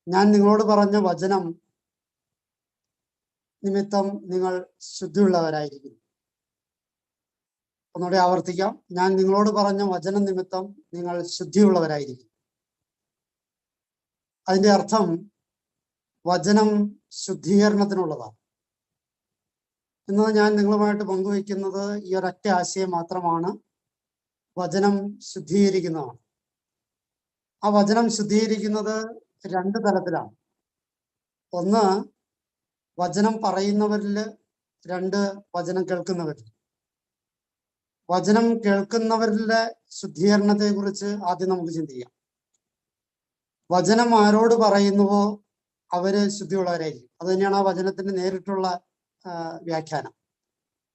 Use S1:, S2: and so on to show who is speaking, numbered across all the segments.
S1: ഞാൻ നിങ്ങളോട് പറഞ്ഞ വചനം നിമിത്തം നിങ്ങൾ ശുദ്ധിയുള്ളവരായിരിക്കും. ഒന്നുകൂടെ ആവർത്തിക്കാം. ഞാൻ നിങ്ങളോട് പറഞ്ഞ വചനം നിമിത്തം നിങ്ങൾ ശുദ്ധിയുള്ളവരായിരിക്കും. അതിന്റെ അർത്ഥം വചനം ശുദ്ധീകരണത്തിനുള്ളതാണ്. ഇന്ന് ഞാൻ നിങ്ങളുമായിട്ട് പങ്കുവയ്ക്കുന്നത് ഈ ഒരൊറ്റ ആശയം മാത്രമാണ്. വചനം ശുദ്ധീകരിക്കുന്നതാണ്. ആ വചനം ശുദ്ധീകരിക്കുന്നത് രണ്ട് തലത്തിലാണ്. ഒന്ന്, വചനം പറയുന്നവരിൽ, രണ്ട്, വചനം കേൾക്കുന്നവരിൽ. വചനം കേൾക്കുന്നവരിലെ ശുദ്ധീകരണത്തെ കുറിച്ച് ആദ്യം നമുക്ക് ചിന്തിക്കാം. വചനം ആരോട് പറയുന്നുവോ അവര് ശുദ്ധിയുള്ളവരായിരിക്കും. അത് തന്നെയാണ് ആ വചനത്തിന്റെ നേരിട്ടുള്ള വ്യാഖ്യാനം.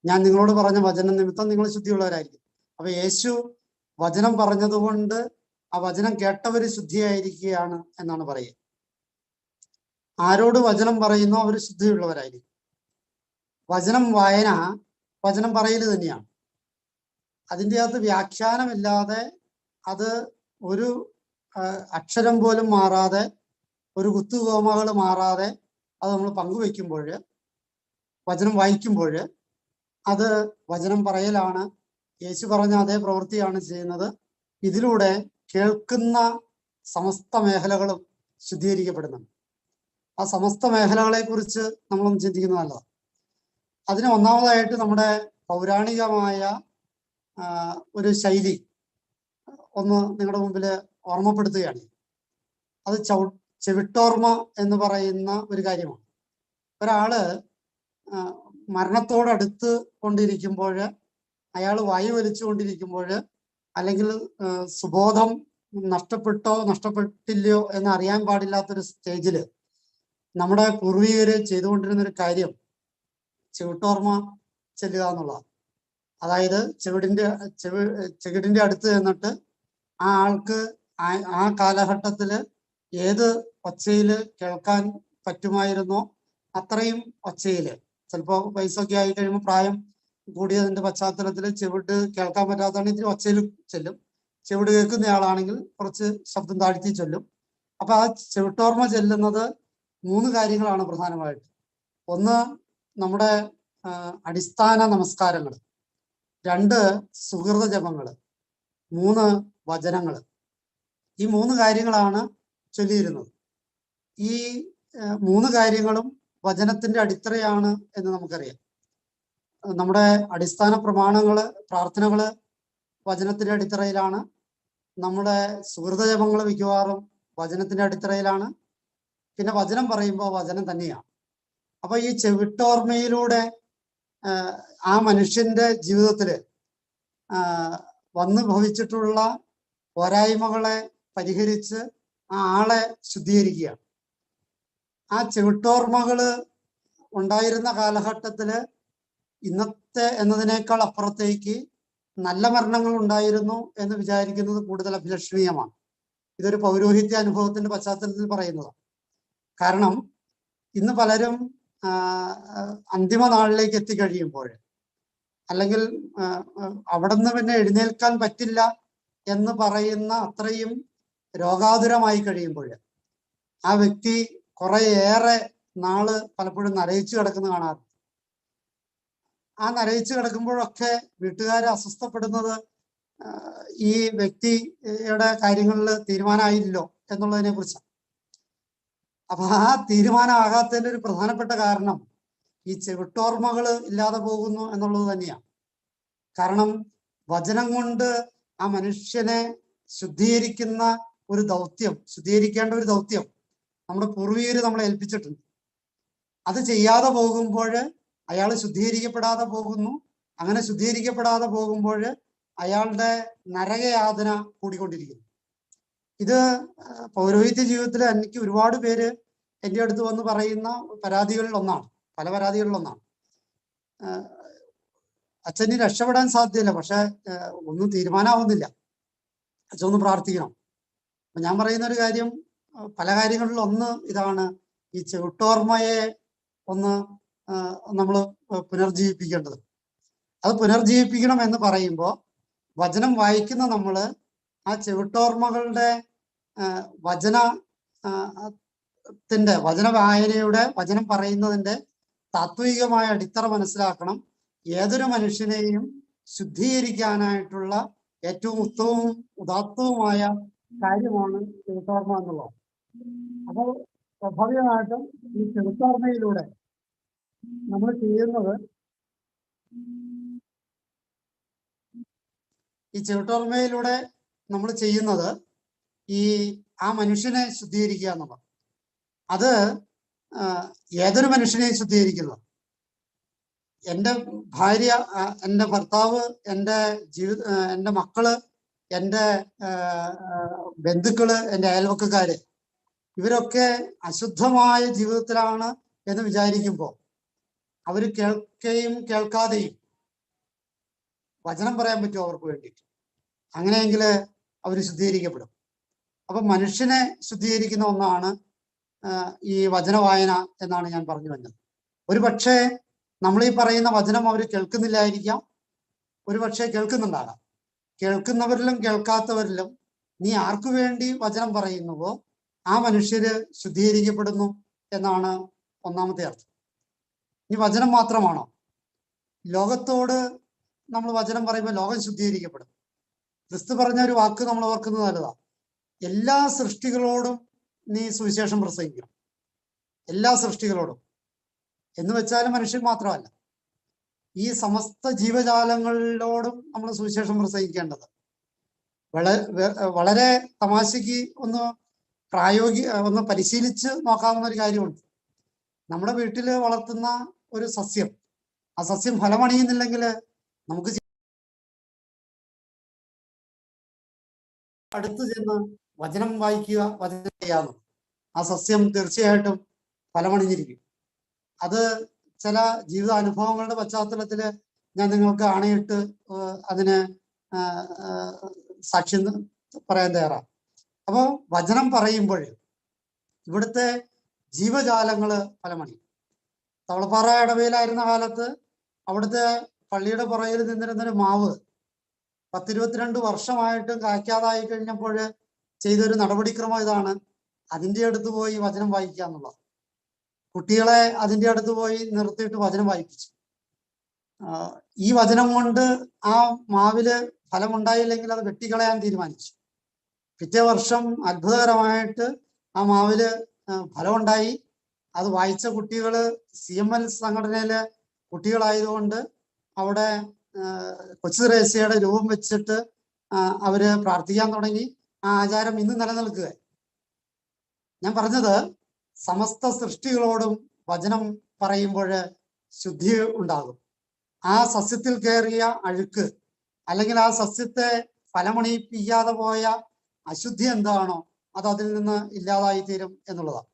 S1: ഞാൻ നിങ്ങളോട് പറഞ്ഞ വചനം നിമിത്തം നിങ്ങൾ ശുദ്ധിയുള്ളവരായിരിക്കും. അപ്പൊ യേശു വചനം പറഞ്ഞതുകൊണ്ട് ആ വചനം കേട്ടവര് ശുദ്ധിയായിരിക്കുകയാണ് എന്നാണ് പറയുക. ആരോട് വചനം പറയുന്നോ അവര് ശുദ്ധിയുള്ളവരായിരിക്കും. വചനം വായന വചനം പറയല് തന്നെയാണ്. അതിൻ്റെ അകത്ത് വ്യാഖ്യാനമില്ലാതെ, അത് ഒരു അക്ഷരം പോലും മാറാതെ, ഒരു കുത്തുകോമകൾ മാറാതെ അത് നമ്മൾ പങ്കുവെക്കുമ്പോൾ, വചനം വായിക്കുമ്പോൾ അത് വചനം പറയലാണ്. യേശു പറഞ്ഞ അതേ പ്രവൃത്തിയാണ് ചെയ്യുന്നത്. ഇതിലൂടെ കേൾക്കുന്ന സമസ്ത മേഖലകളും ശുദ്ധീകരിക്കപ്പെടുന്നുണ്ട്. ആ സമസ്ത മേഖലകളെ കുറിച്ച് നമ്മളൊന്ന് ചിന്തിക്കുന്നത് നല്ലതാണ്. അതിന് ഒന്നാമതായിട്ട് നമ്മുടെ പൗരാണികമായ ഒരു ശൈലി ഒന്ന് നിങ്ങളുടെ മുമ്പിൽ ഓർമ്മപ്പെടുത്തുകയാണ്. അത് ചെവിട്ടോർമ്മ എന്ന് പറയുന്ന ഒരു കാര്യമാണ്. ഒരാള് മരണത്തോടടുത്ത് കൊണ്ടിരിക്കുമ്പോൾ, അയാൾ വായു വലിച്ചുകൊണ്ടിരിക്കുമ്പോൾ, അല്ലെങ്കിൽ സുബോധം നഷ്ടപ്പെട്ടോ നഷ്ടപ്പെട്ടില്ലയോ എന്ന് അറിയാൻ പാടില്ലാത്തൊരു സ്റ്റേജിൽ നമ്മുടെ പൂർവികര് ചെയ്തുകൊണ്ടിരുന്നൊരു കാര്യം ചെവിട്ടോർമ്മ ചെല്ലുക എന്നുള്ളതാണ്. അതായത് ചെകിടിന്റെ അടുത്ത് ചെന്നിട്ട് ആ ആൾക്ക് ആ കാലഘട്ടത്തില് ഏത് ഒച്ചയില് കേൾക്കാൻ പറ്റുമായിരുന്നോ അത്രയും ഒച്ചയില്, ചിലപ്പോൾ വയസ്സൊക്കെ ആയി കഴിയുമ്പോൾ പ്രായം കൂടിയതിന്റെ പശ്ചാത്തലത്തിൽ ചെവിട് കേൾക്കാൻ പറ്റാത്തതാണ് ഇത്തിരി ഒച്ചയിൽ ചെല്ലും. ചെവിട് കേൾക്കുന്നയാളാണെങ്കിൽ കുറച്ച് ശബ്ദം താഴ്ത്തി ചൊല്ലും. അപ്പൊ ആ ചെവിട്ടോർമ്മ ചെല്ലുന്നത് മൂന്ന് കാര്യങ്ങളാണ് പ്രധാനമായിട്ട്. ഒന്ന്, നമ്മുടെ അടിസ്ഥാന നമസ്കാരങ്ങൾ. രണ്ട്, സുഹൃത ജപങ്ങൾ. മൂന്ന്, വചനങ്ങൾ. ഈ മൂന്ന് കാര്യങ്ങളാണ് ചൊല്ലിയിരുന്നത്. ഈ മൂന്ന് കാര്യങ്ങളും വചനത്തിന്റെ അടിത്തറയാണ് എന്ന് നമുക്കറിയാം. നമ്മുടെ അടിസ്ഥാന പ്രമാണങ്ങള്, പ്രാർത്ഥനകള് വചനത്തിന്റെ അടിത്തറയിലാണ്. നമ്മുടെ സുഹൃത ജപങ്ങൾ മിക്കവാറും വചനത്തിന്റെ അടിത്തറയിലാണ്. പിന്നെ വചനം പറയുമ്പോൾ വചനം തന്നെയാണ്. അപ്പൊ ഈ ചെവിട്ടോർമ്മയിലൂടെ ആ മനുഷ്യന്റെ ജീവിതത്തില് വന്നു ഭവിച്ചിട്ടുള്ള പോരായ്മകളെ പരിഹരിച്ച് ആ ആളെ ശുദ്ധീകരിക്കുകയാണ്. ആ ചെവിട്ടോർമ്മകള് ഉണ്ടായിരുന്ന കാലഘട്ടത്തില് ഇന്നത്തെ എന്നതിനേക്കാൾ അപ്പുറത്തേക്ക് നല്ല മരണങ്ങൾ ഉണ്ടായിരുന്നു എന്ന് വിചാരിക്കുന്നത് കൂടുതൽ അഭിലഷണീയമാണ്. ഇതൊരു പൗരോഹിത്യ അനുഭവത്തിന്റെ പശ്ചാത്തലത്തിൽ പറയുന്നതാണ്. കാരണം ഇന്ന് പലരും അന്തിമ നാളിലേക്ക് എത്തിക്കഴിയുമ്പോൾ, അല്ലെങ്കിൽ അവിടെ നിന്ന് പിന്നെ എഴുന്നേൽക്കാൻ പറ്റില്ല എന്ന് പറയുന്ന അത്രയും രോഗാതുരമായി കഴിയുമ്പോൾ ആ വ്യക്തി കുറേയേറെ നാള് പലപ്പോഴും നരയിച്ചു കിടക്കുന്ന കാണാറുണ്ട്. ആ നരയിച്ചു കിടക്കുമ്പോഴൊക്കെ വീട്ടുകാരെ അസ്വസ്ഥപ്പെടുന്നത് ഈ വ്യക്തിയുടെ കാര്യങ്ങളിൽ തീരുമാനമായില്ലോ എന്നുള്ളതിനെ കുറിച്ചാണ്. അപ്പൊ ആ തീരുമാനമാകാത്തതിന്റെ ഒരു പ്രധാനപ്പെട്ട കാരണം ഈ ചെവിട്ടോർമ്മകൾ ഇല്ലാതെ പോകുന്നു എന്നുള്ളത് തന്നെയാണ്. കാരണം വചനം കൊണ്ട് ആ മനുഷ്യനെ ശുദ്ധീകരിക്കുന്ന ഒരു ദൗത്യം, ശുദ്ധീകരിക്കേണ്ട ഒരു ദൗത്യം നമ്മുടെ പൂർവികര് നമ്മളെ ഏൽപ്പിച്ചിട്ടുണ്ട്. അത് ചെയ്യാതെ പോകുമ്പോൾ അയാൾ ശുദ്ധീകരിക്കപ്പെടാതെ പോകുന്നു. അങ്ങനെ ശുദ്ധീകരിക്കപ്പെടാതെ പോകുമ്പോൾ അയാളുടെ നരകയാതന കൂടിക്കൊണ്ടിരിക്കുന്നു. ഇത് പൗരോഹിത്യ ജീവിതത്തിൽ എനിക്ക് ഒരുപാട് പേര് എൻ്റെ അടുത്ത് വന്ന് പറയുന്ന പരാതികളിൽ ഒന്നാണ്, പല പരാതികളിൽ ഒന്നാണ്. അച്ഛന് രക്ഷപ്പെടാൻ സാധ്യതയില്ല, പക്ഷെ ഒന്നും തീരുമാനമാവുന്നില്ല, അച്ഛൻ ഒന്ന് പ്രാർത്ഥിക്കണം. അപ്പൊ ഞാൻ പറയുന്ന ഒരു കാര്യം, പല കാര്യങ്ങളിൽ ഒന്ന് ഇതാണ്, ഈ ചെവിട്ടോർമ്മയെ ഒന്ന് നമ്മൾ പുനർജീവിപ്പിക്കേണ്ടത്. അത് പുനർജീവിപ്പിക്കണം എന്ന് പറയുമ്പോൾ വചനം വായിക്കുന്ന നമ്മൾ ആ ചെവിട്ടോർമ്മകളുടെ വചന വചന വായനയുടെ വചനം പറയുന്നതിന്റെ താത്വികമായ അടിത്തറ മനസ്സിലാക്കണം. ഏതൊരു മനുഷ്യനെയും ശുദ്ധീകരിക്കാനായിട്ടുള്ള ഏറ്റവും ഉത്തമവും ഉദാത്തവുമായ കാര്യമാണ് ചെറുത്തോർമ്മ എന്നുള്ളത്. അപ്പോൾ സ്വാഭാവികമായിട്ടും ഈ ചെറുത്തോർമ്മയിലൂടെ നമ്മൾ ചെയ്യുന്നത്, ഈ ആ മനുഷ്യനെ ശുദ്ധീകരിക്കുക എന്നുള്ളത്. അത് ഏതൊരു മനുഷ്യനെയും ശുദ്ധീകരിക്കുന്നത്. എൻ്റെ ഭാര്യ, എൻ്റെ ഭർത്താവ്, എൻ്റെ മക്കള്, എൻ്റെ ബന്ധുക്കള്, എൻ്റെ അയൽവക്കക്കാര്, ഇവരൊക്കെ അശുദ്ധമായ ജീവിതത്തിലാണ് എന്ന് വിചാരിക്കുമ്പോൾ അവർ കേൾക്കുകയും കേൾക്കാതെയും വചനം പറയാൻ പറ്റുമോ അവർക്ക് വേണ്ടിയിട്ട്? അങ്ങനെയെങ്കിൽ അവർ ശുദ്ധീകരിക്കപ്പെടും. അപ്പൊ മനുഷ്യനെ ശുദ്ധീകരിക്കുന്ന ഒന്നാണ് ഈ വചന വായന എന്നാണ് ഞാൻ പറഞ്ഞു വന്നത്. ഒരു പക്ഷേ നമ്മൾ ഈ പറയുന്ന വചനം അവർ കേൾക്കുന്നില്ലായിരിക്കാം, ഒരു പക്ഷേ കേൾക്കുന്നുണ്ടാകാം. കേൾക്കുന്നവരിലും കേൾക്കാത്തവരിലും നീ ആർക്കു വേണ്ടി വചനം പറയുന്നുവോ ആ മനുഷ്യര് ശുദ്ധീകരിക്കപ്പെടുന്നു എന്നാണ് ഒന്നാമത്തെ അർത്ഥം. ഇനി വചനം മാത്രമാണോ? ലോകത്തോട് നമ്മൾ വചനം പറയുമ്പോൾ ലോകം ശുദ്ധീകരിക്കപ്പെടും. ക്രിസ്തു പറഞ്ഞ ഒരു വാക്ക് നമ്മൾ ഓർക്കുന്നത് നല്ലതാ. എല്ലാ സൃഷ്ടികളോടും നീ സുവിശേഷം പ്രസംഗിക്കണം. എല്ലാ സൃഷ്ടികളോടും എന്ന് വെച്ചാൽ മനുഷ്യൻ മാത്രമല്ല, ഈ സമസ്ത ജീവജാലങ്ങളിലോടും നമ്മൾ സുവിശേഷം പ്രസംഗിക്കേണ്ടത്. വളരെ തമാശയ്ക്ക് ഒന്ന് പരിശീലിച്ച് നോക്കാവുന്ന ഒരു കാര്യമുണ്ട്. നമ്മുടെ വീട്ടിൽ വളർത്തുന്ന ഒരു സസ്യം, ആ സസ്യം ഫലമണിയുന്നില്ലെങ്കിൽ നമുക്ക് അടുത്ത് ചെന്ന് വചനം വായിക്കുക, വചനം ചെയ്യാന്ന്, ആ സസ്യം തീർച്ചയായിട്ടും ഫലമണിഞ്ഞിരിക്കും. അത് ചില ജീവിതാനുഭവങ്ങളുടെ പശ്ചാത്തലത്തിൽ ഞാൻ നിങ്ങൾക്ക് ആണയിട്ട് അതിന് സാക്ഷ്യം പറയാൻ തയ്യാറാണ്. അപ്പോൾ വചനം പറയുമ്പോൾ ഇവിടുത്തെ ജീവജാലങ്ങള് ഫലമണിയും. തവളപ്പാറ ഇടവയിലായിരുന്ന കാലത്ത് അവിടുത്തെ പള്ളിയുടെ പുറകിൽ നിന്നിരുന്നൊരു മാവ് 10-22 വർഷമായിട്ടും കായ്ക്കാതായി കഴിഞ്ഞപ്പോൾ ചെയ്തൊരു നടപടിക്രമം ഇതാണ്: അതിൻ്റെ അടുത്ത് പോയി വചനം വായിക്കുക എന്നുള്ളത്. കുട്ടികളെ അതിൻ്റെ അടുത്ത് പോയി നിർത്തിയിട്ട് വചനം വായിപ്പിച്ചു. ഈ വചനം കൊണ്ട് ആ മാവില് ഫലമുണ്ടായില്ലെങ്കിൽ അത് വെട്ടിക്കളയാൻ തീരുമാനിച്ചു. പിറ്റേ വർഷം അത്ഭുതകരമായിട്ട് ആ മാവില് ഫലമുണ്ടായി. അത് വായിച്ച കുട്ടികള് CML സംഘടനയിലെ കുട്ടികളായതുകൊണ്ട് അവിടെ കൊച്ചു ത്രേസ്യയുടെ രൂപം വെച്ചിട്ട് അവര് പ്രാർത്ഥിക്കാൻ തുടങ്ങി. ആ ആചാരം ഇന്ന് നിലനിൽക്കുക. ഞാൻ പറഞ്ഞത്, സമസ്ത സൃഷ്ടികളോടും വചനം പറയുമ്പോൾ ശുദ്ധി ഉണ്ടാകും. ആ സസ്യത്തിൽ കയറിയ അഴുക്ക് അല്ലെങ്കിൽ ആ സസ്യത്തെ ഫലമണിയിപ്പിക്കാതെ പോയ അശുദ്ധി എന്താണോ അത് അതിൽ നിന്ന് ഇല്ലാതായി തീരും എന്നുള്ളതാണ്.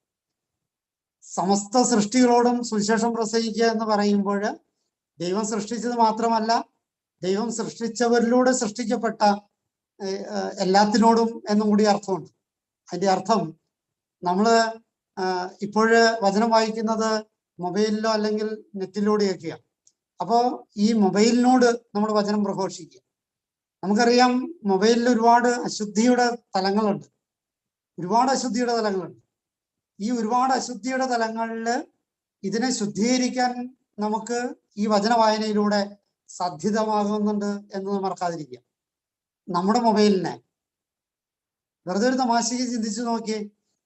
S1: സമസ്ത സൃഷ്ടികളോടും സുവിശേഷം പ്രസംഗിക്കുക എന്ന് പറയുമ്പോൾ ദൈവം സൃഷ്ടിച്ചത് മാത്രമല്ല, ദൈവം സൃഷ്ടിച്ചവരിലൂടെ സൃഷ്ടിക്കപ്പെട്ട എല്ലാത്തിനോടും എന്നും കൂടി അർത്ഥമുണ്ട്. അതിൻ്റെ അർത്ഥം നമ്മള് ഇപ്പോഴ് വചനം വായിക്കുന്നത് മൊബൈലിലോ അല്ലെങ്കിൽ നെറ്റിലൂടെയൊക്കെയാണ്. അപ്പോൾ ഈ മൊബൈലിനോട് നമ്മൾ വചനം പ്രഘോഷിക്കുക. നമുക്കറിയാം, മൊബൈലിൽ ഒരുപാട് അശുദ്ധിയുടെ തലങ്ങളുണ്ട്. ഈ ഒരുപാട് അശുദ്ധിയുടെ തലങ്ങളിൽ ഇതിനെ ശുദ്ധീകരിക്കാൻ നമുക്ക് ഈ വചന വായനയിലൂടെ സാധ്യതമാകുന്നുണ്ട് എന്ന് മറക്കാതിരിക്കുക. നമ്മുടെ മൊബൈലിനെ വെറുതെ ഒരു തമാശയ്ക്ക് ചിന്തിച്ചു നോക്കി,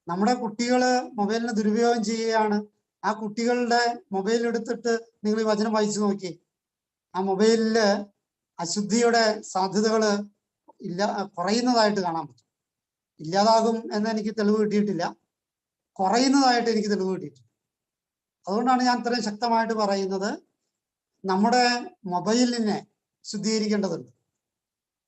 S1: നമ്മുടെ കുട്ടികള് മൊബൈലിനെ ദുരുപയോഗം ചെയ്യുകയാണ്. ആ കുട്ടികളുടെ മൊബൈൽ എടുത്തിട്ട് നിങ്ങൾ ഈ വചനം വായിച്ചു നോക്കി, ആ മൊബൈലില് അശുദ്ധിയുടെ സാധ്യതകൾ കുറയുന്നതായിട്ട് കാണാൻ പറ്റും. ഇല്ലാതാകും എന്ന് എനിക്ക് തെളിവ് കിട്ടിയിട്ടില്ല, കുറയുന്നതായിട്ട് എനിക്ക് തെളിവ് കിട്ടിയിട്ടുണ്ട്. അതുകൊണ്ടാണ് ഞാൻ ഇത്രയും ശക്തമായിട്ട് പറയുന്നത്, നമ്മുടെ മൊബൈലിനെ ശുദ്ധീകരിക്കേണ്ടതുണ്ട്,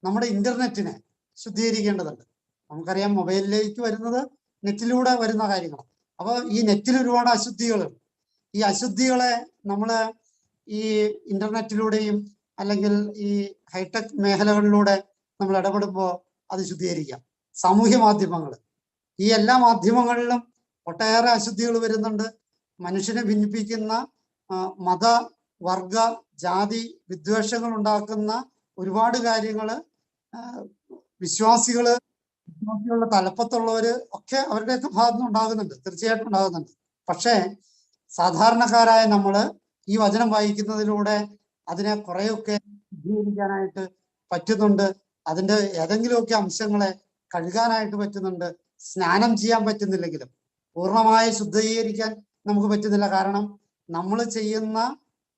S1: നമ്മുടെ ഇന്റർനെറ്റിനെ ശുദ്ധീകരിക്കേണ്ടതുണ്ട്. നമുക്കറിയാം, മൊബൈലിലേക്ക് വരുന്നത് നെറ്റിലൂടെ വരുന്ന കാര്യങ്ങളാണ്. അപ്പോൾ ഈ നെറ്റിൽ ഒരുപാട് അശുദ്ധികളുണ്ട്. ഈ അശുദ്ധികളെ നമ്മൾ ഈ ഇന്റർനെറ്റിലൂടെയും അല്ലെങ്കിൽ ഈ ഹൈടെക് മേഖലകളിലൂടെ നമ്മൾ ഇടപെടുമ്പോൾ അത് ശുദ്ധീകരിക്കാം. സാമൂഹ്യ മാധ്യമങ്ങൾ, ഈ എല്ലാ മാധ്യമങ്ങളിലും ഒട്ടേറെ അശുദ്ധികൾ വരുന്നുണ്ട്. മനുഷ്യനെ ഭിന്നിപ്പിക്കുന്ന മത, വർഗ, ജാതി വിദ്വേഷങ്ങൾ ഉണ്ടാക്കുന്ന ഒരുപാട് കാര്യങ്ങൾ വിശ്വാസികൾ ബാക്കിയുള്ള തലപ്പത്തുള്ളവര് ഒക്കെ അവരുടെയൊക്കെ ഭാഗത്തുനിന്ന് ഉണ്ടാകുന്നുണ്ട്, തീർച്ചയായിട്ടും ഉണ്ടാകുന്നുണ്ട്. പക്ഷേ സാധാരണക്കാരായ നമ്മള് ഈ വചനം വായിക്കുന്നതിലൂടെ അതിനെ കുറെയൊക്കെ ശുദ്ധീകരിക്കാനായിട്ട് പറ്റുന്നുണ്ട്. അതിന്റെ ഏതെങ്കിലുമൊക്കെ അംശങ്ങളെ കഴുകാനായിട്ട് പറ്റുന്നുണ്ട്. സ്നാനം ചെയ്യാൻ പറ്റുന്നില്ലെങ്കിലും പൂർണ്ണമായി ശുദ്ധീകരിക്കാൻ നമുക്ക് പറ്റുന്നില്ല. കാരണം നമ്മൾ ചെയ്യുന്ന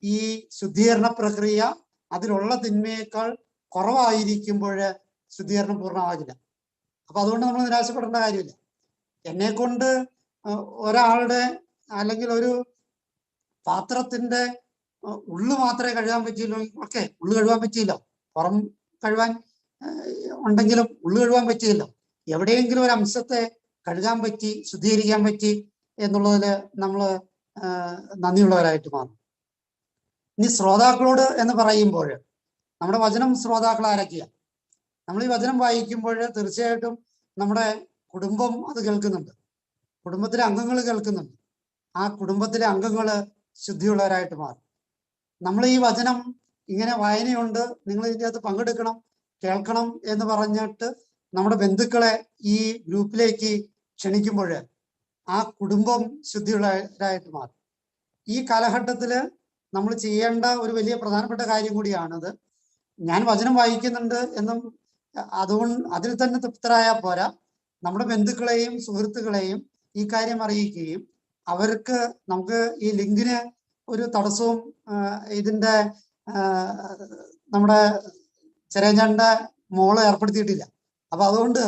S1: ഈ ശുദ്ധീകരണ പ്രക്രിയ അതിലുള്ള തിന്മയേക്കാൾ കുറവായിരിക്കുമ്പോൾ ശുദ്ധീകരണം പൂർണ്ണമാകില്ല. അപ്പൊ അതുകൊണ്ട് നമ്മൾ നിരാശപ്പെടേണ്ട കാര്യമില്ല. എന്നെ കൊണ്ട് ഒരാളുടെ അല്ലെങ്കിൽ ഒരു പാത്രത്തിന്റെ ഉള്ളു മാത്രമേ കഴുകാൻ പറ്റിയല്ലോ. ഓക്കെ, ഉള്ളു കഴുകാൻ പറ്റിയില്ലോ, പുറം കഴുകാൻ ഉണ്ടെങ്കിലും ഉള്ളു കഴുകാൻ പറ്റിയല്ലോ. എവിടെയെങ്കിലും ഒരു അംശത്തെ കഴുകാൻ പറ്റി, ശുദ്ധീകരിക്കാൻ പറ്റി എന്നുള്ളതിൽ നമ്മൾ നന്ദിയുള്ളവരായിട്ട് മാറും. ഇനി ശ്രോതാക്കളോട് എന്ന് പറയുമ്പോൾ നമ്മുടെ വചനം ശ്രോതാക്കൾ ആരൊക്കെയാണ്? നമ്മൾ ഈ വചനം വായിക്കുമ്പോൾ തീർച്ചയായിട്ടും നമ്മുടെ കുടുംബം അത് കേൾക്കുന്നുണ്ട്, കുടുംബത്തിലെ അംഗങ്ങൾ കേൾക്കുന്നുണ്ട്. ആ കുടുംബത്തിലെ അംഗങ്ങൾ ശുദ്ധിയുള്ളവരായിട്ട് മാറും. നമ്മൾ ഈ വചനം ഇങ്ങനെ വായനയുണ്ട്, നിങ്ങൾ ഇതിൻ്റെ അകത്ത് പങ്കെടുക്കണം, കേൾക്കണം എന്ന് പറഞ്ഞിട്ട് നമ്മുടെ ബന്ധുക്കളെ ഈ ഗ്രൂപ്പിലേക്ക് ക്ഷണിക്കുമ്പോൾ ആ കുടുംബം ശുദ്ധിയുള്ളവരായിട്ട് മാറും. ഈ കാലഘട്ടത്തിൽ നമ്മൾ ചെയ്യേണ്ട ഒരു വലിയ പ്രധാനപ്പെട്ട കാര്യം കൂടിയാണത്. ഞാൻ വചനം വായിക്കുന്നുണ്ട് എന്നും അതുകൊണ്ട് അതിൽ തന്നെ തൃപ്തരായാൽ പോരാ, നമ്മുടെ ബന്ധുക്കളെയും സുഹൃത്തുക്കളെയും ഈ കാര്യം അറിയിക്കുകയും അവർക്ക് നമുക്ക് ഈ ലിങ്കിന് ഒരു തടസ്സവും ഇതിൻ്റെ നമ്മുടെ ചെറിയഞ്ചാണ്ട മോള് ഏർപ്പെടുത്തിയിട്ടില്ല. അപ്പൊ അതുകൊണ്ട്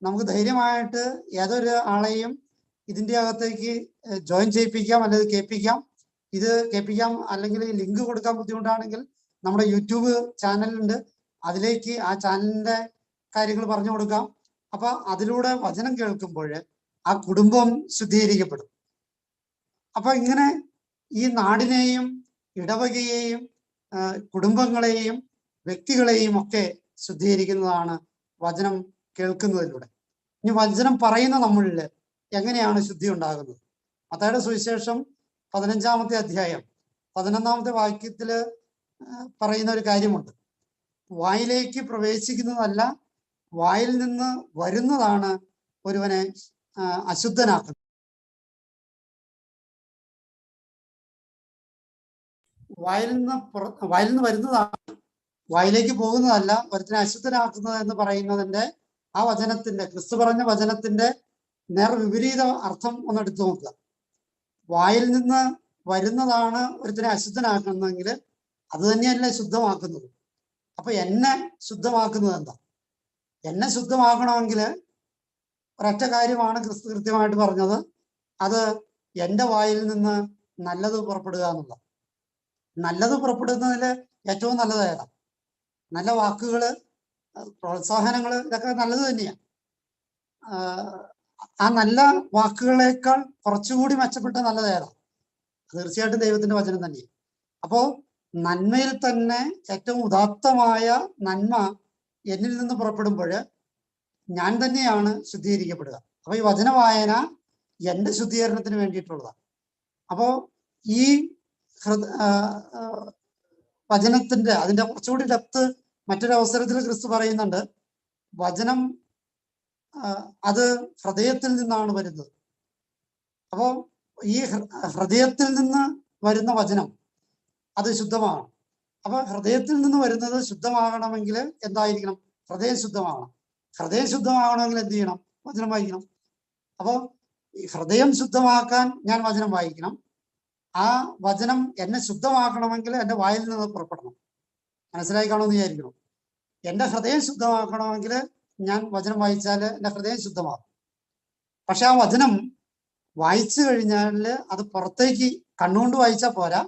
S1: നമുക്ക് ധൈര്യമായിട്ട് ഏതൊരു ആളെയും ഇതിൻ്റെ അകത്തേക്ക് ജോയിൻ ചെയ്യിപ്പിക്കാം, അല്ലെങ്കിൽ കേൾപ്പിക്കാം. ഇത് കേൾപ്പിക്കാം, അല്ലെങ്കിൽ ലിങ്ക് കൊടുക്കാൻ ബുദ്ധിമുട്ടാണെങ്കിൽ നമ്മുടെ യൂട്യൂബ് ചാനലുണ്ട്, അതിലേക്ക് ആ ചാനലിന്റെ കാര്യങ്ങൾ പറഞ്ഞു കൊടുക്കാം. അപ്പൊ അതിലൂടെ വചനം കേൾക്കുമ്പോൾ ആ കുടുംബം ശുദ്ധീകരിക്കപ്പെടും. അപ്പൊ ഇങ്ങനെ ഈ നാടിനെയും ഇടവകയെയും കുടുംബങ്ങളെയും വ്യക്തികളെയും ഒക്കെ ശുദ്ധീകരിക്കുന്നതാണ് വചനം കേൾക്കുന്നതിലൂടെ. ഇനി വചനം പറയുന്ന നമ്മളിൽ എങ്ങനെയാണ് ശുദ്ധി ഉണ്ടാകുന്നത്? മത്തായിയുടെ സുവിശേഷം 15-ാമത്തെ അധ്യായം 11-ാമത്തെ വാക്യത്തില് പറയുന്ന ഒരു കാര്യമുണ്ട്. വായിലേക്ക് പ്രവേശിക്കുന്നതല്ല, വായിൽ നിന്ന് വരുന്നതാണ് ഒരുവനെ അശുദ്ധനാക്കുന്നത്. വായിൽ നിന്ന് വരുന്നതാണ്, വായിലേക്ക് പോകുന്നതല്ല ഒരുത്തിനെ അശുദ്ധനാക്കുന്നത് എന്ന് പറയുന്നതിന്റെ ആ വചനത്തിന്റെ, ക്രിസ്തു പറഞ്ഞ വചനത്തിന്റെ നേർ വിപരീത അർത്ഥം ഒന്ന് എടുത്തു നോക്കുക. വായിൽ നിന്ന് വരുന്നതാണ് ഒരുത്തിനെ അശുദ്ധനാക്കുന്നതെങ്കിൽ അത് തന്നെയല്ലേ ശുദ്ധമാക്കുന്നത്. അപ്പൊ എന്നെ ശുദ്ധമാക്കുന്നത് എന്താ? എന്നെ ശുദ്ധമാക്കണമെങ്കിൽ ഒരൊറ്റ കാര്യമാണ് ക്രിസ്തു കൃത്യമായിട്ട് പറഞ്ഞത്, അത് എൻ്റെ വായിൽ നിന്ന് നല്ലത് പുറപ്പെടുക എന്നുള്ളത്. നല്ലത് പുറപ്പെടുന്നതിൽ ഏറ്റവും നല്ലത് ഏതാ? നല്ല വാക്കുകള്, പ്രോത്സാഹനങ്ങള്, ഇതൊക്കെ നല്ലത് തന്നെയാണ്. ആ നല്ല വാക്കുകളേക്കാൾ കുറച്ചുകൂടി മെച്ചപ്പെട്ട നല്ലത് ഏതാ? തീർച്ചയായിട്ടും ദൈവത്തിന്റെ വചനം തന്നെയാണ്. അപ്പോ നന്മയിൽ തന്നെ ഏറ്റവും ഉദാത്തമായ നന്മ എന്നിൽ നിന്ന് പുറപ്പെടുമ്പോൾ ഞാൻ തന്നെയാണ് ശുദ്ധീകരിക്കപ്പെടുക. അപ്പൊ ഈ വചന വായന എൻ്റെ ശുദ്ധീകരണത്തിന് വേണ്ടിയിട്ടുള്ളതാണ്. അപ്പോ ഈ വചനത്തിന്റെ അതിന്റെ കുറച്ചുകൂടി ഡെപ്ത് മറ്റൊരു അവസരത്തിൽ ക്രിസ്തു പറയുന്നുണ്ട്. വചനം അത് ഹൃദയത്തിൽ നിന്നാണ് വരുന്നത്. അപ്പോൾ ഈ ഹൃദയത്തിൽ നിന്ന് വരുന്ന വചനം അത് ശുദ്ധമാണ്. അപ്പൊ ഹൃദയത്തിൽ നിന്ന് വരുന്നത് ശുദ്ധമാകണമെങ്കിൽ എന്തായിരിക്കണം? ഹൃദയം ശുദ്ധമാകണം. ഹൃദയം ശുദ്ധമാകണമെങ്കിൽ എന്ത് ചെയ്യണം? വചനം വായിക്കണം. അപ്പോൾ ഈ ഹൃദയം ശുദ്ധമാക്കാൻ ഞാൻ വചനം വായിക്കണം. ആ വചനം എന്നെ ശുദ്ധമാക്കണമെങ്കിൽ എൻ്റെ വായിൽ നിന്ന് പുറപ്പെടണം. മനസ്സിലായി കാണുമെന്ന് വിചാരിക്കണം. എൻ്റെ ഹൃദയം ശുദ്ധമാക്കണമെങ്കിൽ ഞാൻ വചനം വായിച്ചാൽ എൻ്റെ ഹൃദയം ശുദ്ധമാകും. പക്ഷെ ആ വചനം വായിച്ചു കഴിഞ്ഞാൽ അത് പുറത്തേക്ക് കണ്ണുകൊണ്ട് വായിച്ചാൽ പോരാ,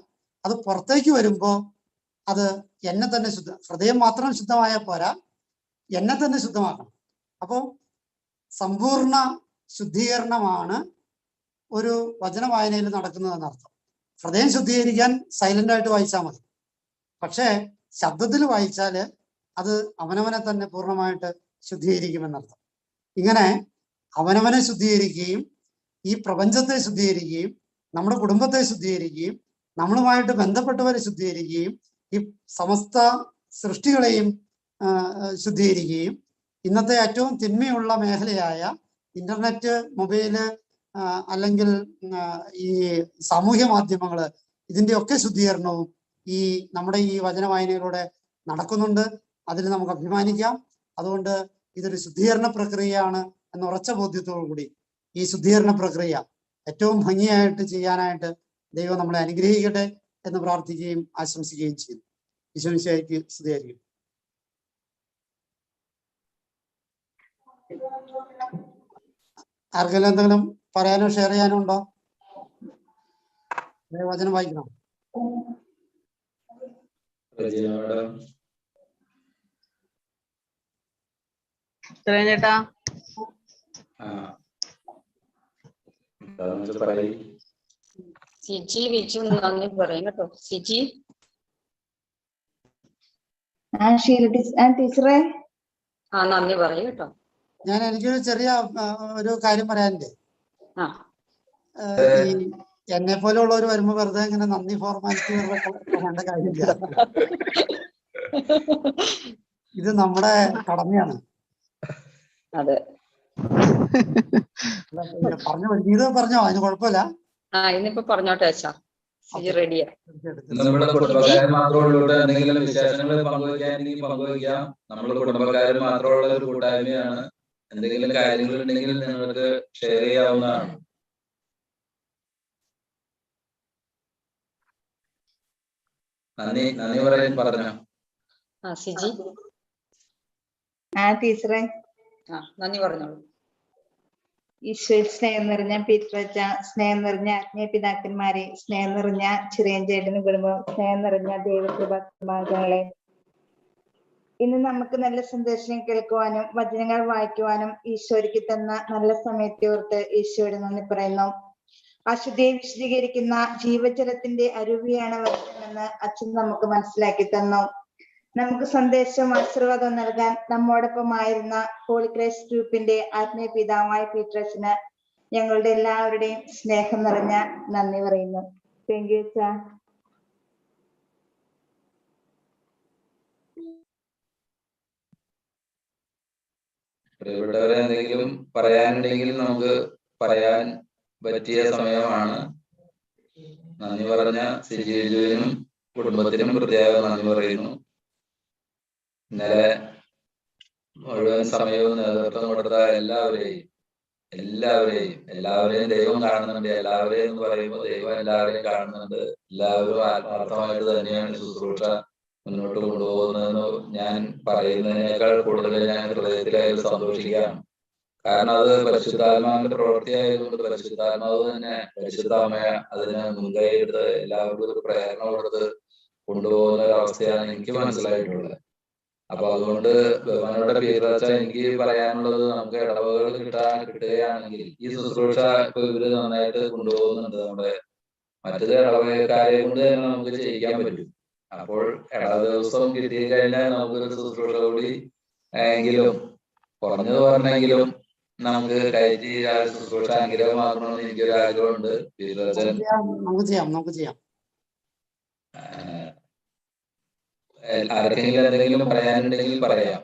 S1: അത് പുറത്തേക്ക് വരുമ്പോൾ അത് എന്നെ തന്നെ ഹൃദയം മാത്രം ശുദ്ധമായാൽ പോരാ, എന്നെ തന്നെ ശുദ്ധമാക്കണം. അപ്പോൾ സമ്പൂർണ്ണ ശുദ്ധീകരണമാണ് ഒരു വചന വായനയിൽ നടക്കുന്നതെന്നർത്ഥം. ഹൃദയം ശുദ്ധീകരിക്കാൻ സൈലന്റ് ആയിട്ട് വായിച്ചാൽ മതി. പക്ഷേ ശബ്ദത്തിൽ വായിച്ചാൽ അത് അവനവനെ തന്നെ പൂർണ്ണമായിട്ട് ശുദ്ധീകരിക്കുമെന്നർത്ഥം. ഇങ്ങനെ അവനവനെ ശുദ്ധീകരിക്കുകയും ഈ പ്രപഞ്ചത്തെ ശുദ്ധീകരിക്കുകയും നമ്മുടെ കുടുംബത്തെ ശുദ്ധീകരിക്കുകയും നമ്മളുമായിട്ട് ബന്ധപ്പെട്ടവരെ ശുദ്ധീകരിക്കുകയും ഈ സമസ്ത സൃഷ്ടികളെയും ശുദ്ധീകരിക്കുകയും ഇന്നത്തെ ഏറ്റവും തിന്മയുള്ള മേഖലയായ ഇന്റർനെറ്റ്, മൊബൈല്, അല്ലെങ്കിൽ ഈ സാമൂഹ്യ മാധ്യമങ്ങള്, ഇതിന്റെയൊക്കെ ശുദ്ധീകരണവും ഈ നമ്മുടെ ഈ വചന വായനയിലൂടെ നടക്കുന്നുണ്ട്. അതിൽ നമുക്ക് അഭിമാനിക്കാം. അതുകൊണ്ട് ഇതൊരു ശുദ്ധീകരണ പ്രക്രിയയാണ് എന്ന ഉറച്ച ബോധ്യത്തോടു കൂടി ഈ ശുദ്ധീകരണ പ്രക്രിയ ഏറ്റവും ഭംഗിയായിട്ട് ചെയ്യാനായിട്ട് ദൈവം നമ്മളെ അനുഗ്രഹിക്കട്ടെ എന്ന് പ്രാർത്ഥിക്കുകയും ആശംസിക്കുകയും ചെയ്യുന്നു. ഈശോ മിശിഹായ്ക്ക് സ്തുതിയായിരിക്കും. ആർക്കെങ്കിലും എന്തെങ്കിലും പറയാനോ ഷെയർ ചെയ്യാനോ ഉണ്ടോ? വചനം വായിക്കണം.
S2: ചേട്ടാ സിജി വിച്ചു നന്ദി പറയും കേട്ടോ. സിജി
S3: ടീച്ചറെ
S2: നന്ദി പറയും കേട്ടോ.
S1: എനിക്കൊരു ചെറിയ ഒരു കാര്യം പറയാനുണ്ട്. ഈ എന്നെ പോലെയുള്ളവർ വരുമ്പോ വെറുതെ ഇങ്ങനെ നന്ദി ഫോർമാലിറ്റി പറയേണ്ട കാര്യമില്ല. ഇത് നമ്മുടെ കടമയാണ്.
S2: അതെ,
S1: പറഞ്ഞോ, അതിന് കുഴപ്പമില്ല.
S2: ഇന്നിപ്പോ പറഞ്ഞോട്ടെ. റെഡിയാ.
S4: നമ്മുടെ കുടുംബക്കാർ മാത്രമുള്ള എന്തെങ്കിലും വിശേഷങ്ങൾ പങ്കുവയ്ക്കാനെങ്കിൽ പങ്കുവയ്ക്കാം. നമ്മുടെ കുടുംബക്കാർ മാത്രമുള്ള ഒരു കൂട്ടായ്മയാണ്. എന്തെങ്കിലും കാര്യങ്ങൾ ഉണ്ടെങ്കിൽ നിങ്ങൾക്ക് ഷെയർ ചെയ്യാവുന്നതാണ്. നന്ദി പറയാൻ പറഞ്ഞോ
S2: സിജി?
S3: ടീച്ചറെ
S2: നന്ദി പറഞ്ഞോളൂ.
S3: ഈശോ സ്നേഹം നിറഞ്ഞ പീറ്ററച്ച, സ്നേഹം നിറഞ്ഞ ആത്മീയ പിതാക്കന്മാരെ, സ്നേഹം നിറഞ്ഞ ചിറയൻചേട്ടന് കുടുംബം, സ്നേഹം നിറഞ്ഞ ദൈവകൃപാകളെ, ഇന്ന് നമുക്ക് നല്ല സന്ദേശം കേൾക്കുവാനും വചനങ്ങൾ വായിക്കുവാനും ഈശോയ്ക്ക് തന്ന നല്ല സമയത്തെ ഓർത്ത് ഈശോയോട് നന്ദി പറയുന്നു. അശുദ്ധിയെ വിശദീകരിക്കുന്ന ജീവജലത്തിന്റെ അരുവിയാണ് വചനമെന്ന് അച്ഛൻ നമുക്ക് മനസ്സിലാക്കി തന്നു. നമുക്ക് സന്ദേശം ആശീർവാദം നൽകാൻ നമ്മോടൊപ്പമായിരുന്ന ഹോളി ക്രൈസ്റ്റ് ഗ്രൂപ്പിന്റെ ആത്മീയ പിതാവായ പീറ്ററച്ചന് ഞങ്ങളുടെ എല്ലാവരുടെയും സ്നേഹം നിറഞ്ഞ നന്ദി പറയുന്നു. താങ്ക് യു അച്ഛാ.
S4: പ്രിയപ്പെട്ടവരെ, എന്തെങ്കിലും പറയാനുണ്ടെങ്കിൽ നമുക്ക് പറയാൻ പറ്റിയ സമയമാണ്. നന്ദി പറഞ്ഞ സിജിജുവിനും കുടുംബത്തിനും പ്രത്യേകം നന്ദി പറയുന്നു. ഇന്നലെ മുഴുവൻ സമയവും നേതൃത്വം കൊടുത്ത എല്ലാവരെയും ദൈവം കാണുന്നുണ്ട്. എല്ലാവരെയും എന്ന് പറയുമ്പോൾ ദൈവം എല്ലാവരെയും കാണുന്നുണ്ട്. എല്ലാവരും ആത്മാർത്ഥമായിട്ട് തന്നെയാണ് ശുശ്രൂഷ മുന്നോട്ട് കൊണ്ടുപോകുന്നതെന്ന് ഞാൻ പറയുന്നതിനേക്കാൾ കൂടുതൽ ഞാൻ ഹൃദയത്തിലായത് സന്തോഷിക്കുകയാണ്. കാരണം അത് പരിശുദ്ധാത്മാവിന്റെ പ്രവൃത്തിയായതുകൊണ്ട് പരിശുദ്ധാത്മാവ് തന്നെ, പരിശുദ്ധ അമ്മയെ അതിന് മുൻകൈ എടുത്ത് എല്ലാവർക്കും ഒരു പ്രേരണ കൊടുത്ത് കൊണ്ടുപോകുന്ന ഒരു അവസ്ഥയാണ് എനിക്ക് മനസ്സിലായിട്ടുള്ളത്. അപ്പൊ അതുകൊണ്ട് ബഹുമാനോടെ പീറ്ററച്ച, എനിക്ക് പറയാനുള്ളത്, നമുക്ക് ഇടവകൾ കിട്ടുകയാണെങ്കിൽ ഈ ശുശ്രൂഷ ഇപ്പൊ ഇവര് നന്നായിട്ട് കൊണ്ടുപോകുന്നുണ്ട്. നമ്മുടെ മറ്റു ഇടവകക്കാരെ കൊണ്ട് തന്നെ നമുക്ക് ചെയ്യിക്കാൻ പറ്റും. അപ്പോൾ ദിവസം കിട്ടി കഴിഞ്ഞാൽ നമുക്കൊരു ശുശ്രൂഷ കൂടി എങ്കിലും കുറഞ്ഞത് പറഞ്ഞെങ്കിലും നമുക്ക് കയറ്റി ശുശ്രൂഷ അനുഗ്രഹമാക്കണമെന്ന് എനിക്കൊരു ആഗ്രഹമുണ്ട്. ആർക്കെങ്കിലും എന്തെങ്കിലും പറയാനുണ്ടെങ്കിൽ പറയാം,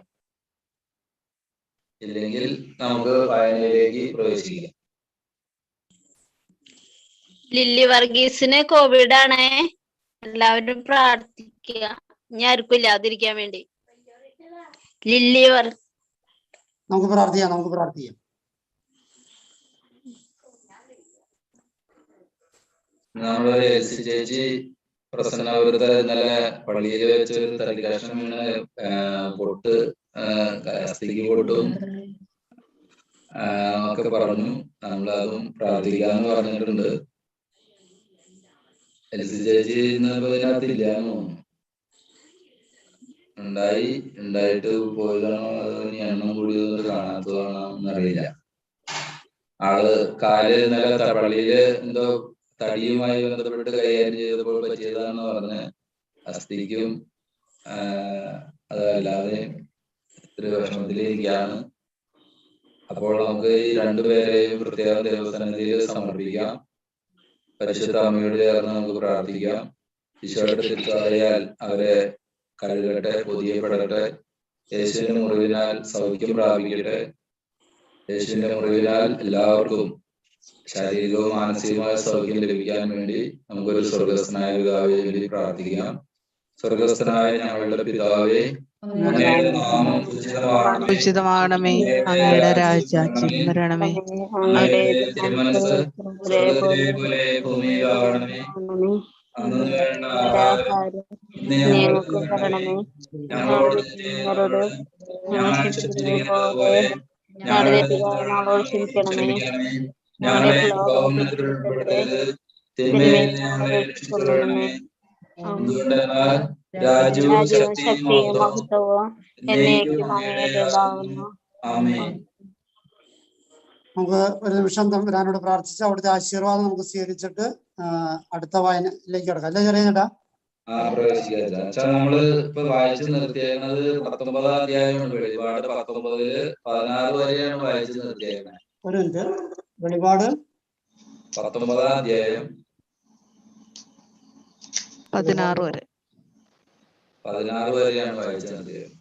S4: ഇല്ലെങ്കിൽ നമുക്ക് വായനയിലേക്ക് പ്രവേശിക്കാം.
S5: ലില്ലി വർഗീസിന് കോവിഡ് ആണേ, എല്ലാവരും പ്രാർത്ഥിക്കുക. ഞാൻ ആർക്കും ഇല്ലാതിരിക്കാൻ വേണ്ടി. ലില്ലി
S1: നമുക്ക് പ്രാർത്ഥിക്കാം.
S4: നമ്മളൊരു എൽസി ചേച്ചി പ്രസന്നപുരത്ത് ഇന്നലെ പള്ളിയിൽ വെച്ച് ഒരു തല്ലിക്കഷ്ണം വീണ് പൊട്ട്, അസ്ഥിക്ക് പൊട്ടും ഒക്കെ പറഞ്ഞു. നമ്മളതും പ്രാർത്ഥിക്കാന്ന് പറഞ്ഞിട്ടുണ്ട്. എൽസി ചേച്ചി ഇതിനകത്തില്ലാന്ന് തോന്നുന്നു. ഉണ്ടായിട്ട് പോയതാണോ അതോ ഇനി എണ്ണം കൂടിയത് കാണാത്തതാണോ എന്നറിയില്ല. ആള് കാല് ഇന്നലെ പള്ളിയില് എന്തോ തടിയുമായി ബന്ധപ്പെട്ട് കൈകാര്യം ചെയ്തപ്പോൾ പറ്റിയതാണെന്ന് പറഞ്ഞ് അസ്ഥിക്കും അതല്ലാതെ ഇത്തിരി വിഷമത്തിലിരിക്കുകയാണ്. അപ്പോൾ നമുക്ക് ഈ രണ്ടുപേരെയും പ്രത്യേക ദൈവസന്നിധിയിൽ സമർപ്പിക്കാം. പരിശുദ്ധ അമ്മയോട് ചേർന്ന് നമുക്ക് പ്രാർത്ഥിക്കാം. ഈശോയുടെ തിരുത്തറിയാൽ അവരെ കഴുകട്ടെ, പൊതിയപ്പെടട്ടെ. യേശുവിന്റെ മുറിവിനാൽ സൗഖ്യം പ്രാപിക്കട്ടെ. യേശുവിന്റെ മുറിവിനാൽ എല്ലാവർക്കും ശാരീരികവും മാനസികമായ സൗഖ്യം ലഭിക്കാൻ വേണ്ടി നമുക്കൊരു സ്വർഗസ്ഥനായ പിതാവേ വേണ്ടി പ്രാർത്ഥിക്കാം. സ്വർഗസ്ഥനായ ഞങ്ങളുടെ പിതാവേ, അങ്ങയുടെ നാമം
S6: ഉചിതമാകണമേ, അങ്ങയുടെ രാജ്യം വരണമേ,
S4: അങ്ങയുടെ തിരുമനസ്സ് സ്വർഗ്ഗത്തിലെ പോലെ ഭൂമിയിലാകണമേ. അന്ന് വേണ്ട ആഹാരം ഇന്ന് ഞങ്ങൾക്ക് തരണമേ. ഞങ്ങളോട് തെറ്റ് ഞങ്ങൾ ക്ഷമിച്ചിരിക്കുന്നത് പോലെ ഞങ്ങളുടെ തെറ്റുകളോട് ക്ഷമിക്കണമേ. ഞങ്ങളെ പ്രലോഭനത്തിൽ ഉൾപ്പെടുത്തരുത്, തിന്മയിൽ നിന്ന് ഞങ്ങളെ രക്ഷിച്ചുകൊള്ളണമേ. എന്തുകൊണ്ടെന്നാൽ രാജ്യവും ശക്തിയും മഹത്വവും എന്നേക്കും അങ്ങയുടേതാകുന്നു. ആമേൻ.
S1: നമുക്ക് ഒരു നിമിഷം തമ്പുരാനോട് പ്രാർത്ഥിച്ച് അവിടുത്തെ ആശീർവാദം നമുക്ക് സ്വീകരിച്ചിട്ട് അടുത്ത വായനയിലേക്ക് കിടക്കാം. അല്ലേ ചെറിയ ചേട്ടാ?
S4: പ്രവേശിക്കാം. നമ്മള് ഇപ്പൊ വായിച്ചു നിർത്തിയേക്കുന്നത് 19-ാം അധ്യായമാണ്. വെളിപാട് 19-ല് 16 വരെയാണ് വായിച്ചു നിർത്തിയേക്കുന്നത്.
S1: ഒരു മിനിറ്റ്. വെളിപാട്
S4: 19-ാം അധ്യായം
S6: 16 വരെ
S4: 16 വരെയാണ് വായിച്ചു നിർത്തിയേക്കുന്നത്.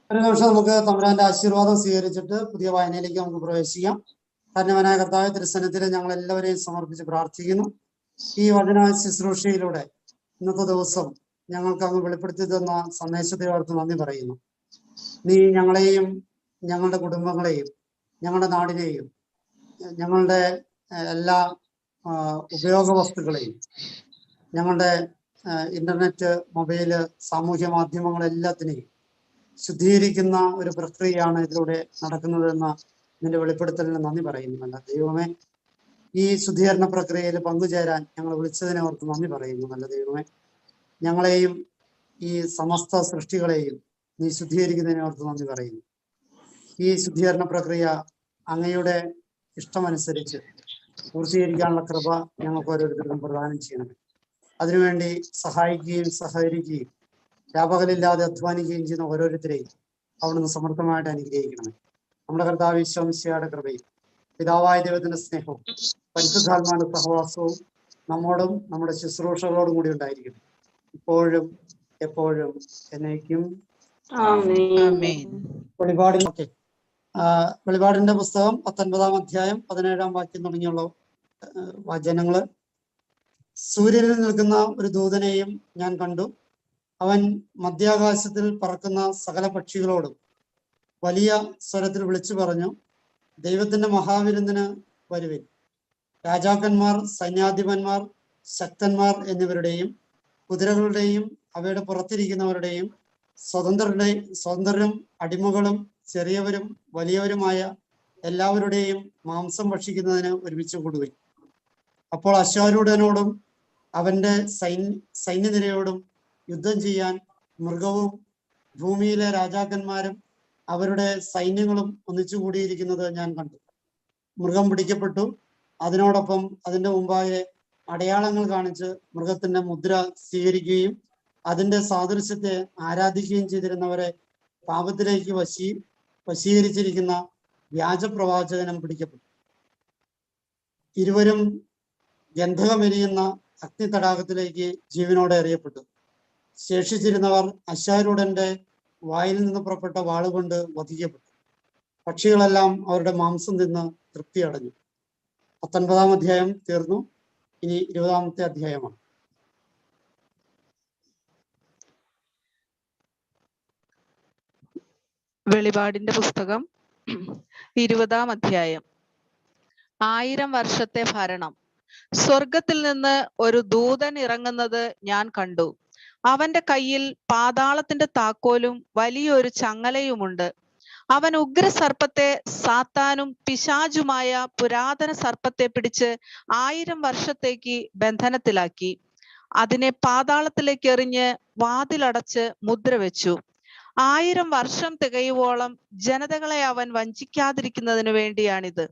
S1: ഒരു നിമിഷം നമുക്ക് തമ്പുരാന്റെ ആശീർവാദം സ്വീകരിച്ചിട്ട് പുതിയ വായനയിലേക്ക് നമുക്ക് പ്രവേശിക്കാം. ധന്യവാനായ കർത്താവേ, തിരുസന്നിധിയിൽ ഞങ്ങൾ എല്ലാവരെയും സമർപ്പിച്ച് പ്രാർത്ഥിക്കുന്നു. ഈ വചന ശുശ്രൂഷയിലൂടെ ഇന്നത്തെ ദിവസം ഞങ്ങൾക്ക് അങ്ങ് വെളിപ്പെടുത്തി തന്ന സന്ദേശത്തെ ഓർത്ത് നന്ദി പറയുന്നു. നീ ഞങ്ങളെയും ഞങ്ങളുടെ കുടുംബങ്ങളെയും ഞങ്ങളുടെ നാടിനെയും ഞങ്ങളുടെ എല്ലാ ഉപയോഗ വസ്തുക്കളെയും ഞങ്ങളുടെ ഇന്റർനെറ്റ്, മൊബൈല്, സാമൂഹ്യ മാധ്യമങ്ങളെല്ലാത്തിനെയും ശുദ്ധീകരിക്കുന്ന ഒരു പ്രക്രിയയാണ് ഇതിലൂടെ നടക്കുന്നതെന്ന ഇതിന്റെ വെളിപ്പെടുത്തലിന് നന്ദി പറയുന്നുണ്ട്. ദൈവമേ, ഈ ശുദ്ധീകരണ പ്രക്രിയയിൽ പങ്കുചേരാൻ ഞങ്ങൾ വിളിച്ചതിനെ ഓർത്ത് നന്ദി പറയുന്നു. നല്ല ദൈവമേ, ഞങ്ങളെയും ഈ സമസ്ത സൃഷ്ടികളെയും നീ ശുദ്ധീകരിക്കുന്നതിനെ ഓർത്ത് നന്ദി പറയുന്നു. ഈ ശുദ്ധീകരണ പ്രക്രിയ അങ്ങയുടെ ഇഷ്ടമനുസരിച്ച് പൂർത്തീകരിക്കാനുള്ള കൃപ ഞങ്ങൾക്ക് ഓരോരുത്തർക്കും പ്രദാനം ചെയ്യണമേ. അതിനുവേണ്ടി സഹായിക്കുകയും സഹകരിക്കുകയും വ്യാപകലില്ലാതെ അധ്വാനിക്കുകയും ചെയ്യുന്ന ഓരോരുത്തരെയും അവിടുന്ന് സമർത്ഥമായിട്ട് അനുഗ്രഹിക്കണമേ. നമ്മുടെ കർത്താവ് ഈശോ മിശിഹായുടെ കൃപയും പിതാവായ ദൈവത്തിന്റെ സ്നേഹവും പരിശുദ്ധാത്മാവിന്റെ സഹവാസവും നമ്മോടും നമ്മുടെ ശുശ്രൂഷകളോടും കൂടി ഉണ്ടായിരിക്കും, ഇപ്പോഴും എപ്പോഴും എന്നേക്കും. വെളിപാടിന്റെ പുസ്തകം 19-ാം അധ്യായം 17-ാം വാക്യം തുടങ്ങിയുള്ള വചനങ്ങള്. സൂര്യനിൽ നിൽക്കുന്ന ഒരു ദൂതനെയും ഞാൻ കണ്ടു. അവൻ മധ്യാകാശത്തിൽ പറക്കുന്ന സകല പക്ഷികളോടും വലിയ സ്വരത്തിൽ വിളിച്ചു പറഞ്ഞു, ദൈവത്തിന്റെ മഹാവിരുന്നിന് വരുവിൻ. രാജാക്കന്മാർ, സൈന്യാധിപന്മാർ, ശക്തന്മാർ എന്നിവരുടെയും കുതിരകളുടെയും അവയുടെ പുറത്തിരിക്കുന്നവരുടെയും സ്വതന്ത്രരും അടിമകളും ചെറിയവരും വലിയവരുമായ എല്ലാവരുടെയും മാംസം ഭക്ഷിക്കുന്നതിന് ഒരുമിച്ച് കൂടുവിൻ. അപ്പോൾ അശ്വാരൂഢനോടും അവന്റെ സൈന്യനിരയോടും യുദ്ധം ചെയ്യാൻ മൃഗവും ഭൂമിയിലെ രാജാക്കന്മാരും അവരുടെ സൈന്യങ്ങളും ഒന്നിച്ചു കൂടിയിരിക്കുന്നത് ഞാൻ കണ്ടു. മൃഗം പിടിക്കപ്പെട്ടു. അതിനോടൊപ്പം അതിന്റെ മുമ്പാകെ അടയാളങ്ങൾ കാണിച്ച് മൃഗത്തിന്റെ മുദ്ര സ്വീകരിക്കുകയും അതിന്റെ സാദൃശ്യത്തെ ആരാധിക്കുകയും ചെയ്തിരുന്നവരെ പാപത്തിലേക്ക് വശീകരിച്ചിരിക്കുന്ന വ്യാജപ്രവാചകനും പിടിക്കപ്പെട്ടു. ഇരുവരും ഗന്ധകമെരിയുന്ന അഗ്നി തടാകത്തിലേക്ക് ജീവനോടെ എറിയപ്പെട്ടു. ശേഷിച്ചിരുന്നവർ അശ്വാരൂഢന്റെ വായിൽ നിന്ന് പുറപ്പെട്ട വാളുകൊണ്ട് വധിക്കപ്പെട്ടു. പക്ഷികളെല്ലാം അവരുടെ മാംസം തിന്ന് തൃപ്തി അടഞ്ഞു. 19-ാം അധ്യായം തീർന്നു. ഇനി 20-ാമത്തെ അധ്യായമാണ്.
S6: വെളിപാടിന്റെ പുസ്തകം 20-ാം അധ്യായം. 1000 വർഷത്തെ ഭരണം. സ്വർഗത്തിൽ നിന്ന് ഒരു ദൂതൻ ഇറങ്ങുന്നത് ഞാൻ കണ്ടു. അവന്റെ കയ്യിൽ പാതാളത്തിന്റെ താക്കോലും വലിയൊരു ചങ്ങലയുമുണ്ട്. അവൻ ഉഗ്രസർപ്പത്തെ, സാത്താനും പിശാചുമായ പുരാതന സർപ്പത്തെ പിടിച്ച് 1000 വർഷത്തേക്ക് ബന്ധനത്തിലാക്കി. അതിനെ പാതാളത്തിലേക്ക് എറിഞ്ഞ് വാതിലടച്ച് മുദ്ര വെച്ചു. 1000 വർഷം തികയുവോളം ജനതകളെ അവൻ വഞ്ചിക്കാതിരിക്കുന്നതിന് വേണ്ടിയാണിത്.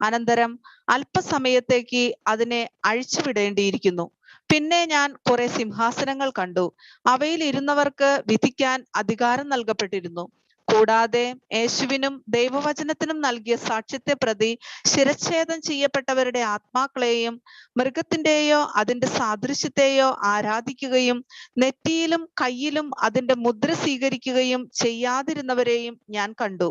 S6: അനന്തരം അല്പസമയത്തേക്ക് അതിനെ അഴിച്ചുവിടേണ്ടിയിരിക്കുന്നു. പിന്നെ ഞാൻ കുറെ സിംഹാസനങ്ങൾ കണ്ടു. അവയിൽ ഇരുന്നവർക്ക് വിധിക്കാൻ അധികാരം നൽകപ്പെട്ടിരുന്നു. കൂടാതെ യേശുവിനും ദൈവവചനത്തിനും നൽകിയ സാക്ഷ്യത്തെ പ്രതി ശിരച്ഛേദം ചെയ്യപ്പെട്ടവരുടെ ആത്മാക്കളെയും മൃഗത്തിന്റെയോ അതിന്റെ സാദൃശ്യത്തെയോ ആരാധിക്കുകയും നെറ്റിയിലും കയ്യിലും അതിന്റെ മുദ്ര സ്വീകരിക്കുകയും ചെയ്യാതിരുന്നവരെയും ഞാൻ കണ്ടു.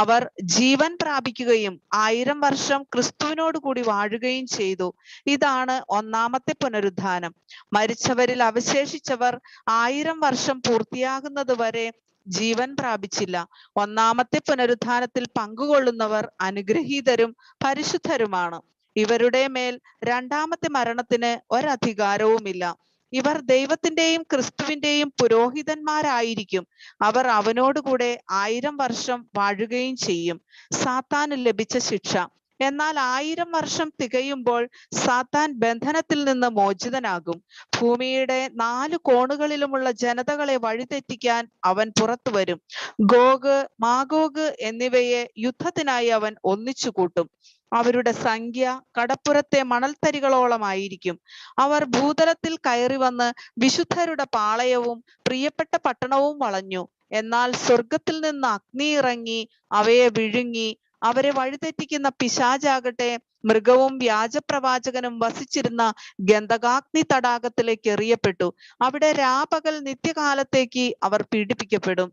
S6: അവർ ജീവൻ പ്രാപിക്കുകയും 1000 വർഷം ക്രിസ്തുവിനോട് കൂടി വാഴുകയും ചെയ്തു. ഇതാണ് ഒന്നാമത്തെ പുനരുത്ഥാനം. മരിച്ചവരിൽ അവശേഷിച്ചവർ 1000 വർഷം പൂർത്തിയാകുന്നത് വരെ ജീവൻ പ്രാപിച്ചില്ല. ഒന്നാമത്തെ പുനരുത്ഥാനത്തിൽ പങ്കുകൊള്ളുന്നവർ അനുഗ്രഹീതരും പരിശുദ്ധരുമാണ്. ഇവരുടെ മേൽ രണ്ടാമത്തെ മരണത്തിന് ഒരധികാരവുമില്ല. ഇവർ ദൈവത്തിന്റെയും ക്രിസ്തുവിന്റെയും പുരോഹിതന്മാരായിരിക്കും. അവർ അവനോടുകൂടെ 1000 വർഷം വാഴുകയും ചെയ്യും. സാത്താന് ലഭിച്ച ശിക്ഷ. എന്നാൽ 1000 വർഷം തികയുമ്പോൾ സാത്താൻ ബന്ധനത്തിൽ നിന്ന് മോചിതനാകും. ഭൂമിയുടെ 4 കോണുകളിലുമുള്ള ജനതകളെ വഴിതെറ്റിക്കാൻ അവൻ പുറത്തു വരും. ഗോഗ്, മാഗോഗ് എന്നിവയെ യുദ്ധത്തിനായി അവൻ ഒന്നിച്ചു കൂട്ടും. അവരുടെ സംഖ്യ കടപ്പുറത്തെ മണൽത്തരികളോളമായിരിക്കും. അവർ ഭൂതലത്തിൽ കയറി വന്ന് വിശുദ്ധരുടെ പാളയവും പ്രിയപ്പെട്ട പട്ടണവും വളഞ്ഞു. എന്നാൽ സ്വർഗത്തിൽ നിന്ന് അഗ്നി ഇറങ്ങി അവയെ വിഴുങ്ങി. അവരെ വഴിതെറ്റിക്കുന്ന പിശാചാകട്ടെ മൃഗവും വ്യാജപ്രവാചകനും വസിച്ചിരുന്ന ഗന്ധകാഗ്നി തടാകത്തിലേക്ക് എറിയപ്പെട്ടു. അവിടെ രാപകൽ നിത്യകാലത്തേക്ക് അവർ പീഡിപ്പിക്കപ്പെടും.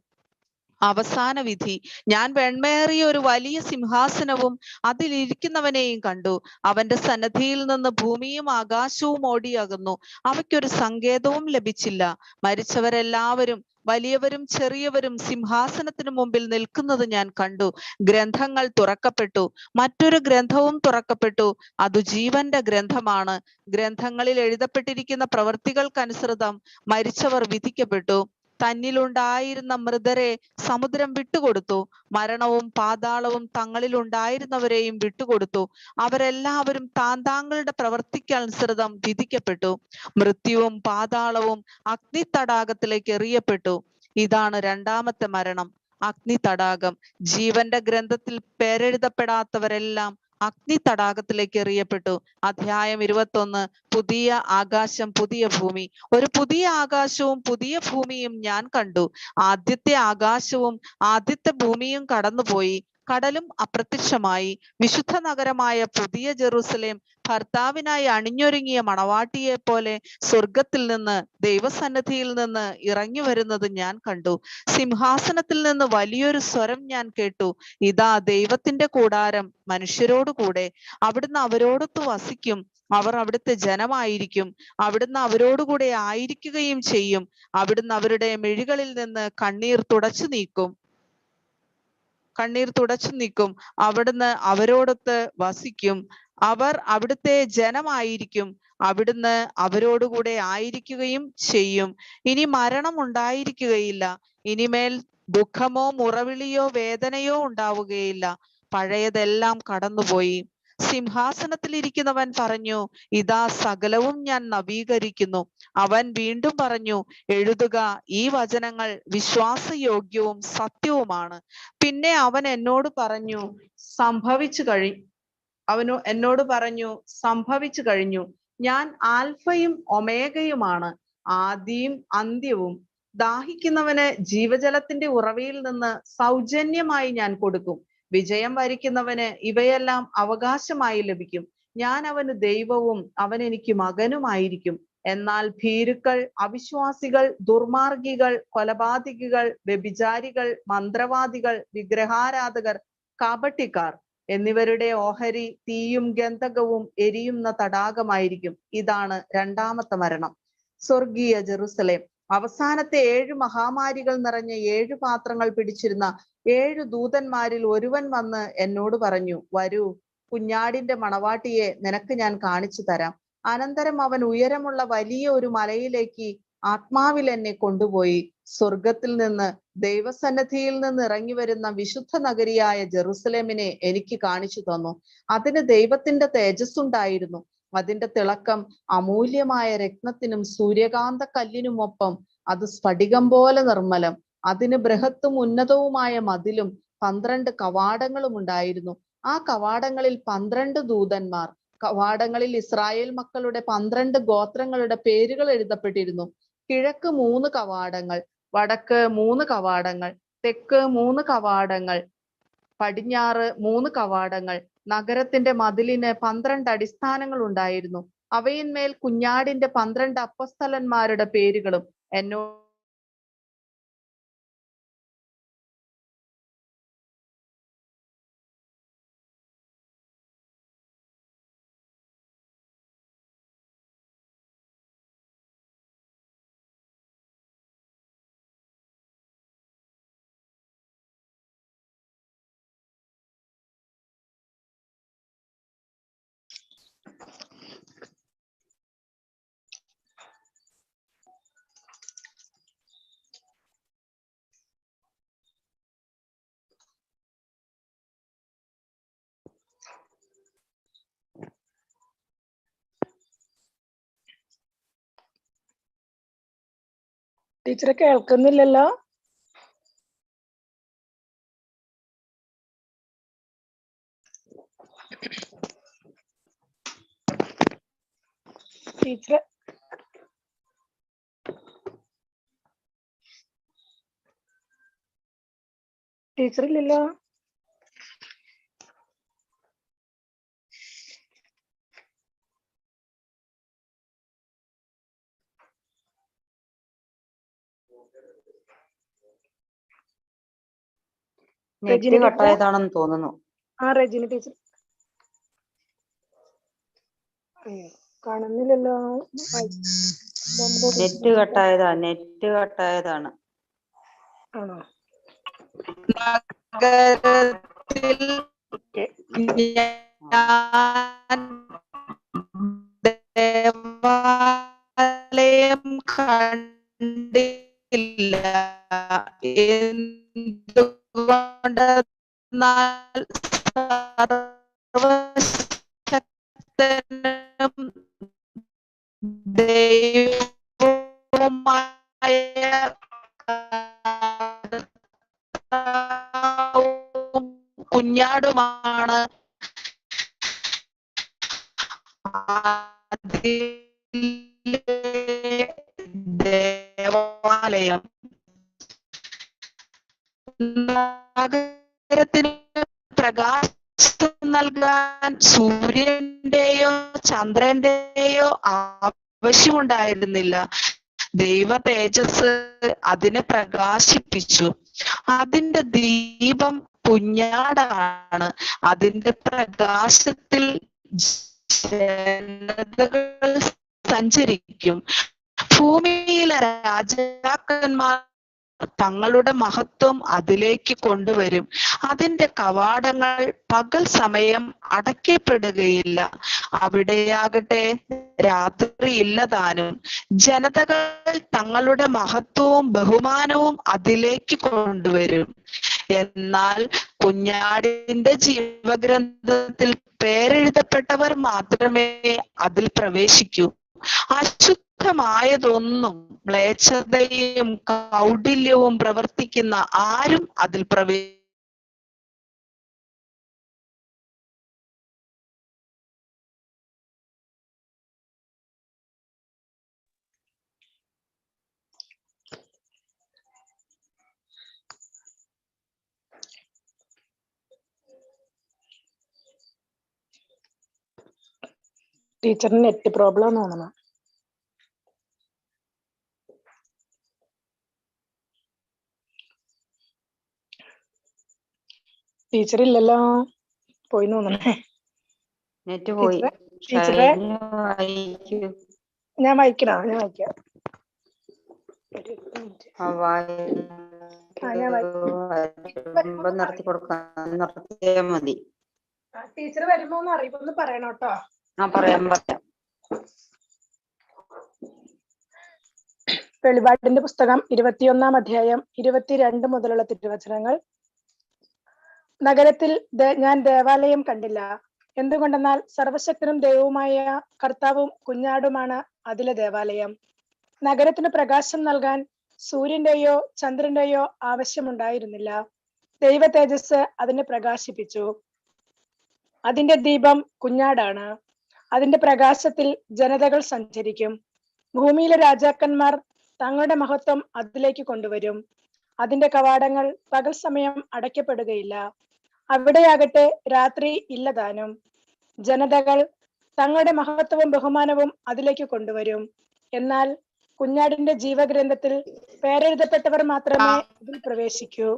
S6: അവസാന വിധി. ഞാൻ വെണ്മേറിയ ഒരു വലിയ സിംഹാസനവും അതിലിരിക്കുന്നവനെയും കണ്ടു. അവന്റെ സന്നദ്ധിയിൽ നിന്ന് ഭൂമിയും ആകാശവും ഓടിയകുന്നു. അവയ്ക്കൊരു സങ്കേതവും ലഭിച്ചില്ല. മരിച്ചവരെല്ലാവരും, വലിയവരും ചെറിയവരും, സിംഹാസനത്തിനു മുമ്പിൽ നിൽക്കുന്നത് ഞാൻ കണ്ടു. ഗ്രന്ഥങ്ങൾ തുറക്കപ്പെട്ടു. മറ്റൊരു ഗ്രന്ഥവും തുറക്കപ്പെട്ടു. അത് ജീവന്റെ ഗ്രന്ഥമാണ്. ഗ്രന്ഥങ്ങളിൽ എഴുതപ്പെട്ടിരിക്കുന്ന പ്രവൃത്തികൾക്കനുസൃതം മരിച്ചവർ വിധിക്കപ്പെട്ടു. തന്നിലുണ്ടായിരുന്ന മൃതരെ സമുദ്രം വിട്ടുകൊടുത്തു. മരണവും പാതാളവും തങ്ങളിൽ ഉണ്ടായിരുന്നവരെയും വിട്ടുകൊടുത്തു. അവരെല്ലാവരും താന്താങ്ങളുടെ പ്രവൃത്തിക്കനുസൃതം വിധിക്കപ്പെട്ടു. മൃത്യുവും പാതാളവും അഗ്നി തടാകത്തിലേക്ക് എറിയപ്പെട്ടു. ഇതാണ് രണ്ടാമത്തെ മരണം, അഗ്നി തടാകം. ജീവന്റെ ഗ്രന്ഥത്തിൽ പേരെഴുതപ്പെടാത്തവരെല്ലാം അഗ്നി തടാകത്തിലേക്ക് എറിയപ്പെട്ടു. അധ്യായം 21. പുതിയ ആകാശം, പുതിയ ഭൂമി. ഒരു പുതിയ ആകാശവും പുതിയ ഭൂമിയും ഞാൻ കണ്ടു. ആദ്യത്തെ ആകാശവും ആദ്യത്തെ ഭൂമിയും കടന്നുപോയി. കടലും അപ്രത്യക്ഷമായി. വിശുദ്ധ നഗരമായ പുതിയ ജെറുസലേം ഭർത്താവിനായി അണിഞ്ഞൊരുങ്ങിയ മണവാട്ടിയെ പോലെ സ്വർഗത്തിൽ നിന്ന്, ദൈവസന്നിധിയിൽ നിന്ന് ഇറങ്ങി വരുന്നത് ഞാൻ കണ്ടു. സിംഹാസനത്തിൽ നിന്ന് വലിയൊരു സ്വരം ഞാൻ കേട്ടു. ഇതാ ദൈവത്തിന്റെ കൂടാരം മനുഷ്യരോട് കൂടെ. അവിടുന്ന് അവരോടൊത്ത് വസിക്കും. അവർ അവിടുത്തെ ജനമായിരിക്കും. അവിടുന്ന് അവരോടുകൂടെ ആയിരിക്കുകയും ചെയ്യും. അവിടുന്ന് അവരുടെ മിഴികളിൽ നിന്ന് കണ്ണീർ തുടച്ചു നീക്കും. അവിടുന്ന് അവരോടൊത്ത് വസിക്കും. അവർ അവിടുത്തെ ജനമായിരിക്കും. അവിടുന്ന് അവരോടുകൂടെ ആയിരിക്കുകയും ചെയ്യും. ഇനി മരണം ഉണ്ടായിരിക്കുകയില്ല. ഇനിമേൽ ദുഃഖമോ മുറവിളിയോ വേദനയോ ഉണ്ടാവുകയില്ല. പഴയതെല്ലാം കടന്നുപോയി. സിംഹാസനത്തിൽ ഇരിക്കുന്നവൻ പറഞ്ഞു, ഇതാ സകലവും ഞാൻ നവീകരിക്കുന്നു. അവൻ വീണ്ടും പറഞ്ഞു, എഴുതുക, ഈ വചനങ്ങൾ വിശ്വാസയോഗ്യവും സത്യവുമാണ്. പിന്നെ അവൻ എന്നോട് പറഞ്ഞു, സംഭവിച്ചു കഴിഞ്ഞു. ഞാൻ ആൽഫയും ഒമേഗയുമാണ്, ആദിയും അന്ത്യവും. ദാഹിക്കുന്നവന് ജീവജലത്തിന്റെ ഉറവയിൽ നിന്ന് സൗജന്യമായി ഞാൻ കൊടുക്കും. വിജയം വരിക്കുന്നവന് ഇവയെല്ലാം അവകാശമായി ലഭിക്കും. ഞാൻ അവന് ദൈവവും അവൻ എനിക്ക് മകനുമായിരിക്കും. എന്നാൽ ഭീരുക്കൾ, അവിശ്വാസികൾ, ദുർമാർഗികൾ, കൊലപാതകികൾ, വ്യഭിചാരികൾ, മന്ത്രവാദികൾ, വിഗ്രഹാരാധകർ, കാപട്യക്കാർ എന്നിവരുടെ ഓഹരി തീയും ഗന്ധകവും എരിയുന്ന തടാകമായിരിക്കും. ഇതാണ് രണ്ടാമത്തെ മരണം. സ്വർഗീയ ജെറുസലേം. അവസാനത്തെ 7 മഹാമാരികൾ നിറഞ്ഞ 7 പാത്രങ്ങൾ പിടിച്ചിരുന്ന 7 ദൂതന്മാരിൽ ഒരുവൻ വന്ന് എന്നോട് പറഞ്ഞു, വരൂ, കുഞ്ഞാടിന്റെ മണവാട്ടിയെ നിനക്ക് ഞാൻ കാണിച്ചു തരാം. അനന്തരം അവൻ ഉയരമുള്ള വലിയ ഒരു മലയിലേക്ക് ആത്മാവിൽ എന്നെ കൊണ്ടുപോയി. സ്വർഗത്തിൽ നിന്ന്, ദൈവസന്നിധിയിൽ നിന്ന് ഇറങ്ങി വരുന്ന വിശുദ്ധ നഗരിയായ ജെറുസലേമിനെ എനിക്ക് കാണിച്ചു തന്നു. അതിന് ദൈവത്തിന്റെ തേജസ്സുണ്ടായിരുന്നു. അതിന്റെ തിളക്കം അമൂല്യമായ രത്നത്തിനും സൂര്യകാന്ത കല്ലിനുമൊപ്പം അത് സ്ഫടികം പോലെ നിർമ്മലം. അതിന് ബൃഹത്തും ഉന്നതവുമായ മതിലും 12 കവാടങ്ങളും ഉണ്ടായിരുന്നു. ആ കവാടങ്ങളിൽ 12 ദൂതന്മാർ. കവാടങ്ങളിൽ ഇസ്രായേൽ മക്കളുടെ 12 ഗോത്രങ്ങളുടെ പേരുകൾ എഴുതപ്പെട്ടിരുന്നു. കിഴക്ക് 3 കവാടങ്ങൾ, വടക്ക് 3 കവാടങ്ങൾ, തെക്ക് 3 കവാടങ്ങൾ, പടിഞ്ഞാറ് 3 കവാടങ്ങൾ. നഗരത്തിന്റെ മതിലിന് 12 അടിസ്ഥാനങ്ങൾ ഉണ്ടായിരുന്നു. അവയിന്മേൽ കുഞ്ഞാടിന്റെ 12 അപ്പസ്തലന്മാരുടെ പേരുകളും എന്നോട്
S7: ടീച്ചറെ കേൾക്കുന്നില്ലല്ലോ. ടീച്ചറെ ടീച്ചറില്ലല്ലോ.
S2: നെറ്റ് കട്ടായതാണെന്ന് തോന്നുന്നു.
S7: റെജിന ടീച്ചർ കാണുന്നില്ലല്ലോ.
S2: നെറ്റ് കട്ടായതാണ്.
S7: ആണോ?
S6: നഗരത്തിൽ ഞാൻ ദേവാലയം കണ്ടില്ല. എന്തുകൊണ്ടെന്നാൽ സർവശക്തനും ദൈവവുമായ കുഞ്ഞാടുമാണ് ദേവാലയം. നഗരത്തിന് പ്രകാശം നൽകാൻ സൂര്യന്റെയോ ചന്ദ്രന്റെയോ ആവശ്യമുണ്ടായിരുന്നില്ല. ദൈവ തേജസ് അതിനെ പ്രകാശിപ്പിച്ചു. അതിന്റെ ദീപം കുഞ്ഞാടാണ്. അതിന്റെ പ്രകാശത്തിൽ ജനതകൾ സഞ്ചരിക്കും. ഭൂമിയിലെ രാജാക്കന്മാർ തങ്ങളുടെ മഹത്വം അതിലേക്ക് കൊണ്ടുവരും. അതിന്റെ കവാടങ്ങൾ പകൽ സമയം അടയ്ക്കപ്പെടുകയില്ല. അവിടെയാകട്ടെ രാത്രിയില്ല താനും. ജനതകൾ തങ്ങളുടെ മഹത്വവും ബഹുമാനവും അതിലേക്ക് കൊണ്ടുവരും. എന്നാൽ കുഞ്ഞാടിന്റെ ജീവഗ്രന്ഥത്തിൽ പേരെഴുതപ്പെട്ടവർ മാത്രമേ അതിൽ പ്രവേശിക്കൂ. അശുദ്ധമായതൊന്നും മ്ലേച്ഛതയും കൗടില്യവും പ്രവർത്തിക്കുന്ന ആരും അതിൽ
S7: ടീച്ചറിന് നെറ്റ് പ്രോബ്ലം തോന്നണം. ടീച്ചർ ഇല്ലല്ലോ, പോയി തോന്നണേ.
S2: നെറ്റ് പോയി.
S7: ടീച്ചറെ ഞാൻ വായിക്കാം.
S2: നിർത്തിയാൽ മതി.
S7: ടീച്ചർ വരുമ്പോ ഒന്ന് അറിയിപ്പൊന്ന് പറയണം കേട്ടോ.
S2: പറയാം.
S7: വെളിപാടിന്റെ പുസ്തകം 21-ാം അധ്യായം 22 മുതലുള്ള തിരുവചനങ്ങൾ. നഗരത്തിൽ ഞാൻ ദേവാലയം കണ്ടില്ല. എന്തുകൊണ്ടെന്നാൽ സർവശക്തനും ദൈവവുമായ കർത്താവും കുഞ്ഞാടുമാണ് അതിലെ ദേവാലയം. നഗരത്തിന് പ്രകാശം നൽകാൻ സൂര്യന്റെയോ ചന്ദ്രന്റെയോ ആവശ്യമുണ്ടായിരുന്നില്ല. ദൈവ തേജസ് അതിനെ പ്രകാശിപ്പിച്ചു. അതിന്റെ ദീപം കുഞ്ഞാടാണ്. അതിന്റെ പ്രകാശത്തിൽ ജനതകൾ സഞ്ചരിക്കും. ഭൂമിയിലെ രാജാക്കന്മാർ തങ്ങളുടെ മഹത്വം അതിലേക്ക് കൊണ്ടുവരും. അതിന്റെ കവാടങ്ങൾ പകൽ സമയം അടയ്ക്കപ്പെടുകയില്ല. അവിടെയാകട്ടെ രാത്രി ഇല്ലതാനും. ജനതകൾ തങ്ങളുടെ മഹത്വവും ബഹുമാനവും അതിലേക്ക് കൊണ്ടുവരും. എന്നാൽ കുഞ്ഞാടിന്റെ ജീവഗ്രന്ഥത്തിൽ പേരെഴുതപ്പെട്ടവർ മാത്രമേ അതിൽ പ്രവേശിക്കൂ.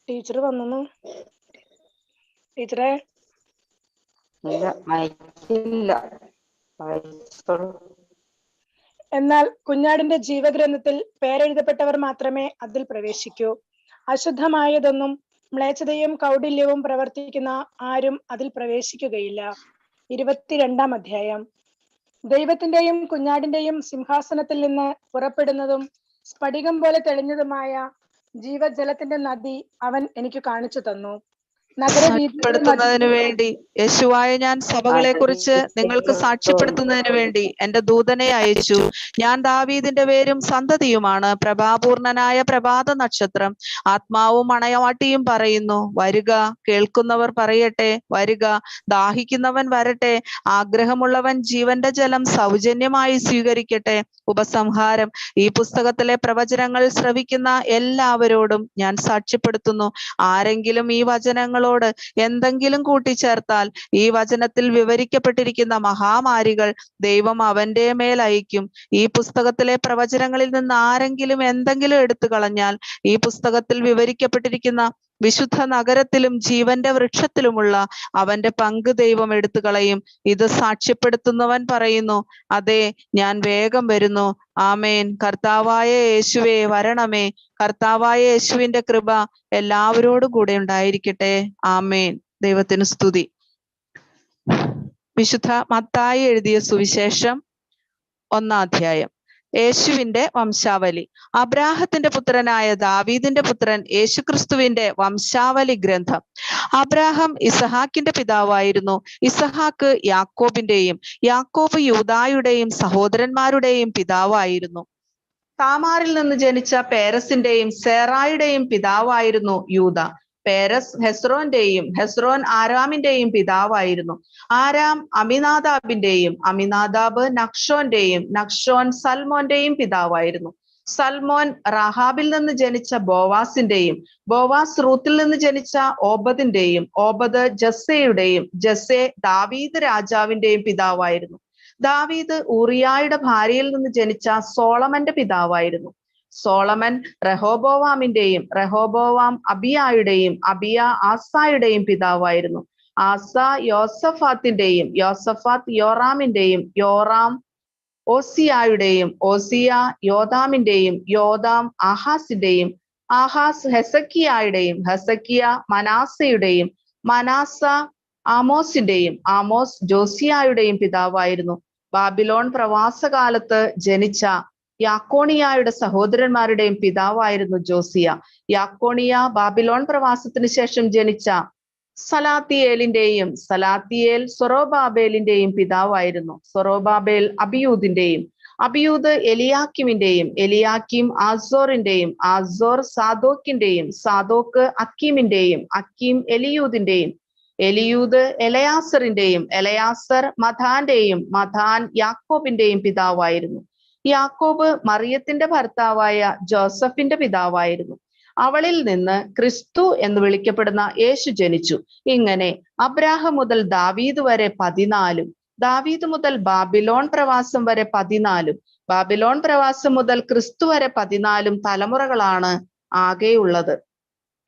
S7: ടീച്ചർ വന്നു. ടീച്ചറെ
S2: ഇല്ല, മയക്കില്ല. വായിച്ചോളൂ.
S7: എന്നാൽ കുഞ്ഞാടിന്റെ ജീവഗ്രന്ഥത്തിൽ പേരെഴുതപ്പെട്ടവർ മാത്രമേ അതിൽ പ്രവേശിക്കൂ. അശുദ്ധമായതൊന്നും മ്ലേച്ഛതയും കൗടില്യവും പ്രവർത്തിക്കുന്ന ആരും അതിൽ പ്രവേശിക്കുകയില്ല. 22-ാം അധ്യായം. ദൈവത്തിന്റെയും കുഞ്ഞാടിന്റെയും സിംഹാസനത്തിൽ നിന്ന് പുറപ്പെടുന്നതും സ്ഫടികം പോലെ തെളിഞ്ഞതുമായ ജീവജലത്തിന്റെ നദി അവൻ എനിക്ക് കാണിച്ചു തന്നു.
S6: സാക്ഷ്യപ്പെടുത്തുന്നതിന് വേണ്ടി യേശുവായ ഞാൻ സഭകളെ കുറിച്ച് നിങ്ങൾക്ക് സാക്ഷ്യപ്പെടുത്തുന്നതിന് വേണ്ടി എന്റെ ദൂതനെ അയച്ചു. ഞാൻ ദാവീദിന്റെ പേരും സന്തതിയുമാണ്. പ്രഭാപൂർണനായ പ്രഭാത നക്ഷത്രം. ആത്മാവും മണവാട്ടിയും പറയുന്നു, വരുക. കേൾക്കുന്നവർ പറയട്ടെ, വരുക. ദാഹിക്കുന്നവൻ വരട്ടെ. ആഗ്രഹമുള്ളവൻ ജീവന്റെ ജലം സൗജന്യമായി സ്വീകരിക്കട്ടെ. ഉപസംഹാരം. ഈ പുസ്തകത്തിലെ പ്രവചനങ്ങൾ ശ്രവിക്കുന്ന എല്ലാവരോടും ഞാൻ സാക്ഷ്യപ്പെടുത്തുന്നു. ആരെങ്കിലും ഈ വചനങ്ങളോട് എന്തെങ്കിലും കൂട്ടിച്ചേർത്താൽ ഈ വചനത്തിൽ വിവരിക്കപ്പെട്ടിരിക്കുന്ന മഹാമാരികൾ ദൈവം അവന്റെ മേൽ അയക്കും. ഈ പുസ്തകത്തിലെ പ്രവചനങ്ങളിൽ നിന്ന് ആരെങ്കിലും എന്തെങ്കിലും എടുത്തു കളഞ്ഞാൽ ഈ പുസ്തകത്തിൽ വിവരിക്കപ്പെട്ടിരിക്കുന്ന വിശുദ്ധ നഗരത്തിലും ജീവന്റെ വൃക്ഷത്തിലുമുള്ള അവന്റെ പങ്ക് ദൈവം എടുത്തു കളയും. ഇത് സാക്ഷ്യപ്പെടുത്തുന്നവൻ പറയുന്നു, അതെ, ഞാൻ വേഗം വരുന്നു. ആമേൻ. കർത്താവായ യേശുവേ വരണമേ. കർത്താവായ യേശുവിന്റെ കൃപ എല്ലാവരോടും കൂടെ ഉണ്ടായിരിക്കട്ടെ. ആമേൻ. ദൈവത്തിന് സ്തുതി. വിശുദ്ധ മത്തായി എഴുതിയ സുവിശേഷം 1-ാം അധ്യായം. യേശുവിന്റെ വംശാവലി. അബ്രാഹത്തിന്റെ പുത്രനായ ദാവീദിന്റെ പുത്രൻ യേശുക്രിസ്തുവിന്റെ വംശാവലി ഗ്രന്ഥം. അബ്രാഹാം ഇസഹാക്കിന്റെ പിതാവായിരുന്നു. ഇസഹാക്ക് യാക്കോബിന്റെയും യാക്കോബ് യൂദായുടെയും സഹോദരന്മാരുടെയും പിതാവായിരുന്നു. താമാറിൽ നിന്ന് ജനിച്ച പേരസിന്റെയും സേറായുടെയും പിതാവായിരുന്നു യൂദ. പേരസ് ഹെസ്രോന്റെയും ഹെസ്രോൻ ആരാമിന്റെയും പിതാവായിരുന്നു. ആരാം അമിനാദാബിന്റെയും അമിനാദാബ് നക്ഷോന്റെയും നക്ഷോൻ സൽമോന്റെയും പിതാവായിരുന്നു. സൽമോൻ റാഹാബിൽ നിന്ന് ജനിച്ച ബോവാസിന്റെയും ബോവാസ് റൂത്തിൽ നിന്ന് ജനിച്ച ഓബദിന്റെയും ഓബദ് ജസ്സയുടെയും ജസ്സെ ദാവീദ് രാജാവിന്റെയും പിതാവായിരുന്നു. ദാവീദ് ഊറിയായുടെ ഭാര്യയിൽ നിന്ന് ജനിച്ച സോളമന്റെ പിതാവായിരുന്നു. സോളമൻ റഹോബോവാമിന്റെയും റഹോബോവാം അബിയായുടെയും അബിയ ആസായുടെയും പിതാവായിരുന്നു. ആസ യോസഫാത്തിന്റെയും യോസഫാത്ത് യോറാമിന്റെയും യോറാം ഓസിയായുടെയും ഓസിയ യോദാമിന്റെയും യോദാം ആഹാസിന്റെയും ആഹാസ് ഹെസക്കിയായുടെയും ഹെസക്കിയ മനാസയുടെയും മനാസ ആമോസിന്റെയും ആമോസ് ജോസിയായുടെയും പിതാവായിരുന്നു. ബാബിലോൺ പ്രവാസകാലത്ത് ജനിച്ച യാക്കോണിയായുടെ സഹോദരന്മാരുടെയും പിതാവായിരുന്നു ജോസിയ. യാക്കോണിയ ബാബിലോൺ പ്രവാസത്തിന് ശേഷം ജനിച്ച സലാത്തിയേലിന്റെയും സലാത്തിയേൽ സൊറോബാബേലിന്റെയും പിതാവായിരുന്നു. സൊറോബാബേൽ അബിയൂദിന്റെയും അബിയൂദ് എലിയാക്കിമിന്റെയും എലിയാക്കിം ആസോറിന്റെയും ആസോർ സാദോക്കിന്റെയും സാദോക്ക് അക്കീമിന്റെയും അക്കീം എലിയൂദിന്റെയും എലിയൂദ് എലയാസറിന്റെയും എലയാസർ മഥാന്റെയും മഥാൻ യാക്കോബിന്റെയും പിതാവായിരുന്നു. യാക്കോബ് മറിയത്തിന്റെ ഭർത്താവായ ജോസഫിന്റെ പിതാവായിരുന്നു. അവളിൽ നിന്ന് ക്രിസ്തു എന്ന് വിളിക്കപ്പെടുന്ന യേശു ജനിച്ചു. ഇങ്ങനെ അബ്രാഹാം മുതൽ ദാവീദ് വരെ 14, ദാവീദ് മുതൽ ബാബിലോൺ പ്രവാസം വരെ 14, ബാബിലോൺ പ്രവാസം മുതൽ ക്രിസ്തു വരെ 14 തലമുറകളാണ് ആകെയുള്ളത്.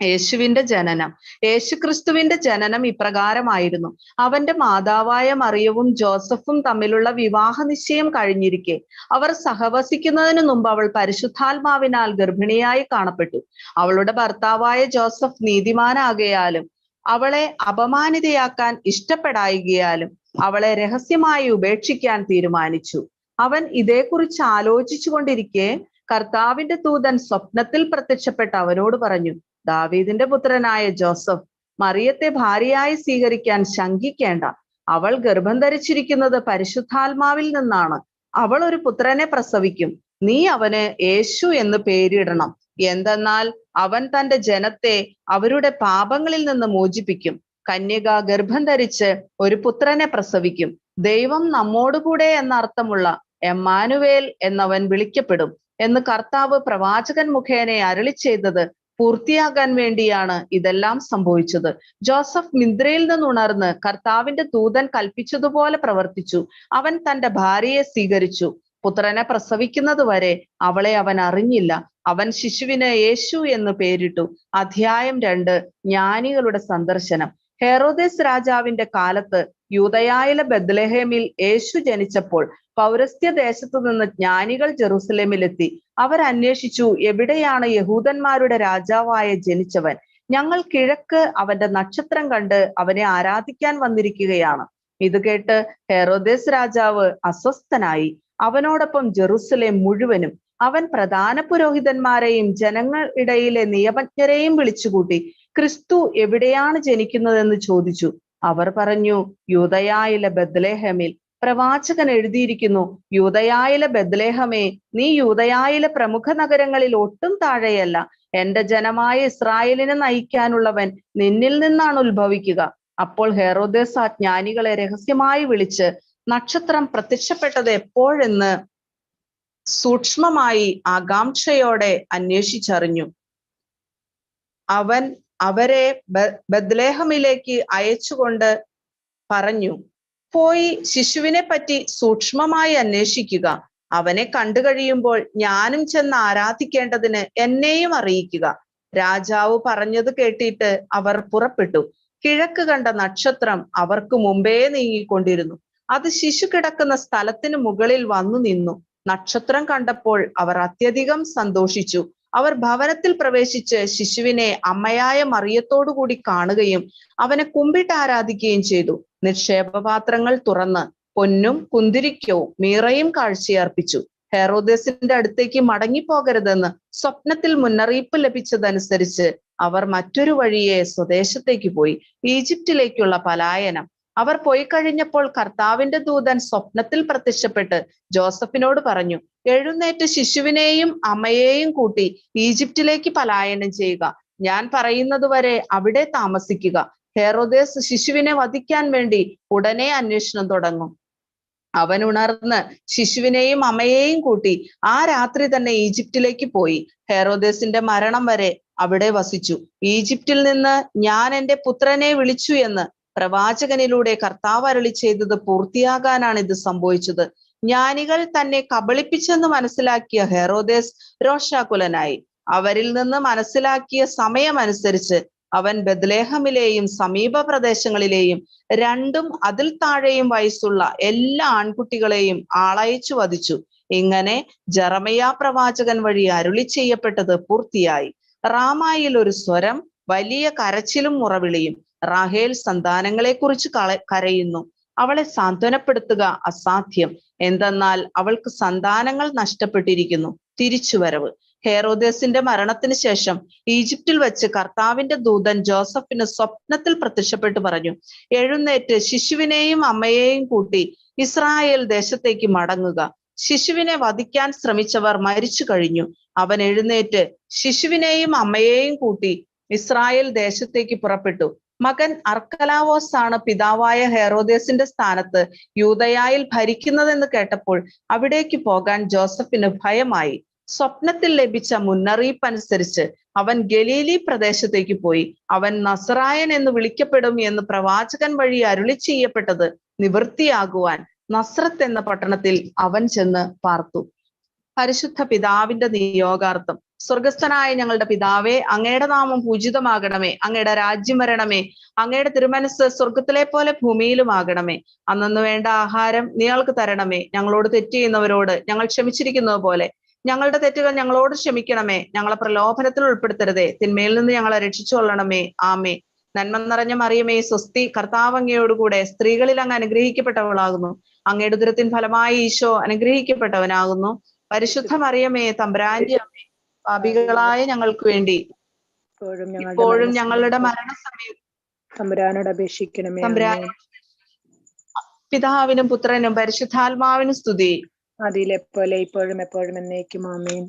S6: യേശുവിന്റെ ജനനം. യേശുക്രിസ്തുവിന്റെ ജനനം ഇപ്രകാരമായിരുന്നു. അവന്റെ മാതാവായ മറിയവും ജോസഫും തമ്മിലുള്ള വിവാഹ നിശ്ചയം കഴിഞ്ഞിരിക്കെ അവർ സഹവസിക്കുന്നതിന് മുമ്പ് അവൾ പരിശുദ്ധാത്മാവിനാൽ ഗർഭിണിയായി കാണപ്പെട്ടു. അവളുടെ ഭർത്താവായ ജോസഫ് നീതിമാനാകയാലും അവളെ അപമാനിതയാക്കാൻ ഇഷ്ടപ്പെടായികയാലും അവളെ രഹസ്യമായി ഉപേക്ഷിക്കാൻ തീരുമാനിച്ചു. അവൻ ഇതേക്കുറിച്ച് ആലോചിച്ചു കൊണ്ടിരിക്കെ കർത്താവിന്റെ ദൂതൻ സ്വപ്നത്തിൽ പ്രത്യക്ഷപ്പെട്ട് അവനോട് പറഞ്ഞു, ദാവീദിന്റെ പുത്രനായ ജോസഫ്, മറിയത്തെ ഭാര്യയായി സ്വീകരിക്കാൻ ശങ്കിക്കേണ്ട. അവൾ ഗർഭം ധരിച്ചിരിക്കുന്നത് പരിശുദ്ധാത്മാവിൽ നിന്നാണ്. അവൾ ഒരു പുത്രനെ പ്രസവിക്കും. നീ അവന് യേശു എന്ന് പേരിടണം. എന്തെന്നാൽ അവൻ തന്റെ ജനത്തെ അവരുടെ പാപങ്ങളിൽ നിന്ന് മോചിപ്പിക്കും. കന്യക ഗർഭം ധരിച്ച് ഒരു പുത്രനെ പ്രസവിക്കും. ദൈവം നമ്മോടുകൂടെ എന്നർത്ഥമുള്ള എമ്മാനുവേൽ എന്നവൻ വിളിക്കപ്പെടും എന്ന് കർത്താവ് പ്രവാചകൻ മുഖേന അരുളി ചെയ്തത് പൂർത്തിയാകാൻ വേണ്ടിയാണ് ഇതെല്ലാം സംഭവിച്ചത്. ജോസഫ് നിദ്രയിൽ നിന്നുണർന്ന് കർത്താവിന്റെ ദൂതൻ കൽപ്പിച്ചതുപോലെ പ്രവർത്തിച്ചു. അവൻ തന്റെ ഭാര്യയെ സ്വീകരിച്ചു. പുത്രനെ പ്രസവിക്കുന്നത് വരെ അവളെ അവൻ അറിഞ്ഞില്ല. അവൻ ശിശുവിന് യേശു എന്ന് പേരിട്ടു. അധ്യായം 2. ജ്ഞാനികളുടെ സന്ദർശനം. ഹെറോദേസ് രാജാവിന്റെ കാലത്ത് യൂദയായിലെ ബെത്ലഹേമിൽ യേശു ജനിച്ചപ്പോൾ പൗരസ്ത്യ ദേശത്തു നിന്ന് ജ്ഞാനികൾ ജെറുസലേമിലെത്തി. അവർ അന്വേഷിച്ചു, എവിടെയാണ് യഹൂദന്മാരുടെ രാജാവായ ജനിച്ചവൻ? ഞങ്ങൾ കിഴക്ക് അവന്റെ നക്ഷത്രം കണ്ട് അവനെ ആരാധിക്കാൻ വന്നിരിക്കുകയാണ്. ഇത് കേട്ട് ഹെറോദേസ് രാജാവ് അസ്വസ്ഥനായി. അവനോടൊപ്പം ജെറുസലേം മുഴുവനും. അവൻ പ്രധാന പുരോഹിതന്മാരെയും ജനങ്ങളിടയിലെ നിയമജ്ഞരെയും വിളിച്ചുകൂട്ടി ക്രിസ്തു എവിടെയാണ് ജനിക്കുന്നതെന്ന് ചോദിച്ചു. അവർ പറഞ്ഞു, യൂദയായിലെ ബെത്ലഹേമിൽ. പ്രവാചകൻ എഴുതിയിരിക്കുന്നു, യൂദയായിലെ ബെത്ലഹേമേ, നീ യൂദയായിലെ പ്രമുഖ നഗരങ്ങളിൽ ഒട്ടും താഴെയല്ല. എന്റെ ജനമായ ഇസ്രായേലിനെ നയിക്കാനുള്ളവൻ നിന്നിൽ നിന്നാണ് ഉത്ഭവിക്കുക. അപ്പോൾ ഹെറോദേസ് ആ ജ്ഞാനികളെ രഹസ്യമായി വിളിച്ച് നക്ഷത്രം പ്രത്യക്ഷപ്പെട്ടത് എപ്പോഴെന്ന് സൂക്ഷ്മമായി ആകാംക്ഷയോടെ അന്വേഷിച്ചറിഞ്ഞു. അവൻ അവരെ ബെത്ലഹേമിലേക്ക് അയച്ചുകൊണ്ട് പറഞ്ഞു, പോയി ശിശുവിനെ പറ്റി സൂക്ഷ്മമായി അന്വേഷിക്കുക. അവനെ കണ്ടു കഴിയുമ്പോൾ ഞാനും ചെന്ന് ആരാധിക്കേണ്ടതിന് എന്നെയും അറിയിക്കുക. രാജാവ് പറഞ്ഞത് കേട്ടിട്ട് അവർ പുറപ്പെട്ടു. കിഴക്ക് കണ്ട നക്ഷത്രം അവർക്ക് മുമ്പേ നീങ്ങിക്കൊണ്ടിരുന്നു. അത് ശിശു കിടക്കുന്ന സ്ഥലത്തിന് മുകളിൽ വന്നു നിന്നു. നക്ഷത്രം കണ്ടപ്പോൾ അവർ അത്യധികം സന്തോഷിച്ചു. അവർ ഭവനത്തിൽ പ്രവേശിച്ച് ശിശുവിനെ അമ്മയായ മറിയത്തോടു കൂടി കാണുകയും അവനെ കുമ്പിട്ട് ആരാധിക്കുകയും ചെയ്തു. നിക്ഷേപപാത്രങ്ങൾ തുറന്ന് പൊന്നും കുന്തിരിക്കവും മീറയും കാഴ്ചയർപ്പിച്ചു. ഹെറോദേസിന്റെ അടുത്തേക്ക് മടങ്ങിപ്പോകരുതെന്ന് സ്വപ്നത്തിൽ മുന്നറിയിപ്പ് ലഭിച്ചതനുസരിച്ച് അവർ മറ്റൊരു വഴിയെ സ്വദേശത്തേക്ക് പോയി. ഈജിപ്തിലേക്കുള്ള പലായനം. അവർ പോയി കഴിഞ്ഞപ്പോൾ കർത്താവിന്റെ ദൂതൻ സ്വപ്നത്തിൽ പ്രത്യക്ഷപ്പെട്ട് ജോസഫിനോട് പറഞ്ഞു, എഴുന്നേറ്റ് ശിശുവിനെയും അമ്മയെയും കൂട്ടി ഈജിപ്തിലേക്ക് പലായനം ചെയ്യുക. ഞാൻ പറയുന്നത് വരെ അവിടെ താമസിക്കുക. ഹെറോദേസ് ശിശുവിനെ വധിക്കാൻ വേണ്ടി ഉടനെ അന്വേഷണം തുടങ്ങും. അവൻ ഉണർന്ന് ശിശുവിനെയും അമ്മയെയും കൂട്ടി ആ രാത്രി തന്നെ ഈജിപ്തിലേക്ക് പോയി. ഹെറോദേസിന്റെ മരണം വരെ അവിടെ വസിച്ചു. ഈജിപ്തിൽ നിന്ന് ഞാൻ എന്റെ പുത്രനെ വിളിച്ചു എന്ന് പ്രവാചകനിലൂടെ കർത്താവ് അരുളി ചെയ്തത് പൂർത്തിയാകാനാണ് ഇത് സംഭവിച്ചത്. ജ്ഞാനികൾ തന്നെ കബളിപ്പിച്ചെന്ന് മനസ്സിലാക്കിയ ഹെറോദേസ് രോഷാകുലനായി. അവരിൽ നിന്ന് മനസ്സിലാക്കിയ സമയമനുസരിച്ച് അവൻ ബെത്ലഹേമിലെയും സമീപ പ്രദേശങ്ങളിലെയും 2ഉം അതിൽ താഴെയും വയസ്സുള്ള എല്ലാ ആൺകുട്ടികളെയും ആളയച്ചു വധിച്ചു. ഇങ്ങനെ ജെറമയാ പ്രവാചകൻ വഴി അരുളി ചെയ്യപ്പെട്ടത് പൂർത്തിയായി. റാമായിൽ ഒരു സ്വരം, വലിയ കരച്ചിലും മുറവിളിയും. റാഹേൽ സന്താനങ്ങളെ കുറിച്ച് കരയുന്നു. അവളെ സാന്ത്വനപ്പെടുത്തുക അസാധ്യം. എന്തെന്നാൽ അവൾക്ക് സന്താനങ്ങൾ നഷ്ടപ്പെട്ടിരിക്കുന്നു. തിരിച്ചുവരവ്. ഹെറോദേസിന്റെ മരണത്തിന് ശേഷം ഈജിപ്തിൽ വെച്ച് കർത്താവിന്റെ ദൂതൻ ജോസഫിന് സ്വപ്നത്തിൽ പ്രത്യക്ഷപ്പെട്ടു പറഞ്ഞു, എഴുന്നേറ്റ് ശിശുവിനെയും അമ്മയെയും കൂട്ടി ഇസ്രായേൽ ദേശത്തേക്ക് മടങ്ങുക. ശിശുവിനെ വധിക്കാൻ ശ്രമിച്ചവർ മരിച്ചു കഴിഞ്ഞു. അവൻ എഴുന്നേറ്റ് ശിശുവിനെയും അമ്മയെയും കൂട്ടി ഇസ്രായേൽ ദേശത്തേക്ക് പുറപ്പെട്ടു. മകൻ അർക്കലാവോസ് ആണ് പിതാവായ ഹെറോദേസിന്റെ സ്ഥാനത്ത് യൂദയായിൽ ഭരിക്കുന്നതെന്ന് കേട്ടപ്പോൾ അവിടേക്ക് പോകാൻ ജോസഫിന് ഭയമായി. സ്വപ്നത്തിൽ ലഭിച്ച മുന്നറിയിപ്പ് അനുസരിച്ച് അവൻ ഗലീലി പ്രദേശത്തേക്ക് പോയി. അവൻ നസറായൻ എന്ന് വിളിക്കപ്പെടും എന്ന് പ്രവാചകൻ വഴി അരുളി ചെയ്യപ്പെട്ടത് നിവൃത്തിയാകുവാൻ നസ്രത്ത് എന്ന പട്ടണത്തിൽ അവൻ ചെന്ന് പാർത്തു. പരിശുദ്ധ പിതാവിന്റെ നിയോഗാർത്ഥം. സ്വർഗസ്ഥനായ ഞങ്ങളുടെ പിതാവേ, അങ്ങയുടെ നാമം പൂജിതമാകണമേ. അങ്ങയുടെ രാജ്യം വരണമേ. അങ്ങയുടെ തിരുമനസ് സ്വർഗത്തിലെ പോലെ ഭൂമിയിലുമാകണമേ. അന്നന്ന് വേണ്ട ആഹാരം ഞങ്ങൾക്ക് തരണമേ. ഞങ്ങളോട് തെറ്റ് ചെയ്യുന്നവരോട് ഞങ്ങൾ ക്ഷമിച്ചിരിക്കുന്നത് പോലെ ഞങ്ങളുടെ തെറ്റുകൾ ഞങ്ങളോട് ക്ഷമിക്കണമേ. ഞങ്ങളെ പ്രലോഭനത്തിൽ ഉൾപ്പെടുത്തരുതേ. തിന്മയിൽ നിന്ന് ഞങ്ങളെ രക്ഷിച്ചുകൊള്ളണമേ. ആമേ. നന്മ നിറഞ്ഞ മറിയമേ, സ്വസ്തി, കർത്താവ് അങ്ങയോടുകൂടെ സ്ത്രീകളിൽ അങ്ങ് അനുഗ്രഹിക്കപ്പെട്ടവളാകുന്നു. അങ്ങയുടെ ഉദരത്തിൻ ഫലമായി ഈശോ അനുഗ്രഹിക്കപ്പെട്ടവനാകുന്നു. പരിശുദ്ധ മറിയമേ, തമ്പുരാന്റെ അമ്മേ, പാപികളായ ഞങ്ങൾക്ക് വേണ്ടി ഇപ്പോഴും ഞങ്ങളുടെ മരണസമയത്ത്
S7: തമ്പുരാനോട് അപേക്ഷിക്കണമേ.
S6: പിതാവിനും പുത്രനും പരിശുദ്ധാത്മാവിനും സ്തുതി.
S7: അതിലെ പോലെ ഇപ്പോഴും എപ്പോഴും എന്നേക്കും ആമേൻ.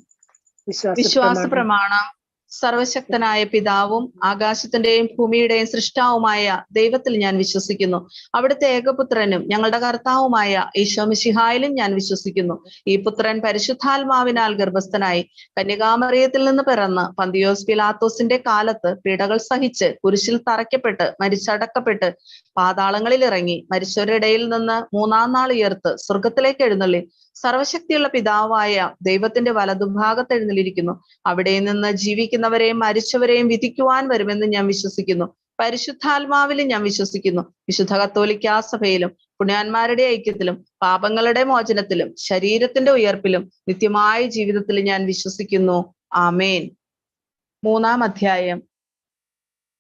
S6: വിശ്വാസ പ്രമാണം. സർവശക്തനായ പിതാവും ആകാശത്തിന്റെയും ഭൂമിയുടെയും സൃഷ്ടാവുമായ ദൈവത്തിൽ ഞാൻ വിശ്വസിക്കുന്നു. അവിടുത്തെ ഏകപുത്രനും ഞങ്ങളുടെ കർത്താവുമായ ഈശോ മിശിഹായിലും ഞാൻ വിശ്വസിക്കുന്നു. ഈ പുത്രൻ പരിശുദ്ധാത്മാവിനാൽ ഗർഭസ്ഥനായി കന്യകാമറിയത്തിൽ നിന്ന് പിറന്ന് പന്തിയോസ് പിലാത്തോസിന്റെ കാലത്ത് പീഡകൾ സഹിച്ച് കുരിശിൽ തറയ്ക്കപ്പെട്ട് മരിച്ചടക്കപ്പെട്ട് പാതാളങ്ങളിൽ ഇറങ്ങി മരിച്ചവരുടെ ഇടയിൽ നിന്ന് മൂന്നാം നാൾ ഉയർത്ത് സ്വർഗത്തിലേക്ക് എഴുന്നള്ളി സർവശക്തിയുള്ള പിതാവായ ദൈവത്തിന്റെ വലതുഭാഗത്ത് എഴുന്നള്ളിയിരിക്കുന്നു. അവിടെ നിന്ന് ജീവിക്കുന്നവരെയും മരിച്ചവരെയും വിധിക്കുവാൻ വരുമെന്ന് ഞാൻ വിശ്വസിക്കുന്നു. പരിശുദ്ധാത്മാവിലും ഞാൻ വിശ്വസിക്കുന്നു. വിശുദ്ധ കത്തോലിക്കാ സഭയിലും പുണ്യാന്മാരുടെ ഐക്യത്തിലും പാപങ്ങളുടെ മോചനത്തിലും ശരീരത്തിന്റെ ഉയർപ്പിലും നിത്യമായ ജീവിതത്തിലും ഞാൻ വിശ്വസിക്കുന്നു. ആമേൻ. 3-ാം അധ്യായം.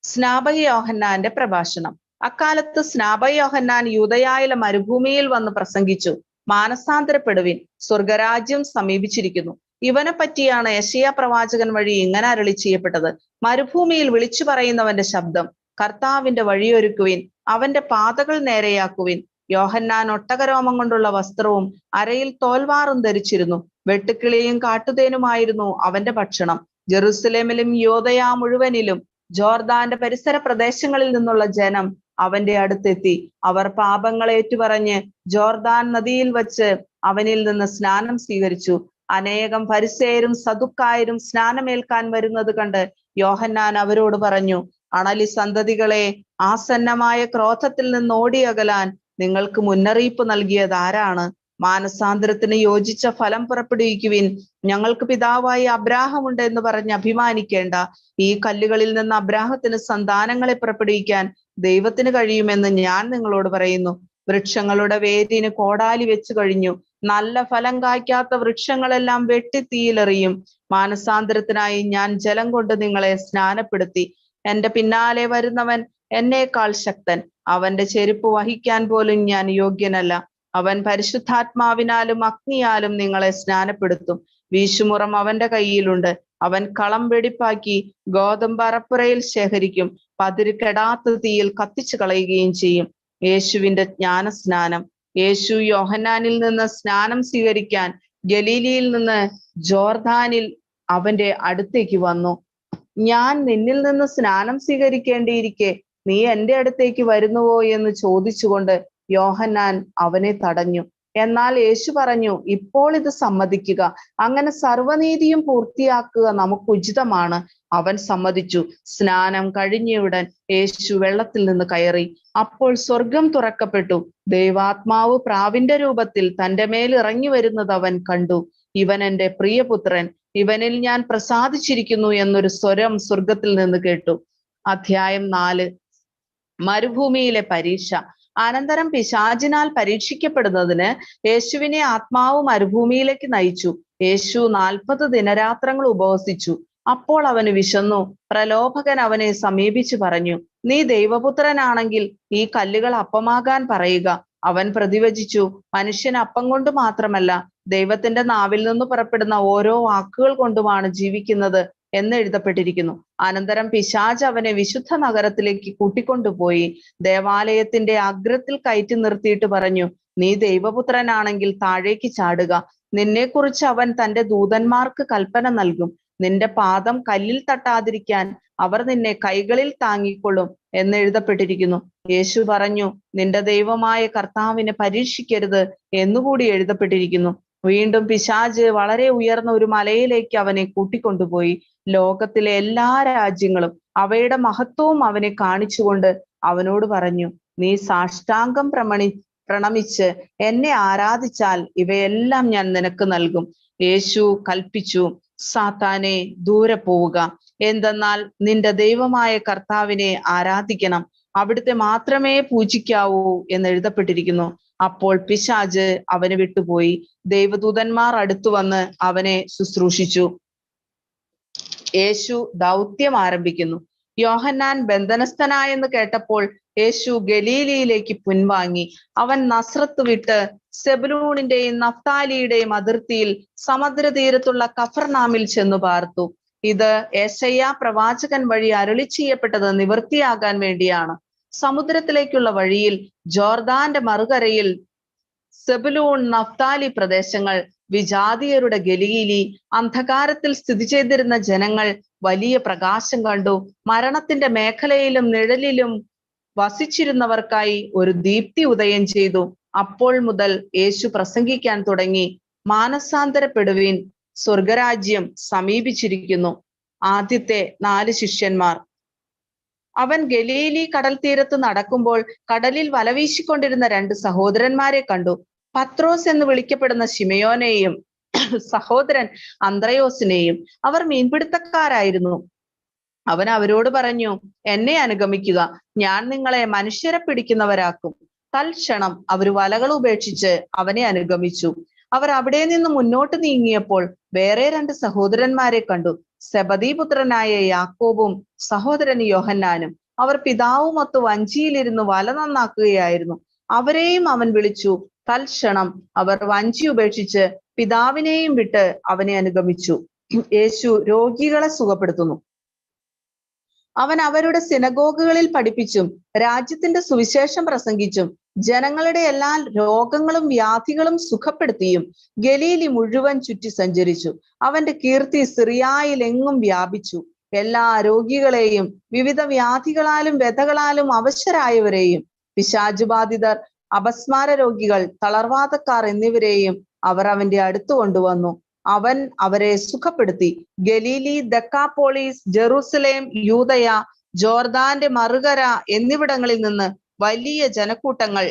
S6: സ്നാപക യോഹന്നാന്റെ പ്രഭാഷണം. അക്കാലത്ത് സ്നാപക യോഹന്നാൻ യൂദയായിലെ മരുഭൂമിയിൽ വന്ന് പ്രസംഗിച്ചു, മാനസാന്തരപ്പെടുവിൻ, സ്വർഗരാജ്യം സമീപിച്ചിരിക്കുന്നു. ഇവനെ പറ്റിയാണ് യെശയ്യാ പ്രവാചകൻ വഴി ഇങ്ങനെ അരുളി ചെയ്യപ്പെട്ടത്. മരുഭൂമിയിൽ വിളിച്ചു പറയുന്നവന്റെ ശബ്ദം, കർത്താവിന്റെ വഴിയൊരുക്കുവിൻ, അവന്റെ പാതകൾ നേരെയാക്കുവിൻ. യോഹന്നാൻ ഒട്ടകരോമം കൊണ്ടുള്ള വസ്ത്രവും അരയിൽ തോൽവാറും ധരിച്ചിരുന്നു. വെട്ടുക്കിളിയും കാട്ടുതേനുമായിരുന്നു അവന്റെ ഭക്ഷണം. ജെറുസലേമിലും യൂദയാ മുഴുവനിലും ജോർദാന്റെ പരിസര പ്രദേശങ്ങളിൽ നിന്നുള്ള ജനം അവന്റെ അടുത്തെത്തി. അവർ പാപങ്ങൾ ഏറ്റുപറഞ്ഞ് ജോർദാൻ നദിയിൽ വച്ച് അവനിൽ നിന്ന് സ്നാനം സ്വീകരിച്ചു. അനേകം ഫരിസേയരും സദുക്കായരും സ്നാനമേൽക്കാൻ വരുന്നത് കണ്ട് യോഹന്നാൻ അവരോട് പറഞ്ഞു, അണലി സന്തതികളെ, ആസന്നമായ ക്രോധത്തിൽ നിന്ന് ഓടിയകലാൻ നിങ്ങൾക്ക് മുന്നറിയിപ്പ് നൽകിയത് ആരാണ്? മാനസാന്തരത്തിന് യോജിച്ച ഫലം പുറപ്പെടുവിക്കുവിൻ. ഞങ്ങൾക്ക് പിതാവായി അബ്രാഹം ഉണ്ട് എന്ന് പറഞ്ഞ് അഭിമാനിക്കേണ്ട. ഈ കല്ലുകളിൽ നിന്ന് അബ്രാഹത്തിന് സന്താനങ്ങളെ പുറപ്പെടുവിക്കാൻ ദൈവത്തിന് കഴിയുമെന്ന് ഞാൻ നിങ്ങളോട് പറയുന്നു. വൃക്ഷങ്ങളുടെ വേരിന് കോടാലി വെച്ചു കഴിഞ്ഞു. നല്ല ഫലം കായ്ക്കാത്ത വൃക്ഷങ്ങളെല്ലാം വെട്ടി തീയിലെറിയും. മാനസാന്തരത്തിനായി ഞാൻ ജലം കൊണ്ട് നിങ്ങളെ സ്നാനപ്പെടുത്തി. എന്റെ പിന്നാലെ വരുന്നവൻ എന്നേക്കാൾ ശക്തൻ. അവന്റെ ചെരുപ്പ് വഹിക്കാൻ പോലും ഞാൻ യോഗ്യനല്ല. അവൻ പരിശുദ്ധാത്മാവിനാലും അഗ്നിയാലും നിങ്ങളെ സ്നാനപ്പെടുത്തും. വീശുമുറം അവന്റെ കയ്യിലുണ്ട്. അവൻ കളം വെടിപ്പാക്കി ഗോതമ്പ് അറപ്പുരയിൽ ശേഖരിക്കും. പതിരുകെടാത്ത തീയിൽ കത്തിച്ചു കളയുകയും ചെയ്യും. യേശുവിന്റെ ജ്ഞാനസ്നാനം. യേശു യോഹന്നാനിൽ നിന്ന് സ്നാനം സ്വീകരിക്കാൻ ഗലീലിയിൽ നിന്ന് ജോർദാനിൽ അവന്റെ അടുത്തേക്ക് വന്നു. ഞാൻ നിന്നിൽ നിന്ന് സ്നാനം സ്വീകരിക്കേണ്ടിയിരിക്കെ നീ എന്റെ അടുത്തേക്ക് വരുന്നുവോ എന്ന് ചോദിച്ചുകൊണ്ട് യോഹന്നാൻ അവനെ തടഞ്ഞു. എന്നാൽ യേശു പറഞ്ഞു, ഇപ്പോൾ ഇത് സമ്മതിക്കുക, അങ്ങനെ സർവ്വനീതിയും പൂർത്തിയാക്കുക നമുക്ക് ഉചിതമാണ്. അവൻ സമ്മതിച്ചു. സ്നാനം കഴിഞ്ഞയുടൻ യേശു വെള്ളത്തിൽ നിന്ന് കയറി. അപ്പോൾ സ്വർഗം തുറക്കപ്പെട്ടു. ദൈവാത്മാവ് പ്രാവിന്റെ രൂപത്തിൽ തന്റെ മേൽ ഇറങ്ങി വരുന്നത് അവൻ കണ്ടു. ഇവൻ എന്റെ പ്രിയപുത്രൻ, ഇവനിൽ ഞാൻ പ്രസാദിച്ചിരിക്കുന്നു എന്നൊരു സ്വരം സ്വർഗത്തിൽ നിന്ന് കേട്ടു. അധ്യായം 4. മരുഭൂമിയിലെ പരീക്ഷ. അനന്തരം പിശാചിനാൽ പരീക്ഷിക്കപ്പെടുന്നതിന് യേശുവിനെ ആത്മാവ് മരുഭൂമിയിലേക്ക് നയിച്ചു. യേശു 40 ദിനരാത്രങ്ങൾ ഉപവസിച്ചു. അപ്പോൾ അവന് വിശന്നു. പ്രലോഭകൻ അവനെ സമീപിച്ചു പറഞ്ഞു, നീ ദൈവപുത്രനാണെങ്കിൽ ഈ കല്ലുകൾ അപ്പമാകാൻ പറയുക. അവൻ പ്രതിവചിച്ചു, മനുഷ്യൻ അപ്പം കൊണ്ട് മാത്രമല്ല ദൈവത്തിന്റെ നാവിൽ നിന്ന് പുറപ്പെടുന്ന ഓരോ വാക്കുകൾ കൊണ്ടുമാണ് ജീവിക്കുന്നത് എന്ന് എഴുതപ്പെട്ടിരിക്കുന്നു. അനന്തരം പിശാച് അവനെ വിശുദ്ധ നഗരത്തിലേക്ക് കൂട്ടിക്കൊണ്ടുപോയി ദേവാലയത്തിന്റെ അഗ്രത്തിൽ കയറ്റി നിർത്തിയിട്ട് പറഞ്ഞു, നീ ദൈവപുത്രനാണെങ്കിൽ താഴേക്ക് ചാടുക. നിന്നെക്കുറിച്ച് അവൻ തന്റെ ദൂതന്മാർക്ക് കൽപ്പന നൽകും. നിന്റെ പാദം കല്ലിൽ തട്ടാതിരിക്കാൻ അവർ നിന്നെ കൈകളിൽ താങ്ങിക്കൊള്ളും എന്ന് എഴുതപ്പെട്ടിരിക്കുന്നു. യേശു പറഞ്ഞു, നിന്റെ ദൈവമായ കർത്താവിനെ പരീക്ഷിക്കരുത് എന്നുകൂടി എഴുതപ്പെട്ടിരിക്കുന്നു. വീണ്ടും പിശാച് വളരെ ഉയർന്ന ഒരു മലയിലേക്ക് അവനെ കൂട്ടിക്കൊണ്ടുപോയി ലോകത്തിലെ എല്ലാ രാജ്യങ്ങളും അവയുടെ മഹത്വവും അവനെ കാണിച്ചുകൊണ്ട് അവനോട് പറഞ്ഞു, നീ സാഷ്ടാംഗം പ്രണമിച്ച് എന്നെ ആരാധിച്ചാൽ ഇവയെല്ലാം ഞാൻ നിനക്ക് നൽകും. യേശു കൽപ്പിച്ചു, സാത്താനെ ദൂരെ പോവുക. എന്തെന്നാൽ നിന്റെ ദൈവമായ കർത്താവിനെ ആരാധിക്കണം, അവിടുത്തെ മാത്രമേ പൂജിക്കാവൂ എന്ന് എഴുതപ്പെട്ടിരിക്കുന്നു. അപ്പോൾ പിശാച് അവനെ വിട്ടുപോയി. ദൈവദൂതന്മാർ അടുത്തു വന്ന് അവനെ ശുശ്രൂഷിച്ചു. യേശു ദൗത്യം ആരംഭിക്കുന്നു. യോഹന്നാൻ ബന്ധനസ്ഥനായെന്ന് കേട്ടപ്പോൾ യേശു ഗലീലിയിലേക്ക് പിൻവാങ്ങി. അവൻ നസ്രത്ത് വിട്ട് സെബുലൂണിന്റെയും നഫ്താലിയുടെയും അതിർത്തിയിൽ സമുദ്രതീരത്തുള്ള കഫർനാമിൽ ചെന്നു പാർത്തു. ഇത് യെശയ്യാ പ്രവാചകൻ വഴി അരുളി ചെയ്യപ്പെട്ടത് നിവൃത്തിയാകാൻ വേണ്ടിയാണ്. സമുദ്രത്തിലേക്കുള്ള വഴിയിൽ ജോർദാന്റെ മറുകരയിൽ സെബുലൂൺ നഫ്താലി പ്രദേശങ്ങൾ, വിജാതിയരുടെ ഗലീലി, അന്ധകാരത്തിൽ സ്ഥിതി ചെയ്തിരുന്ന ജനങ്ങൾ, വലിയ പ്രകാശം കണ്ടു. മരണത്തിന്റെ മേഖലയിലും നിഴലിലും വസിച്ചിരുന്നവർക്കായി ഒരു ദീപ്തി ഉദയം ചെയ്തു. അപ്പോൾ മുതൽ യേശു പ്രസംഗിക്കാൻ തുടങ്ങി, മാനസാന്തരപ്പെടുവീൻ, സ്വർഗരാജ്യം സമീപിച്ചിരിക്കുന്നു. ആദ്യത്തെ 4 ശിഷ്യന്മാർ. അവൻ ഗലീലി കടൽ തീരത്ത് നടക്കുമ്പോൾ കടലിൽ വലവീശിക്കൊണ്ടിരുന്ന 2 സഹോദരന്മാരെ കണ്ടു. പത്രോസ് എന്ന് വിളിക്കപ്പെടുന്ന ശിമയോനെയും സഹോദരൻ അന്ത്രയോസിനെയും. അവർ മീൻപിടുത്തക്കാരായിരുന്നു. അവൻ അവരോട് പറഞ്ഞു, എന്നെ അനുഗമിക്കുക, ഞാൻ നിങ്ങളെ മനുഷ്യരെ പിടിക്കുന്നവരാക്കും. തൽക്ഷണം അവർ വലകൾ ഉപേക്ഷിച്ച് അവനെ അനുഗമിച്ചു. അവർ അവിടെ നിന്ന് മുന്നോട്ട് നീങ്ങിയപ്പോൾ വേറെ 2 സഹോദരന്മാരെ കണ്ടു, സെബദീ പുത്രനായ യാക്കോബും സഹോദരൻ യോഹന്നാനും. അവർ പിതാവുമൊത്ത് വഞ്ചിയിലിരുന്ന് വല നന്നാക്കുകയായിരുന്നു. അവരെയും അവൻ വിളിച്ചു. തൽക്ഷണം അവർ വഞ്ചി ഉപേക്ഷിച്ച് പിതാവിനെയും വിട്ട് അവനെ അനുഗമിച്ചു. യേശു രോഗികളെ സുഖപ്പെടുത്തുന്നു. അവൻ അവരുടെ സിനഗോഗുകളിൽ പഠിപ്പിച്ചും രാജ്യത്തിന്റെ സുവിശേഷം പ്രസംഗിച്ചും ജനങ്ങളുടെ എല്ലാ രോഗങ്ങളും വ്യാധികളും സുഖപ്പെടുത്തിയും ഗലീലി മുഴുവൻ ചുറ്റി സഞ്ചരിച്ചു. അവന്റെ കീർത്തി സിറിയായിൽ എങ്ങും വ്യാപിച്ചു. എല്ലാ രോഗികളെയും വിവിധ വ്യാധികളാലും വ്യഥകളാലും അവശരായവരെയും പിശാചുബാധിതർ, അപസ്മാര രോഗികൾ, തളർവാതക്കാർ എന്നിവരെയും അവർ അവന്റെ അടുത്ത് കൊണ്ടുവന്നു. അവൻ അവരെ സുഖപ്പെടുത്തി. ഗലീലി, ദക്കാപോളീസ്, ജെറൂസലേം, യൂദയ, ജോർദാന്റെ മറുകര എന്നിവിടങ്ങളിൽ നിന്ന് വലിയ ജനക്കൂട്ടങ്ങൾ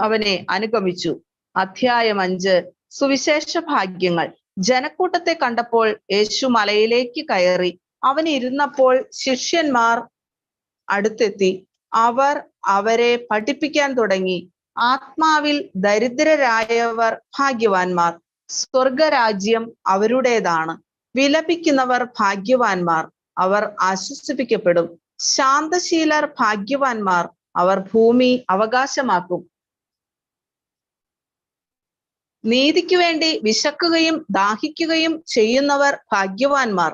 S6: അവനെ അനുഗമിച്ചു. അധ്യായം 5. സുവിശേഷ ഭാഗ്യങ്ങൾ. ജനക്കൂട്ടത്തെ കണ്ടപ്പോൾ യേശു മലയിലേക്ക് കയറി. അവൻ ഇരുന്നപ്പോൾ ശിഷ്യന്മാർ അടുത്തെത്തി. അവർ അവരെ പഠിപ്പിക്കാൻ തുടങ്ങി. ആത്മാവിൽ ദരിദ്രരായവർ ഭാഗ്യവാന്മാർ, സ്വർഗരാജ്യം അവരുടേതാണ്. വിലപിക്കുന്നവർ ഭാഗ്യവാന്മാർ, അവർ ആശ്വസിപ്പിക്കപ്പെടും. ശാന്തശീലർ ഭാഗ്യവാന്മാർ, അവർ ഭൂമി അവകാശമാക്കും. നീതിക്ക് വേണ്ടി വിശക്കുകയും ദാഹിക്കുകയും ചെയ്യുന്നവർ ഭാഗ്യവാന്മാർ,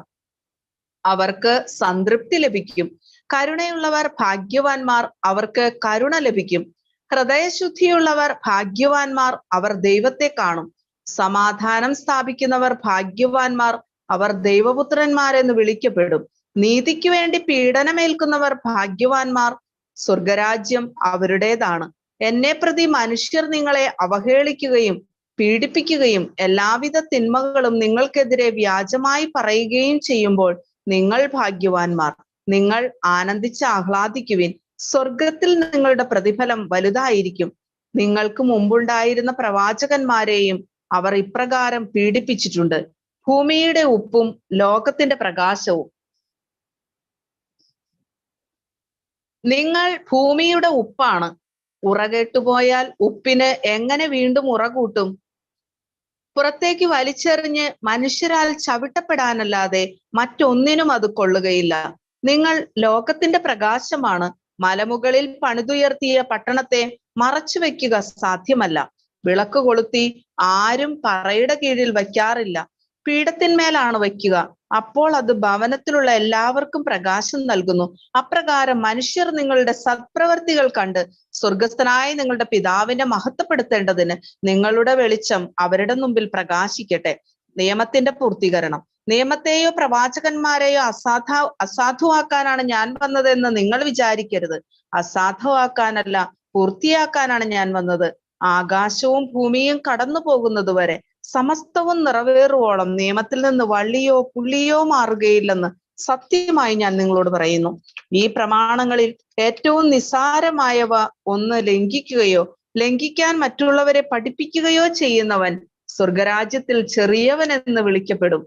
S6: അവർക്ക് സംതൃപ്തി ലഭിക്കും. കരുണയുള്ളവർ ഭാഗ്യവാന്മാർ, അവർക്ക് കരുണ ലഭിക്കും. ഹൃദയശുദ്ധിയുള്ളവർ ഭാഗ്യവാന്മാർ, അവർ ദൈവത്തെ കാണും. സമാധാനം സ്ഥാപിക്കുന്നവർ ഭാഗ്യവാന്മാർ, അവർ ദൈവപുത്രന്മാരെന്ന് വിളിക്കപ്പെടും. നീതിക്ക് വേണ്ടി പീഡനമേൽക്കുന്നവർ ഭാഗ്യവാന്മാർ, സ്വർഗരാജ്യം അവരുടേതാണ്. എന്നെ പ്രതി മനുഷ്യർ നിങ്ങളെ അവഹേളിക്കുകയും പീഡിപ്പിക്കുകയും എല്ലാവിധ തിന്മകളും നിങ്ങൾക്കെതിരെ വ്യാജമായി പറയുകയും ചെയ്യുമ്പോൾ നിങ്ങൾ ഭാഗ്യവാന്മാർ. നിങ്ങൾ ആനന്ദിച്ച് ആഹ്ലാദിക്കുവിൻ, സ്വർഗത്തിൽ നിങ്ങളുടെ പ്രതിഫലം വലുതായിരിക്കും. നിങ്ങൾക്ക് മുമ്പുണ്ടായിരുന്ന പ്രവാചകന്മാരെയും അവർ ഇപ്രകാരം പീഡിപ്പിച്ചിട്ടുണ്ട്. ഭൂമിയുടെ ഉപ്പും ലോകത്തിന്റെ പ്രകാശവും. നിങ്ങൾ ഭൂമിയുടെ ഉപ്പാണ്. ഉറകെട്ടുപോയാൽ ഉപ്പിന് എങ്ങനെ വീണ്ടും ഉറ കൂട്ടും? പുറത്തേക്ക് വലിച്ചെറിഞ്ഞ് മനുഷ്യരാൽ ചവിട്ടപ്പെടാനല്ലാതെ മറ്റൊന്നിനും അത് കൊള്ളുകയില്ല. നിങ്ങൾ ലോകത്തിന്റെ പ്രകാശമാണ്. മലമുകളിൽ പണിതുയർത്തിയ പട്ടണത്തെ മറച്ചു വെക്കുക സാധ്യമല്ല. വിളക്ക് കൊളുത്തി ആരും പറയുടെ കീഴിൽ വയ്ക്കാറില്ല, പീഠത്തിന്മേലാണ് വയ്ക്കുക. അപ്പോൾ അത് ഭവനത്തിലുള്ള എല്ലാവർക്കും പ്രകാശം നൽകുന്നു. അപ്രകാരം മനുഷ്യർ നിങ്ങളുടെ സത്പ്രവർത്തികൾ കണ്ട് സ്വർഗസ്ഥനായ നിങ്ങളുടെ പിതാവിനെ മഹത്വപ്പെടുത്തേണ്ടതിന് നിങ്ങളുടെ വെളിച്ചം അവരുടെ മുമ്പിൽ പ്രകാശിക്കട്ടെ. നിയമത്തിന്റെ പൂർത്തീകരണം. നിയമത്തെയോ പ്രവാചകന്മാരെയോ അസാധുവാക്കാനാണ് ഞാൻ വന്നതെന്ന് നിങ്ങൾ വിചാരിക്കരുത്. അസാധുവാക്കാനല്ല, പൂർത്തിയാക്കാനാണ് ഞാൻ വന്നത്. ആകാശവും ഭൂമിയും കടന്നു പോകുന്നത് വരെ സമസ്തവും നിറവേറുവോളം നിയമത്തിൽ നിന്ന് വള്ളിയോ പുള്ളിയോ മാറുകയില്ലെന്ന് സത്യമായി ഞാൻ നിങ്ങളോട് പറയുന്നു. ഈ പ്രമാണങ്ങളിൽ ഏറ്റവും നിസ്സാരമായവ ഒന്ന് ലംഘിക്കുകയോ ലംഘിക്കാൻ മറ്റുള്ളവരെ പഠിപ്പിക്കുകയോ ചെയ്യുന്നവൻ സ്വർഗരാജ്യത്തിൽ ചെറിയവൻ എന്ന് വിളിക്കപ്പെടും.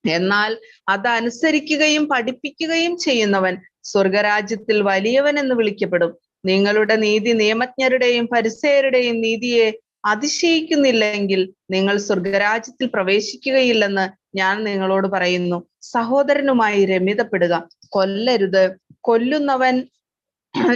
S6: എന്നാൽ അതനുസരിക്കുകയും പഠിപ്പിക്കുകയും ചെയ്യുന്നവൻ സ്വർഗരാജ്യത്തിൽ വലിയവൻ എന്ന് വിളിക്കപ്പെടും. നിങ്ങളുടെ നീതി നിയമജ്ഞരുടെയും ഫരിസേയരുടെയും നീതിയെ അതിശയിക്കുന്നില്ലെങ്കിൽ നിങ്ങൾ സ്വർഗരാജ്യത്തിൽ പ്രവേശിക്കുകയില്ലെന്ന് ഞാൻ നിങ്ങളോട് പറയുന്നു. സഹോദരനുമായി രമ്യതപ്പെടുക. കൊല്ലരുത്. കൊല്ലുന്നവൻ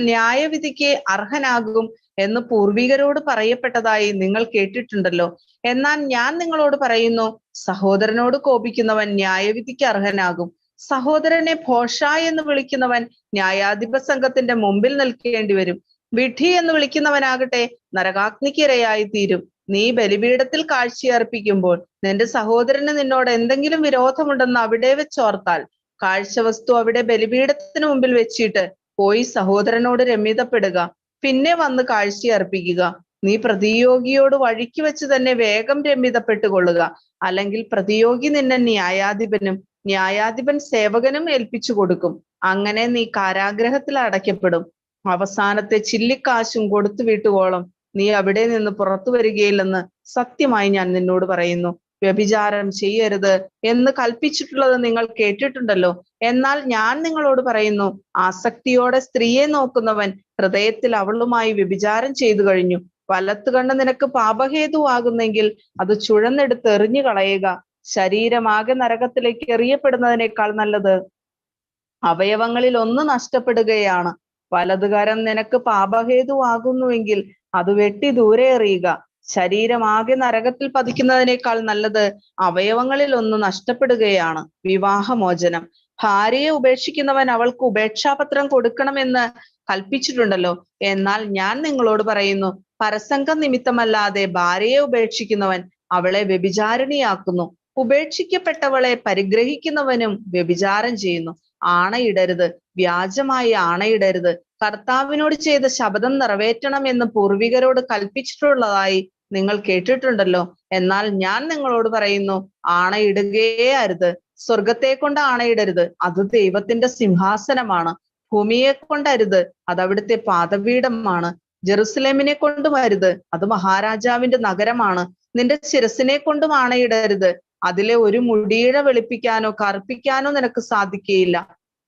S6: ന്യായവിധിക്ക് അർഹനാകും എന്ന് പൂർവികരോട് പറയപ്പെട്ടതായി നിങ്ങൾ കേട്ടിട്ടുണ്ടല്ലോ. എന്നാൽ ഞാൻ നിങ്ങളോട് പറയുന്നു, സഹോദരനോട് കോപിക്കുന്നവൻ ന്യായവിധിക്ക് അർഹനാകും. സഹോദരനെ ഭോഷ എന്ന് വിളിക്കുന്നവൻ ന്യായാധിപ സംഘത്തിന്റെ മുമ്പിൽ നിൽക്കേണ്ടി വരും. വിഡ്ഢി എന്ന് വിളിക്കുന്നവനാകട്ടെ നരകാഗ്നിക്ക് ഇരയായി തീരും. നീ ബലിപീഠത്തിൽ കാഴ്ചയർപ്പിക്കുമ്പോൾ നിന്റെ സഹോദരന് നിന്നോട് എന്തെങ്കിലും വിരോധമുണ്ടെന്ന് അവിടെ വെച്ചോർത്താൽ കാഴ്ചവസ്തു അവിടെ ബലിപീഠത്തിന് മുമ്പിൽ വെച്ചിട്ട് പോയി സഹോദരനോട് രമ്യതപ്പെടുക, പിന്നെ വന്ന് കാഴ്ചയർപ്പിക്കുക. നീ പ്രതിയോഗിയോട് വഴിക്ക് വെച്ച് തന്നെ വേഗം രമ്യതപ്പെട്ടുകൊള്ളുക. അല്ലെങ്കിൽ പ്രതിയോഗി നിന്നെ ന്യായാധിപനും ന്യായാധിപൻ സേവകനും ഏൽപ്പിച്ചു കൊടുക്കും. അങ്ങനെ നീ കാരാഗ്രഹത്തിൽ അടയ്ക്കപ്പെടും. അവസാനത്തെ ചില്ലിക്കാശും കൊടുത്തു വീട്ടുവോളം നീ അവിടെ നിന്ന് പുറത്തു വരികയില്ലെന്ന് സത്യമായി ഞാൻ നിന്നോട് പറയുന്നു. വ്യഭിചാരം ചെയ്യരുത് എന്ന് കൽപ്പിച്ചിട്ടുള്ളത് നിങ്ങൾ കേട്ടിട്ടുണ്ടല്ലോ. എന്നാൽ ഞാൻ നിങ്ങളോട് പറയുന്നു, ആസക്തിയോടെ സ്ത്രീയെ നോക്കുന്നവൻ ഹൃദയത്തിൽ അവളുമായി വ്യഭിചാരം ചെയ്തു കഴിഞ്ഞു. വലത്തുകണ്ണ് നിനക്ക് പാപഹേതുവാകുന്നെങ്കിൽ അത് ചുഴന്നെടുത്ത് എറിഞ്ഞു കളയുക. ശരീരമാകെ നരകത്തിലേക്ക് എറിയപ്പെടുന്നതിനേക്കാൾ നല്ലത് അവയവങ്ങളിൽ ഒന്ന് നഷ്ടപ്പെടുകയാണ്. വലതുകരം നിനക്ക് പാപഹേതുവാകുന്നുവെങ്കിൽ അത് വെട്ടി ദൂരെ എറിയുക. ശരീരമാകെ നരകത്തിൽ പതിക്കുന്നതിനേക്കാൾ നല്ലത് അവയവങ്ങളിൽ ഒന്ന് നഷ്ടപ്പെടുകയാണ്. വിവാഹമോചനം. ഭാര്യയെ ഉപേക്ഷിക്കുന്നവൻ അവൾക്ക് ഉപേക്ഷാപത്രം കൊടുക്കണമെന്ന് കൽപ്പിച്ചിട്ടുണ്ടല്ലോ. എന്നാൽ ഞാൻ നിങ്ങളോട് പറയുന്നു, പരസംഗം നിമിത്തമല്ലാതെ ഭാര്യയെ ഉപേക്ഷിക്കുന്നവൻ അവളെ വ്യഭിചാരിണിയാക്കുന്നു. ഉപേക്ഷിക്കപ്പെട്ടവളെ പരിഗ്രഹിക്കുന്നവനും വ്യഭിചാരം ചെയ്യുന്നു. ആണയിടരുത്, വ്യാജമായി ആണയിടരുത്. കർത്താവിനോട് ചെയ്ത ശപഥം നിറവേറ്റണം എന്ന് പൂർവികരോട് കൽപ്പിച്ചിട്ടുള്ളതായി നിങ്ങൾ കേട്ടിട്ടുണ്ടല്ലോ. എന്നാൽ ഞാൻ നിങ്ങളോട് പറയുന്നു, ആണയിടുകയേ അരുത്. സ്വർഗത്തെ കൊണ്ട് ആണയിടരുത്, അത് ദൈവത്തിന്റെ സിംഹാസനമാണ്. ഭൂമിയെ കൊണ്ടരുത്, അത് അവിടുത്തെ പാദപീഠമാണ്. ജെറുസലേമിനെ കൊണ്ടും അരുത്, അത് മഹാരാജാവിന്റെ നഗരമാണ്. നിന്റെ ശിരസിനെ കൊണ്ടും ആണയിടരുത്, അതിലെ ഒരു മുടിയിഴ വെളുപ്പിക്കാനോ കറുപ്പിക്കാനോ നിനക്ക് സാധിക്കുകയില്ല.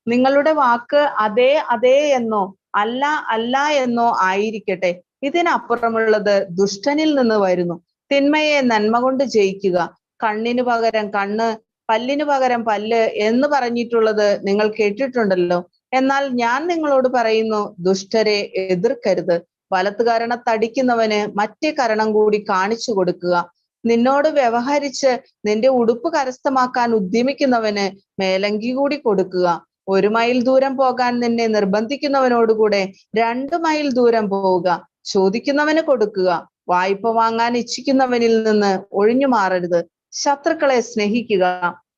S6: നിങ്ങളുടെ വാക്ക് അതെ അതെ എന്നോ അല്ല അല്ല എന്നോ ആയിരിക്കട്ടെ. ഇതിനപ്പുറമുള്ളത് ദുഷ്ടനിൽ നിന്ന് വരുന്നു. തിന്മയെ നന്മ കൊണ്ട് ജയിക്കുക. കണ്ണിന് പകരം കണ്ണ്, പല്ലിന് പകരം പല്ല് എന്ന് പറഞ്ഞിട്ടുള്ളത് നിങ്ങൾ കേട്ടിട്ടുണ്ടല്ലോ. എന്നാൽ ഞാൻ നിങ്ങളോട് പറയുന്നു, ദുഷ്ടരെ എതിർക്കരുത്. വലത്ത് കരണത്തടിക്കുന്നവന് മറ്റേ കരണം കൂടി കാണിച്ചു കൊടുക്കുക. നിന്നോട് വ്യവഹരിച്ച് നിന്റെ ഉടുപ്പ് കരസ്ഥമാക്കാൻ ഉദ്യമിക്കുന്നവന് മേലങ്കി കൂടി കൊടുക്കുക. 1 മൈൽ ദൂരം പോകാൻ നിന്നെ നിർബന്ധിക്കുന്നവനോടുകൂടെ 2 മൈൽ ദൂരം പോവുക. ചോദിക്കുന്നവന് കൊടുക്കുക. വായ്പ വാങ്ങാൻ ഇച്ഛിക്കുന്നവനിൽ നിന്ന് ഒഴിഞ്ഞു മാറരുത്. ശത്രുക്കളെ സ്നേഹിക്കുക,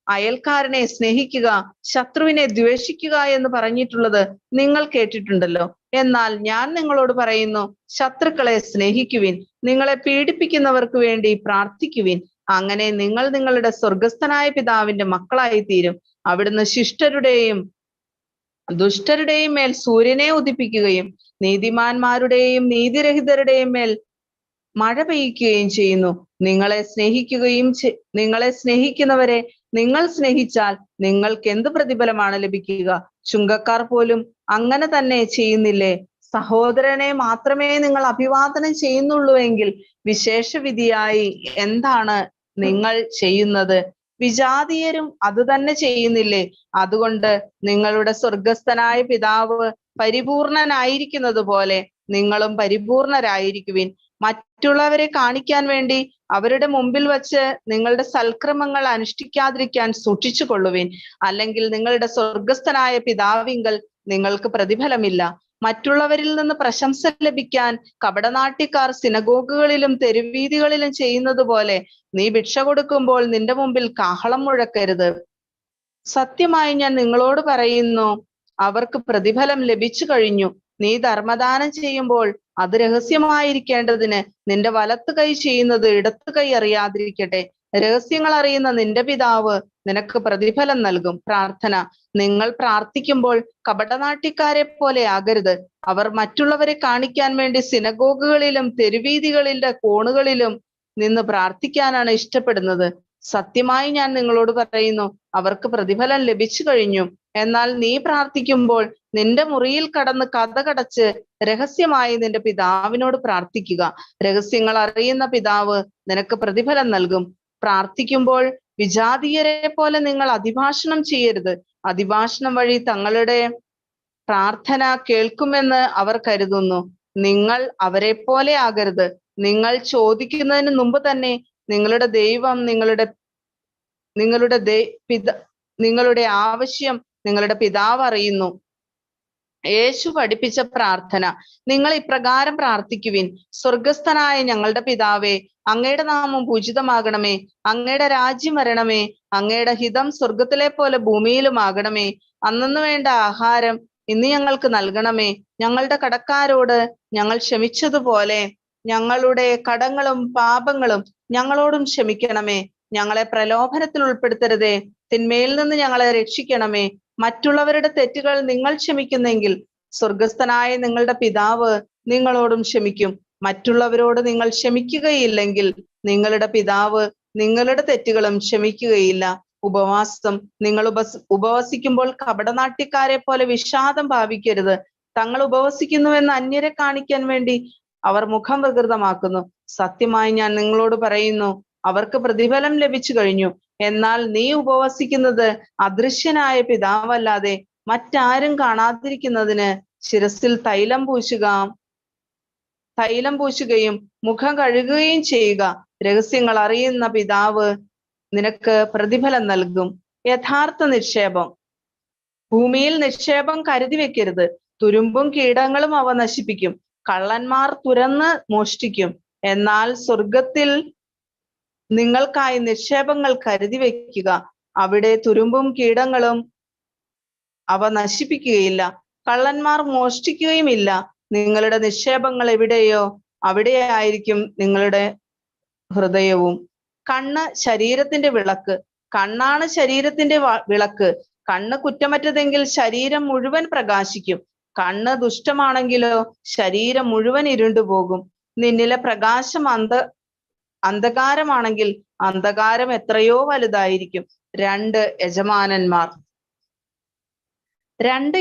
S6: അയൽക്കാരനെ സ്നേഹിക്കുക, ശത്രുവിനെ ദ്വേഷിക്കുക എന്ന് പറഞ്ഞിട്ടുള്ളത് നിങ്ങൾ കേട്ടിട്ടുണ്ടല്ലോ. എന്നാൽ ഞാൻ നിങ്ങളോട് പറയുന്നു, ശത്രുക്കളെ സ്നേഹിക്കുവിൻ, നിങ്ങളെ പീഡിപ്പിക്കുന്നവർക്ക് വേണ്ടി പ്രാർത്ഥിക്കുവിൻ. അങ്ങനെ നിങ്ങൾ നിങ്ങളുടെ സ്വർഗസ്ഥനായ പിതാവിന്റെ മക്കളായി തീരും. അവിടുന്ന് ശിഷ്ടരുടെയും ദുഷ്ടരുടെയും മേൽ സൂര്യനെ ഉദിപ്പിക്കുകയും നീതിമാന്മാരുടെയും നീതിരഹിതരുടെയും മേൽ മഴ പെയ്യ്ക്കുകയും ചെയ്യുന്നു. നിങ്ങളെ സ്നേഹിക്കുന്നവരെ നിങ്ങൾ സ്നേഹിച്ചാൽ നിങ്ങൾക്ക് എന്ത് പ്രതിഫലമാണ് ലഭിക്കുക? ചുങ്കക്കാർ പോലും അങ്ങനെ തന്നെ ചെയ്യുന്നില്ലേ? സഹോദരനെ മാത്രമേ നിങ്ങൾ അഭിവാദനം ചെയ്യുന്നുള്ളൂവെങ്കിൽ വിശേഷ വിധിയായി എന്താണ് നിങ്ങൾ ചെയ്യുന്നത്? വിജാതീയരും അത് തന്നെ ചെയ്യുന്നില്ലേ? അതുകൊണ്ട് നിങ്ങളുടെ സ്വർഗസ്ഥനായ പിതാവ് പരിപൂർണനായിരിക്കുന്നത് പോലെ നിങ്ങളും പരിപൂർണരായിരിക്കുവിൻ. മറ്റുള്ളവരെ കാണിക്കാൻ വേണ്ടി അവരുടെ മുമ്പിൽ വച്ച് നിങ്ങളുടെ സൽക്രമങ്ങൾ അനുഷ്ഠിക്കാതിരിക്കാൻ സൂക്ഷിച്ചു കൊള്ളുവിൻ. അല്ലെങ്കിൽ നിങ്ങളുടെ സ്വർഗസ്ഥനായ പിതാവിങ്കൽ നിങ്ങൾക്ക് പ്രതിഫലമില്ല. മറ്റുള്ളവരിൽ നിന്ന് പ്രശംസ ലഭിക്കാൻ കപടനാട്യക്കാർ സിനഗോഗുകളിലും തെരുവീതികളിലും ചെയ്യുന്നത് പോലെ നീ ഭിക്ഷ കൊടുക്കുമ്പോൾ നിന്റെ മുമ്പിൽ കാഹളം മുഴക്കരുത്. സത്യമായി ഞാൻ നിങ്ങളോട് പറയുന്നു, അവർക്ക് പ്രതിഫലം ലഭിച്ചു കഴിഞ്ഞു. നീ ധർമ്മദാനം ചെയ്യുമ്പോൾ അത് രഹസ്യമായിരിക്കേണ്ടതിന് നിന്റെ വലത്ത് കൈ ചെയ്യുന്നത് ഇടത്ത് കൈ അറിയാതിരിക്കട്ടെ. രഹസ്യങ്ങൾ അറിയുന്ന നിന്റെ പിതാവ് നിനക്ക് പ്രതിഫലം നൽകും. പ്രാർത്ഥന. നിങ്ങൾ പ്രാർത്ഥിക്കുമ്പോൾ കപടനാട്യക്കാരെ പോലെ ആകരുത്. അവർ മറ്റുള്ളവരെ കാണിക്കാൻ വേണ്ടി സിനഗോഗുകളിലും തെരുവീതികളിലെ കോണുകളിലും നിന്ന് പ്രാർത്ഥിക്കാനാണ് ഇഷ്ടപ്പെടുന്നത്. സത്യമായി ഞാൻ നിങ്ങളോട് പറയുന്നു, അവർക്ക് പ്രതിഫലം ലഭിച്ചു കഴിഞ്ഞു. എന്നാൽ നീ പ്രാർത്ഥിക്കുമ്പോൾ നിന്റെ മുറിയിൽ കടന്ന് കതകടച്ച് രഹസ്യമായി നിന്റെ പിതാവിനോട് പ്രാർത്ഥിക്കുക. രഹസ്യങ്ങൾ അറിയുന്ന പിതാവ് നിനക്ക് പ്രതിഫലം നൽകും. പ്രാർത്ഥിക്കുമ്പോൾ വിജാതീയരെ പോലെ നിങ്ങൾ അതിഭാഷണം ചെയ്യരുത്. അതിഭാഷണം വഴി തങ്ങളുടെ പ്രാർത്ഥന കേൾക്കുമെന്ന് അവർ കരുതുന്നു. നിങ്ങൾ അവരെ പോലെ ആകരുത്. നിങ്ങൾ ചോദിക്കുന്നതിന് മുമ്പ് തന്നെ നിങ്ങളുടെ ദൈവം നിങ്ങളുടെ ആവശ്യം നിങ്ങളുടെ പിതാവ് അറിയുന്നു. യേശു പഠിപ്പിച്ച പ്രാർത്ഥന. നിങ്ങൾ ഇപ്രകാരം പ്രാർത്ഥിക്കുവിൻ: സ്വർഗസ്ഥനായ ഞങ്ങളുടെ പിതാവേ, അങ്ങയുടെ നാമം പൂജിതമാകണമേ, അങ്ങയുടെ രാജ്യം വരണമേ, അങ്ങയുടെ ഹിതം സ്വർഗത്തിലെ പോലെ ഭൂമിയിലുമാകണമേ. അന്നന്ന് വേണ്ട ആഹാരം ഇന്ന് ഞങ്ങൾക്ക് നൽകണമേ. ഞങ്ങളുടെ കടക്കാരോട് ഞങ്ങൾ ക്ഷമിച്ചതുപോലെ ഞങ്ങളുടെ കടങ്ങളും പാപങ്ങളും ഞങ്ങളോടും ക്ഷമിക്കണമേ. ഞങ്ങളെ പ്രലോഭനത്തിൽ ഉൾപ്പെടുത്തരുതേ, തിന്മയിൽ നിന്ന് ഞങ്ങളെ രക്ഷിക്കണമേ. മറ്റുള്ളവരുടെ തെറ്റുകൾ നിങ്ങൾ ക്ഷമിക്കുന്നെങ്കിൽ സ്വർഗസ്ഥനായ നിങ്ങളുടെ പിതാവ് നിങ്ങളോടും ക്ഷമിക്കും. മറ്റുള്ളവരോട് നിങ്ങൾ ക്ഷമിക്കുകയില്ലെങ്കിൽ നിങ്ങളുടെ പിതാവ് നിങ്ങളുടെ തെറ്റുകളും ക്ഷമിക്കുകയില്ല. ഉപവാസം. നിങ്ങൾ ഉപവസിക്കുമ്പോൾ കപടനാട്യക്കാരെ പോലെ വിഷാദം ഭാവിക്കരുത്. തങ്ങൾ ഉപവസിക്കുന്നുവെന്ന് അന്യരെ കാണിക്കാൻ വേണ്ടി അവർ മുഖം വികൃതമാക്കുന്നു. സത്യമായി ഞാൻ നിങ്ങളോട് പറയുന്നു, അവർക്ക് പ്രതിഫലം ലഭിച്ചു കഴിഞ്ഞു. എന്നാൽ നീ ഉപവസിക്കുന്നത് അദൃശ്യനായ പിതാവല്ലാതെ മറ്റാരും കാണാതിരിക്കുന്നതിന് ശിരസിൽ തൈലം പൂശുകയും മുഖം കഴുകുകയും ചെയ്യുക. രഹസ്യങ്ങൾ അറിയുന്ന പിതാവ് നിനക്ക് പ്രതിഫലം നൽകും. യഥാർത്ഥ നിക്ഷേപം. ഭൂമിയിൽ നിക്ഷേപം കരുതി വെക്കരുത്. തുരുമ്പും കീടങ്ങളും അവ നശിപ്പിക്കും. കള്ളന്മാർ തുരന്ന് മോഷ്ടിക്കും. എന്നാൽ സ്വർഗത്തിൽ നിങ്ങൾക്കായി നിക്ഷേപങ്ങൾ കരുതി വെക്കുക. അവിടെ തുരുമ്പും കീടങ്ങളും അവ നശിപ്പിക്കുകയില്ല, കള്ളന്മാർ മോഷ്ടിക്കുകയുമില്ല. നിങ്ങളുടെ നിക്ഷേപങ്ങൾ എവിടെയോ അവിടെയായിരിക്കും നിങ്ങളുടെ ഹൃദയവും. കണ്ണ് ശരീരത്തിന്റെ വിളക്ക്. കണ്ണാണ് ശരീരത്തിന്റെ വിളക്ക്. കണ്ണ് കുറ്റമറ്റതെങ്കിൽ ശരീരം മുഴുവൻ പ്രകാശിക്കും. കണ്ണ് ദുഷ്ടമാണെങ്കിലോ ശരീരം മുഴുവൻ ഇരുണ്ടുപോകും. നിന്നിലെ പ്രകാശം അന്ധകാരമാണെങ്കിൽ അന്ധകാരം എത്രയോ വലുതായിരിക്കും. രണ്ട്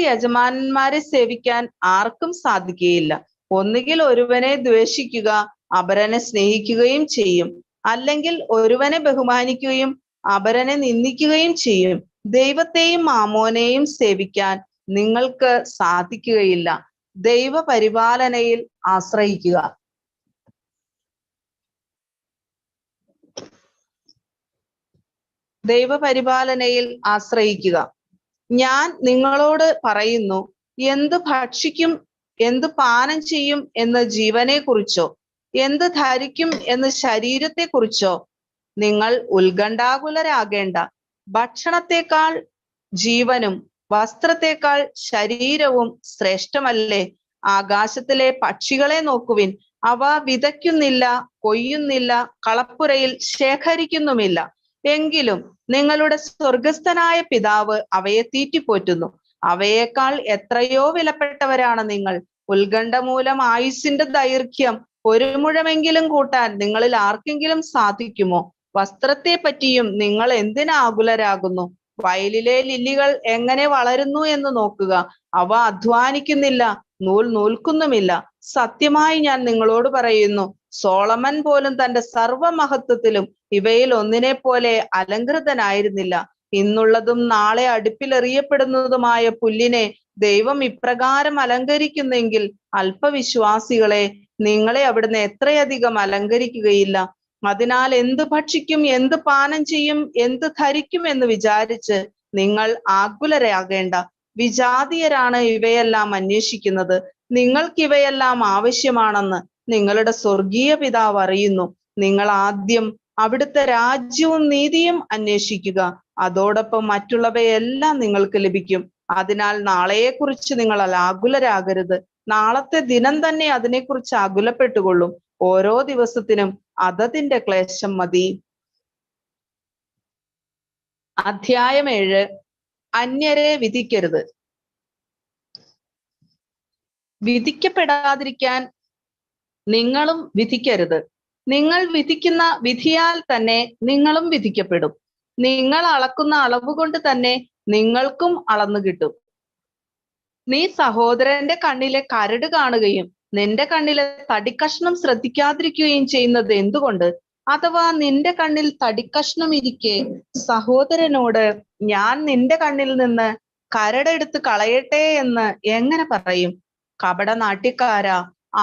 S6: യജമാനന്മാരെ സേവിക്കാൻ ആർക്കും സാധിക്കുകയില്ല. ഒന്നുകിൽ ഒരുവനെ ദ്വേഷിക്കുക, അപരനെ സ്നേഹിക്കുകയും ചെയ്യും, അല്ലെങ്കിൽ ഒരുവനെ ബഹുമാനിക്കുകയും അപരനെ നിന്ദിക്കുകയും ചെയ്യും. ദൈവത്തെയും മാമോനെയും സേവിക്കാൻ നിങ്ങൾക്ക് സാധിക്കുകയില്ല. ദൈവപരിപാലനയിൽ ആശ്രയിക്കുക. ദൈവപരിപാലനയിൽ ആശ്രയിക്കുക. ഞാൻ നിങ്ങളോട് പറയുന്നു, എന്ത് ഭക്ഷിക്കും, എന്ത് പാനം ചെയ്യും എന്ന് ജീവനെ കുറിച്ചോ, എന്ത് ധരിക്കും എന്ന് ശരീരത്തെ കുറിച്ചോ നിങ്ങൾ ഉത്കണ്ഠാകുലരാകേണ്ട. ഭക്ഷണത്തെക്കാൾ ജീവനും വസ്ത്രത്തെക്കാൾ ശരീരവും ശ്രേഷ്ഠമല്ലേ? ആകാശത്തിലെ പക്ഷികളെ നോക്കുവിൻ. അവ വിതയ്ക്കുന്നില്ല, കൊയ്യുന്നില്ല, കളപ്പുരയിൽ ശേഖരിക്കുന്നുമില്ല. എങ്കിലും നിങ്ങളുടെ സ്വർഗസ്ഥനായ പിതാവ് അവയെ തീറ്റിപ്പോറ്റുന്നു. അവയേക്കാൾ എത്രയോ വിലപ്പെട്ടവരാണ് നിങ്ങൾ. ഉത്കണ്ഠ മൂലം ആയുസ്സിന്റെ ദൈർഘ്യം 1 മുഴമെങ്കിലും കൂട്ടാൻ നിങ്ങളിൽ ആർക്കെങ്കിലും സാധിക്കുമോ? വസ്ത്രത്തെ പറ്റിയും നിങ്ങൾ എന്തിനാകുലരാകുന്നു? വയലിലെ ലില്ലികൾ എങ്ങനെ വളരുന്നു എന്ന് നോക്കുക. അവ അധ്വാനിക്കുന്നില്ല, നൂൽ നൂൽക്കുന്നുമില്ല. സത്യമായി ഞാൻ നിങ്ങളോട് പറയുന്നു, സോളമൻ പോലും തന്റെ സർവമഹത്വത്തിലും ഇവയിൽ ഒന്നിനെ പോലെ അലങ്കൃതനായിരുന്നില്ല. ഇന്നുള്ളതും നാളെ അടുപ്പിലെറിയപ്പെടുന്നതുമായ പുല്ലിനെ ദൈവം ഇപ്രകാരം അലങ്കരിക്കുന്നെങ്കിൽ അല്പവിശ്വാസികളെ, നിങ്ങളെ അവിടുന്ന് എത്രയധികം അലങ്കരിക്കുകയില്ല. അതിനാൽ എന്ത് ഭക്ഷിക്കും, എന്ത് പാനം ചെയ്യും, എന്ത് ധരിക്കും എന്ന് വിചാരിച്ച് നിങ്ങൾ ആകുലരാകേണ്ട. വിജാതീയരാണ് ഇവയെല്ലാം അന്വേഷിക്കുന്നത്. നിങ്ങൾക്ക് ഇവയെല്ലാം ആവശ്യമാണെന്ന് നിങ്ങളുടെ സ്വർഗീയ പിതാവ് അറിയുന്നു. നിങ്ങൾ ആദ്യം അവിടുത്തെ രാജ്യവും നീതിയും അന്വേഷിക്കുക, അതോടൊപ്പം മറ്റുള്ളവയെല്ലാം നിങ്ങൾക്ക് ലഭിക്കും. അതിനാൽ നാളെയെക്കുറിച്ച് നിങ്ങൾ ആകുലരാകരുത്. നാളത്തെ ദിനം തന്നെ അതിനെക്കുറിച്ച് ആകുലപ്പെട്ടുകൊള്ളും. ഓരോ ദിവസത്തിനും അതതിന്റെ ക്ലേശം മതി. അധ്യായം 7. അന്യരെ വിധിക്കരുത്. വിധിക്കപ്പെടാതിരിക്കാൻ നിങ്ങളും വിധിക്കരുത്. നിങ്ങൾ വിധിക്കുന്ന വിധിയാൽ തന്നെ നിങ്ങളും വിധിക്കപ്പെടും. നിങ്ങൾ അളക്കുന്ന അളവ് കൊണ്ട് തന്നെ നിങ്ങൾക്കും അളന്നു കിട്ടും. നീ സഹോദരന്റെ കണ്ണിലെ കരട് കാണുകയും നിന്റെ കണ്ണിലെ തടിക്കഷ്ണം ശ്രദ്ധിക്കാതിരിക്കുകയും ചെയ്യുന്നത് എന്തുകൊണ്ട്? അഥവാ നിന്റെ കണ്ണിൽ തടിക്കഷ്ണം ഇരിക്കെ സഹോദരനോട് ഞാൻ നിന്റെ കണ്ണിൽ നിന്ന് കരടെടുത്ത് കളയട്ടെ എന്ന് എങ്ങനെ പറയും? കപടനാട്യക്കാരാ,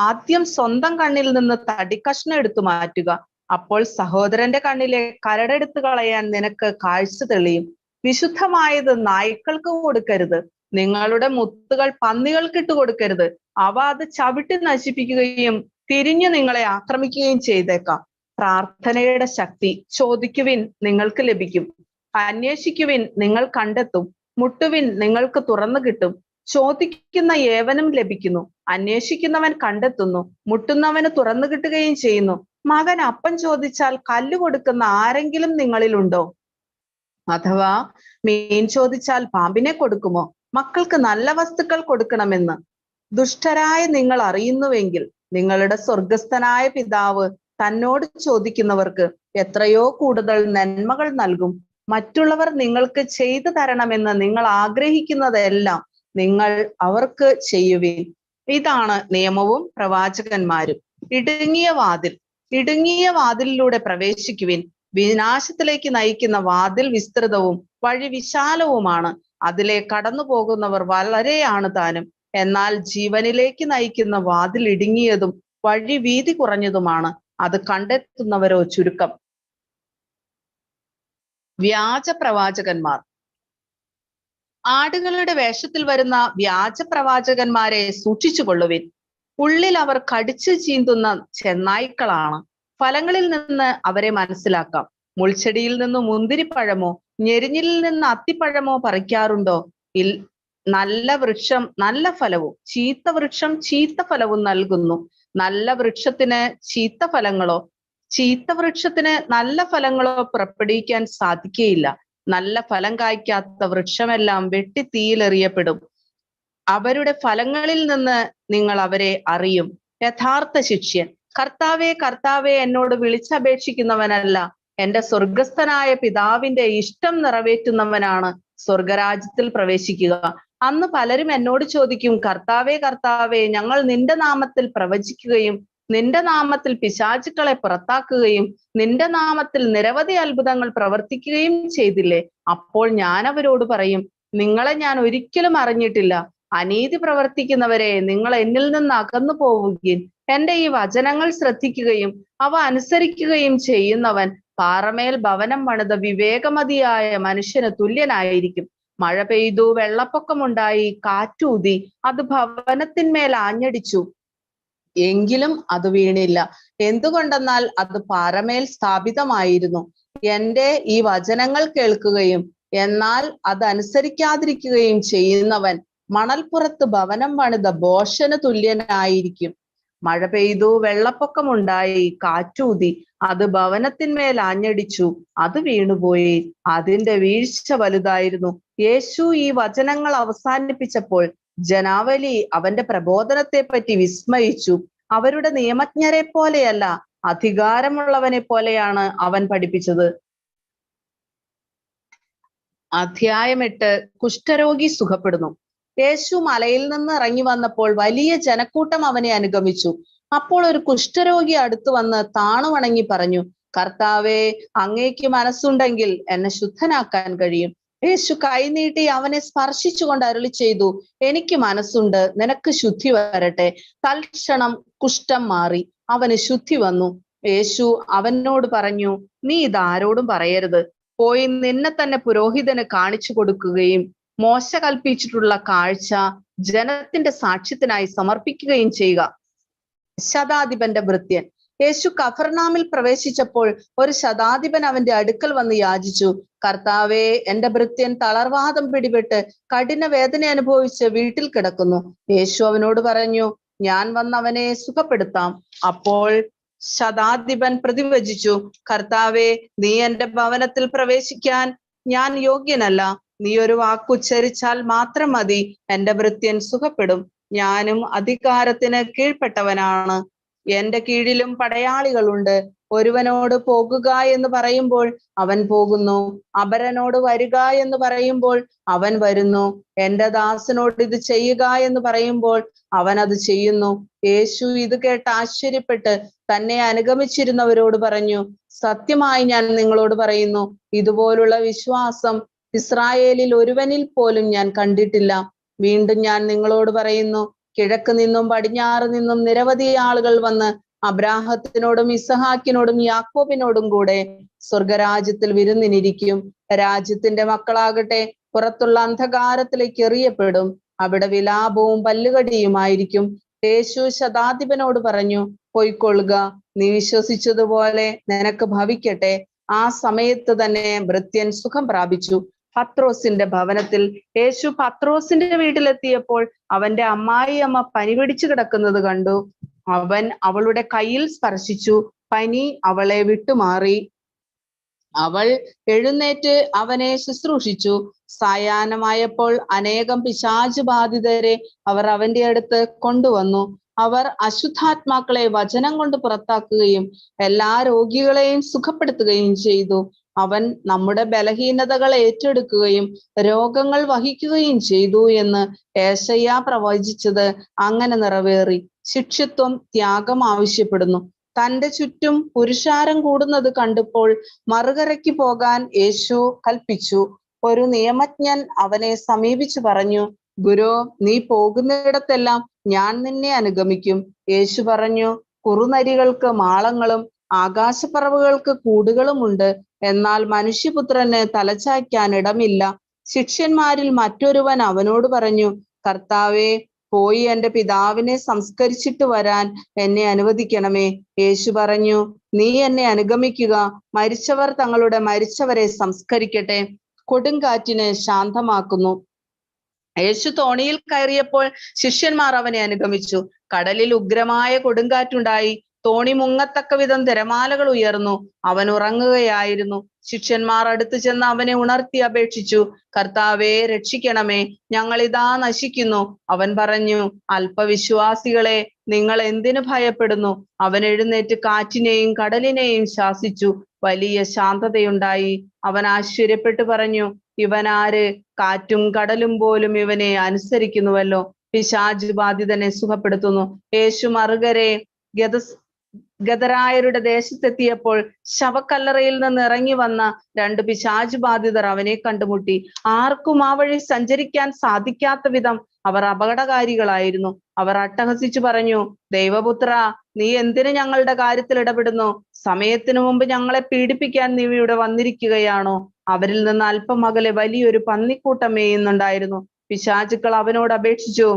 S6: ആദ്യം സ്വന്തം കണ്ണിൽ നിന്ന് തടിക്കഷ്ണം എടുത്തു മാറ്റുക. അപ്പോൾ സഹോദരന്റെ കണ്ണിലെ കരടെടുത്ത് കളയാൻ നിനക്ക് കാഴ്ച തെളിയും. വിശുദ്ധമായത് നായ്ക്കൾക്ക് കൊടുക്കരുത്, നിങ്ങളുടെ മുത്തുകൾ പന്നികൾക്ക് ഇട്ട് കൊടുക്കരുത്. അവ അത് ചവിട്ടി നശിപ്പിക്കുകയും തിരിഞ്ഞു നിങ്ങളെ ആക്രമിക്കുകയും ചെയ്തേക്കാം. പ്രാർത്ഥനയുടെ ശക്തി. ചോദിക്കുവിൻ, നിങ്ങൾക്ക് ലഭിക്കും. അന്വേഷിക്കുവിൻ, നിങ്ങൾ കണ്ടെത്തും. മുട്ടുവിൻ, നിങ്ങൾക്ക് തുറന്നു കിട്ടും. ചോദിക്കുന്ന ഏവനും ലഭിക്കുന്നു, അന്വേഷിക്കുന്നവൻ കണ്ടെത്തുന്നു, മുട്ടുന്നവന് തുറന്നു കിട്ടുകയും ചെയ്യുന്നു. മകൻ അപ്പം ചോദിച്ചാൽ കല്ല് കൊടുക്കുന്ന ആരെങ്കിലും നിങ്ങളിലുണ്ടോ? അഥവാ മീൻ ചോദിച്ചാൽ പാമ്പിനെ കൊടുക്കുമോ? മക്കൾക്ക് നല്ല വസ്തുക്കൾ കൊടുക്കണമെന്ന് ദുഷ്ടരായ നിങ്ങൾ അറിയുന്നുവെങ്കിൽ നിങ്ങളുടെ സ്വർഗസ്ഥനായ പിതാവ് തന്നോട് ചോദിക്കുന്നവർക്ക് എത്രയോ കൂടുതൽ നന്മകൾ നൽകും. മറ്റുള്ളവർ നിങ്ങൾക്ക് ചെയ്തു തരണമെന്ന് നിങ്ങൾ ആഗ്രഹിക്കുന്നതെല്ലാം നിങ്ങൾ അവർക്ക് ചെയ്യുവിൻ. ഇതാണ് നിയമവും പ്രവാചകന്മാരും. ഇടുങ്ങിയ വാതിലിലൂടെ പ്രവേശിക്കുവിൻ. വിനാശത്തിലേക്ക് നയിക്കുന്ന വാതിൽ വിസ്തൃതവും വഴി വിശാലവുമാണ്, അതിലെ കടന്നു പോകുന്നവർ വളരെയാണ് താനും. എന്നാൽ ജീവനിലേക്ക് നയിക്കുന്ന വാതിൽ ഇടുങ്ങിയതും വഴി വീതി കുറഞ്ഞതുമാണ്, അത് കണ്ടെത്തുന്നവരോ ചുരുക്കം. വ്യാജ പ്രവാചകന്മാർ. ആടുകളുടെ വേഷത്തിൽ വരുന്ന വ്യാജ പ്രവാചകന്മാരെ സൂക്ഷിച്ചുകൊള്ളുവിൻ. ഉള്ളിൽ അവർ കടിച്ചു ചീന്തുന്ന ചെന്നായ്ക്കളാണ്. ഫലങ്ങളിൽ നിന്ന് അവരെ മനസ്സിലാക്കാം. മുൾച്ചെടിയിൽ നിന്ന് മുന്തിരിപ്പഴമോ ഞെരിഞ്ഞിലിൽ നിന്ന് അത്തിപ്പഴമോ പറിക്കാറുണ്ടോ? നല്ല വൃക്ഷം നല്ല ഫലവും ചീത്ത വൃക്ഷം ചീത്ത ഫലവും നൽകുന്നു. നല്ല വൃക്ഷത്തിന് ചീത്ത ഫലങ്ങളോ ചീത്ത വൃക്ഷത്തിന് നല്ല ഫലങ്ങളോ പുറപ്പെടുവിക്കാൻ സാധിക്കുകയില്ല. നല്ല ഫലം കായ്ക്കാത്ത വൃക്ഷമെല്ലാം വെട്ടി തീയിലെറിയപ്പെടും. അവരുടെ ഫലങ്ങളിൽ നിന്ന് നിങ്ങൾ അവരെ അറിയും. യഥാർത്ഥ ശിഷ്യൻ. കർത്താവേ കർത്താവേ എന്നോട് വിളിച്ചപേക്ഷിക്കുന്നവനല്ല, എന്റെ സ്വർഗസ്ഥനായ പിതാവിന്റെ ഇഷ്ടം നിറവേറ്റുന്നവനാണ് സ്വർഗരാജ്യത്തിൽ പ്രവേശിക്കുക. അന്ന് പലരും എന്നോട് ചോദിക്കും, കർത്താവേ കർത്താവേ, ഞങ്ങൾ നിന്റെ നാമത്തിൽ പ്രവചിക്കുകയും നിന്റെ നാമത്തിൽ പിശാചുക്കളെ പുറത്താക്കുകയും നിന്റെ നാമത്തിൽ നിരവധി അത്ഭുതങ്ങൾ പ്രവർത്തിക്കുകയും ചെയ്തില്ലേ? അപ്പോൾ ഞാൻ അവരോട് പറയും, നിങ്ങളെ ഞാൻ ഒരിക്കലും അറിഞ്ഞിട്ടില്ല. അനീതി പ്രവർത്തിക്കുന്നവരെ, നിങ്ങൾ എന്നിൽ നിന്ന് അകന്നു പോവുകയും എന്റെ ഈ വചനങ്ങൾ ശ്രദ്ധിക്കുകയും അവ അനുസരിക്കുകയും ചെയ്യുന്നവൻ പാറമേൽ ഭവനം പണിത വിവേകമതിയായ മനുഷ്യന് തുല്യനായിരിക്കും. മഴ പെയ്തു, വെള്ളപ്പൊക്കമുണ്ടായി, കാറ്റൂതി, അത് ഭവനത്തിന്മേൽ ആഞ്ഞടിച്ചു, എങ്കിലും അത് വീണില്ല. എന്തുകൊണ്ടെന്നാൽ അത് പാറമേൽ സ്ഥാപിതമായിരുന്നു. എന്റെ ഈ വചനങ്ങൾ കേൾക്കുകയും എന്നാൽ അത് അനുസരിക്കാതിരിക്കുകയും ചെയ്യുന്നവൻ മണൽപ്പുറത്ത് ഭവനം പണിത ഭോഷന് തുല്യനായിരിക്കും. മഴ പെയ്തു, വെള്ളപ്പൊക്കമുണ്ടായി, കാറ്റൂതി, അത് ഭവനത്തിന്മേൽ ആഞ്ഞടിച്ചു, അത് വീണുപോയി, അതിന്റെ വീഴ്ച വലുതായിരുന്നു. യേശു ഈ വചനങ്ങൾ അവസാനിപ്പിച്ചപ്പോൾ ജനാവലി അവന്റെ പ്രബോധനത്തെ പറ്റി വിസ്മയിച്ചു. അവരുടെ നിയമജ്ഞരെ പോലെയല്ല, അധികാരമുള്ളവനെ പോലെയാണ് അവൻ പഠിപ്പിച്ചത്. അധ്യായം 8. കുഷ്ഠരോഗി സുഖപ്പെടുന്നു. യേശു മലയിൽ നിന്ന് ഇറങ്ങി വന്നപ്പോൾ വലിയ ജനക്കൂട്ടം അവനെ അനുഗമിച്ചു. അപ്പോൾ ഒരു കുഷ്ഠരോഗി അടുത്തു വന്ന് താണു വണങ്ങി പറഞ്ഞു, കർത്താവേ, അങ്ങേക്ക് മനസ്സുണ്ടെങ്കിൽ എന്നെ ശുദ്ധനാക്കാൻ കഴിയും. യേശു കൈനീട്ടി അവനെ സ്പർശിച്ചുകൊണ്ട് അരുളി ചെയ്തു, എനിക്ക് മനസ്സുണ്ട്, നിനക്ക് ശുദ്ധി വരട്ടെ. തൽക്ഷണം കുഷ്ഠം മാറി, അവന് ശുദ്ധി വന്നു. യേശു അവനോട് പറഞ്ഞു, നീ ഇതാരോടും പറയരുത്. പോയി നിന്നെ തന്നെ പുരോഹിതന് കാണിച്ചു കൊടുക്കുകയും മോശ കൽപ്പിച്ചിട്ടുള്ള കാഴ്ച ജനത്തിന്റെ സാക്ഷ്യത്തിനായി സമർപ്പിക്കുകയും ചെയ്യുക. ശതാധിപന്റെ ഭൃത്യൻ. യേശു കഫർനാമിൽ പ്രവേശിച്ചപ്പോൾ ഒരു ശതാധിപൻ അവന്റെ അടുക്കൽ വന്ന് യാചിച്ചു, കർത്താവേ, എന്റെ ഭൃത്യൻ തളർവാദം പിടിപെട്ട് കഠിന വേദന അനുഭവിച്ച് വീട്ടിൽ കിടക്കുന്നു. യേശു അവനോട് പറഞ്ഞു, ഞാൻ വന്നവനെ സുഖപ്പെടുത്താം. അപ്പോൾ ശതാധിപൻ പ്രതിവചിച്ചു, കർത്താവേ, നീ എന്റെ ഭവനത്തിൽ പ്രവേശിക്കാൻ ഞാൻ യോഗ്യനല്ല. നീ ഒരു വാക്കുച്ചരിച്ചാൽ മാത്രം മതി, എന്റെ ഭൃത്യൻ സുഖപ്പെടും. ഞാനും അധികാരത്തിന് കീഴ്പ്പെട്ടവനാണ്, എന്റെ കീഴിലും പടയാളികളുണ്ട്. ഒരുവനോട് പോകുക എന്ന് പറയുമ്പോൾ അവൻ പോകുന്നു, അപരനോട് വരിക എന്ന് പറയുമ്പോൾ അവൻ വരുന്നു, എന്റെ ദാസനോട് ഇത് ചെയ്യുക എന്ന് പറയുമ്പോൾ അവൻ അത് ചെയ്യുന്നു. യേശു ഇത് കേട്ട് ആശ്ചര്യപ്പെട്ട് തന്നെ അനുഗമിച്ചിരുന്നവരോട് പറഞ്ഞു, സത്യമായി ഞാൻ നിങ്ങളോട് പറയുന്നു, ഇതുപോലുള്ള വിശ്വാസം ഇസ്രായേലിൽ ഒരുവനിൽ പോലും ഞാൻ കണ്ടിട്ടില്ല. വീണ്ടും ഞാൻ നിങ്ങളോട് പറയുന്നു, കിഴക്ക് നിന്നും പടിഞ്ഞാറ് നിന്നും നിരവധി ആളുകൾ വന്ന് അബ്രാഹത്തിനോടും ഇസഹാക്കിനോടും യാക്കോബിനോടും കൂടെ സ്വർഗരാജ്യത്തിൽ വിരുന്നിനിരിക്കും. രാജ്യത്തിന്റെ മക്കളാകട്ടെ പുറത്തുള്ള അന്ധകാരത്തിലേക്ക് എറിയപ്പെടും. അവിടെ വിലാപവും പല്ലുകടിയുമായിരിക്കും. യേശു ശതാധിപനോട് പറഞ്ഞു, പൊയ്ക്കൊള്ളുക, നീ വിശ്വസിച്ചതുപോലെ നിനക്ക് ഭവിക്കട്ടെ. ആ സമയത്ത് തന്നെ ഭൃത്യൻ സുഖം പ്രാപിച്ചു. പത്രോസിന്റെ ഭവനത്തിൽ യേശു പത്രോസിന്റെ വീട്ടിലെത്തിയപ്പോൾ അവന്റെ അമ്മായിയമ്മ പനി പിടിച്ചു കിടക്കുന്നത് കണ്ടു. അവൻ അവളുടെ കയ്യിൽ സ്പർശിച്ചു. പനി അവളെ വിട്ടുമാറി. അവൾ എഴുന്നേറ്റ് അവനെ ശുശ്രൂഷിച്ചു. സായാഹ്നമായപ്പോൾ അനേകം പിശാച് ബാധിതരെ അവർ അവന്റെ അടുത്ത് കൊണ്ടുവന്നു. അവർ അശുദ്ധാത്മാക്കളെ വചനം കൊണ്ട് പുറത്താക്കുകയും എല്ലാ രോഗികളെയും സുഖപ്പെടുത്തുകയും ചെയ്തു. അവൻ നമ്മുടെ ബലഹീനതകൾ ഏറ്റെടുക്കുകയും രോഗങ്ങൾ വഹിക്കുകയും ചെയ്തു എന്ന് ഏശയ്യാ പ്രവചിച്ചത് അങ്ങനെ നിറവേറി. ശിഷ്യത്വം ത്യാഗം ആവശ്യപ്പെടുന്നു. തന്റെ ചുറ്റും പുരുഷാരം കൂടുന്നത് കണ്ടപ്പോൾ മറുകരയ്ക്ക് പോകാൻ യേശു കൽപ്പിച്ചു. ഒരു നിയമജ്ഞൻ അവനെ സമീപിച്ചു പറഞ്ഞു, ഗുരു, നീ പോകുന്നിടത്തെല്ലാം ഞാൻ നിന്നെ അനുഗമിക്കും. യേശു പറഞ്ഞു, കുറുനരികൾക്ക് മാളങ്ങളും ആകാശപ്പറവുകൾക്ക് കൂടുകളുമുണ്ട്, എന്നാൽ മനുഷ്യപുത്രന് തലചായ്ക്കാൻ ഇടമില്ല. ശിഷ്യന്മാരിൽ മറ്റൊരുവൻ അവനോട് പറഞ്ഞു, കർത്താവേ, പോയി എന്റെ പിതാവിനെ സംസ്കരിച്ചിട്ട് വരാൻ എന്നെ അനുവദിക്കണമേ. യേശു പറഞ്ഞു, നീ എന്നെ അനുഗമിക്കുക. മരിച്ചവർ തങ്ങളുടെ മരിച്ചവരെ സംസ്കരിക്കട്ടെ. കൊടുങ്കാറ്റിനെ ശാന്തമാക്കുന്നു. യേശു തോണിയിൽ കയറിയപ്പോൾ ശിഷ്യന്മാർ അവനെ അനുഗമിച്ചു. കടലിൽ ഉഗ്രമായ കൊടുങ്കാറ്റുണ്ടായി. തോണി മുങ്ങത്തക്ക വിധം തിരമാലകൾ ഉയർന്നു. അവൻ ഉറങ്ങുകയായിരുന്നു. ശിഷ്യന്മാർ അടുത്തു ചെന്ന് അവനെ ഉണർത്തി അപേക്ഷിച്ചു, കർത്താവേ, രക്ഷിക്കണമേ, ഞങ്ങളിതാ നശിക്കുന്നു. അവൻ പറഞ്ഞു, അല്പവിശ്വാസികളെ, നിങ്ങൾ എന്തിനു ഭയപ്പെടുന്നു? അവൻ എഴുന്നേറ്റ് കാറ്റിനെയും കടലിനെയും ശാസിച്ചു. വലിയ ശാന്തതയുണ്ടായി. അവൻ ആശ്ചര്യപ്പെട്ടു പറഞ്ഞു, ഇവനാര്? കാറ്റും കടലും പോലും ഇവനെ അനുസരിക്കുന്നുവല്ലോ. പിശാച് ബാധിതനെ സുഖപ്പെടുത്തുന്നു. യേശു മറുകരെ ഗദരായരുടെ ദേശത്തെത്തിയപ്പോൾ ശവക്കല്ലറയിൽ നിന്ന് ഇറങ്ങി വന്ന 2 പിശാച് ബാധിതർ അവനെ കണ്ടുമുട്ടി. ആർക്കും ആ വഴി സഞ്ചരിക്കാൻ സാധിക്കാത്ത വിധം അവർ അപകടകാരികളായിരുന്നു. അവർ അട്ടഹസിച്ചു പറഞ്ഞു, ദൈവപുത്ര, നീ എന്തിനു ഞങ്ങളുടെ കാര്യത്തിൽ ഇടപെടുന്നു? സമയത്തിനു മുമ്പ് ഞങ്ങളെ പീഡിപ്പിക്കാൻ നീ ഇവിടെ വന്നിരിക്കുകയാണോ? അവരിൽ നിന്ന് അല്പം അകലെ വലിയൊരു പന്നിക്കൂട്ടം മേയുന്നുണ്ടായിരുന്നു. പിശാചുക്കൾ അവനോട് അപേക്ഷിച്ചു,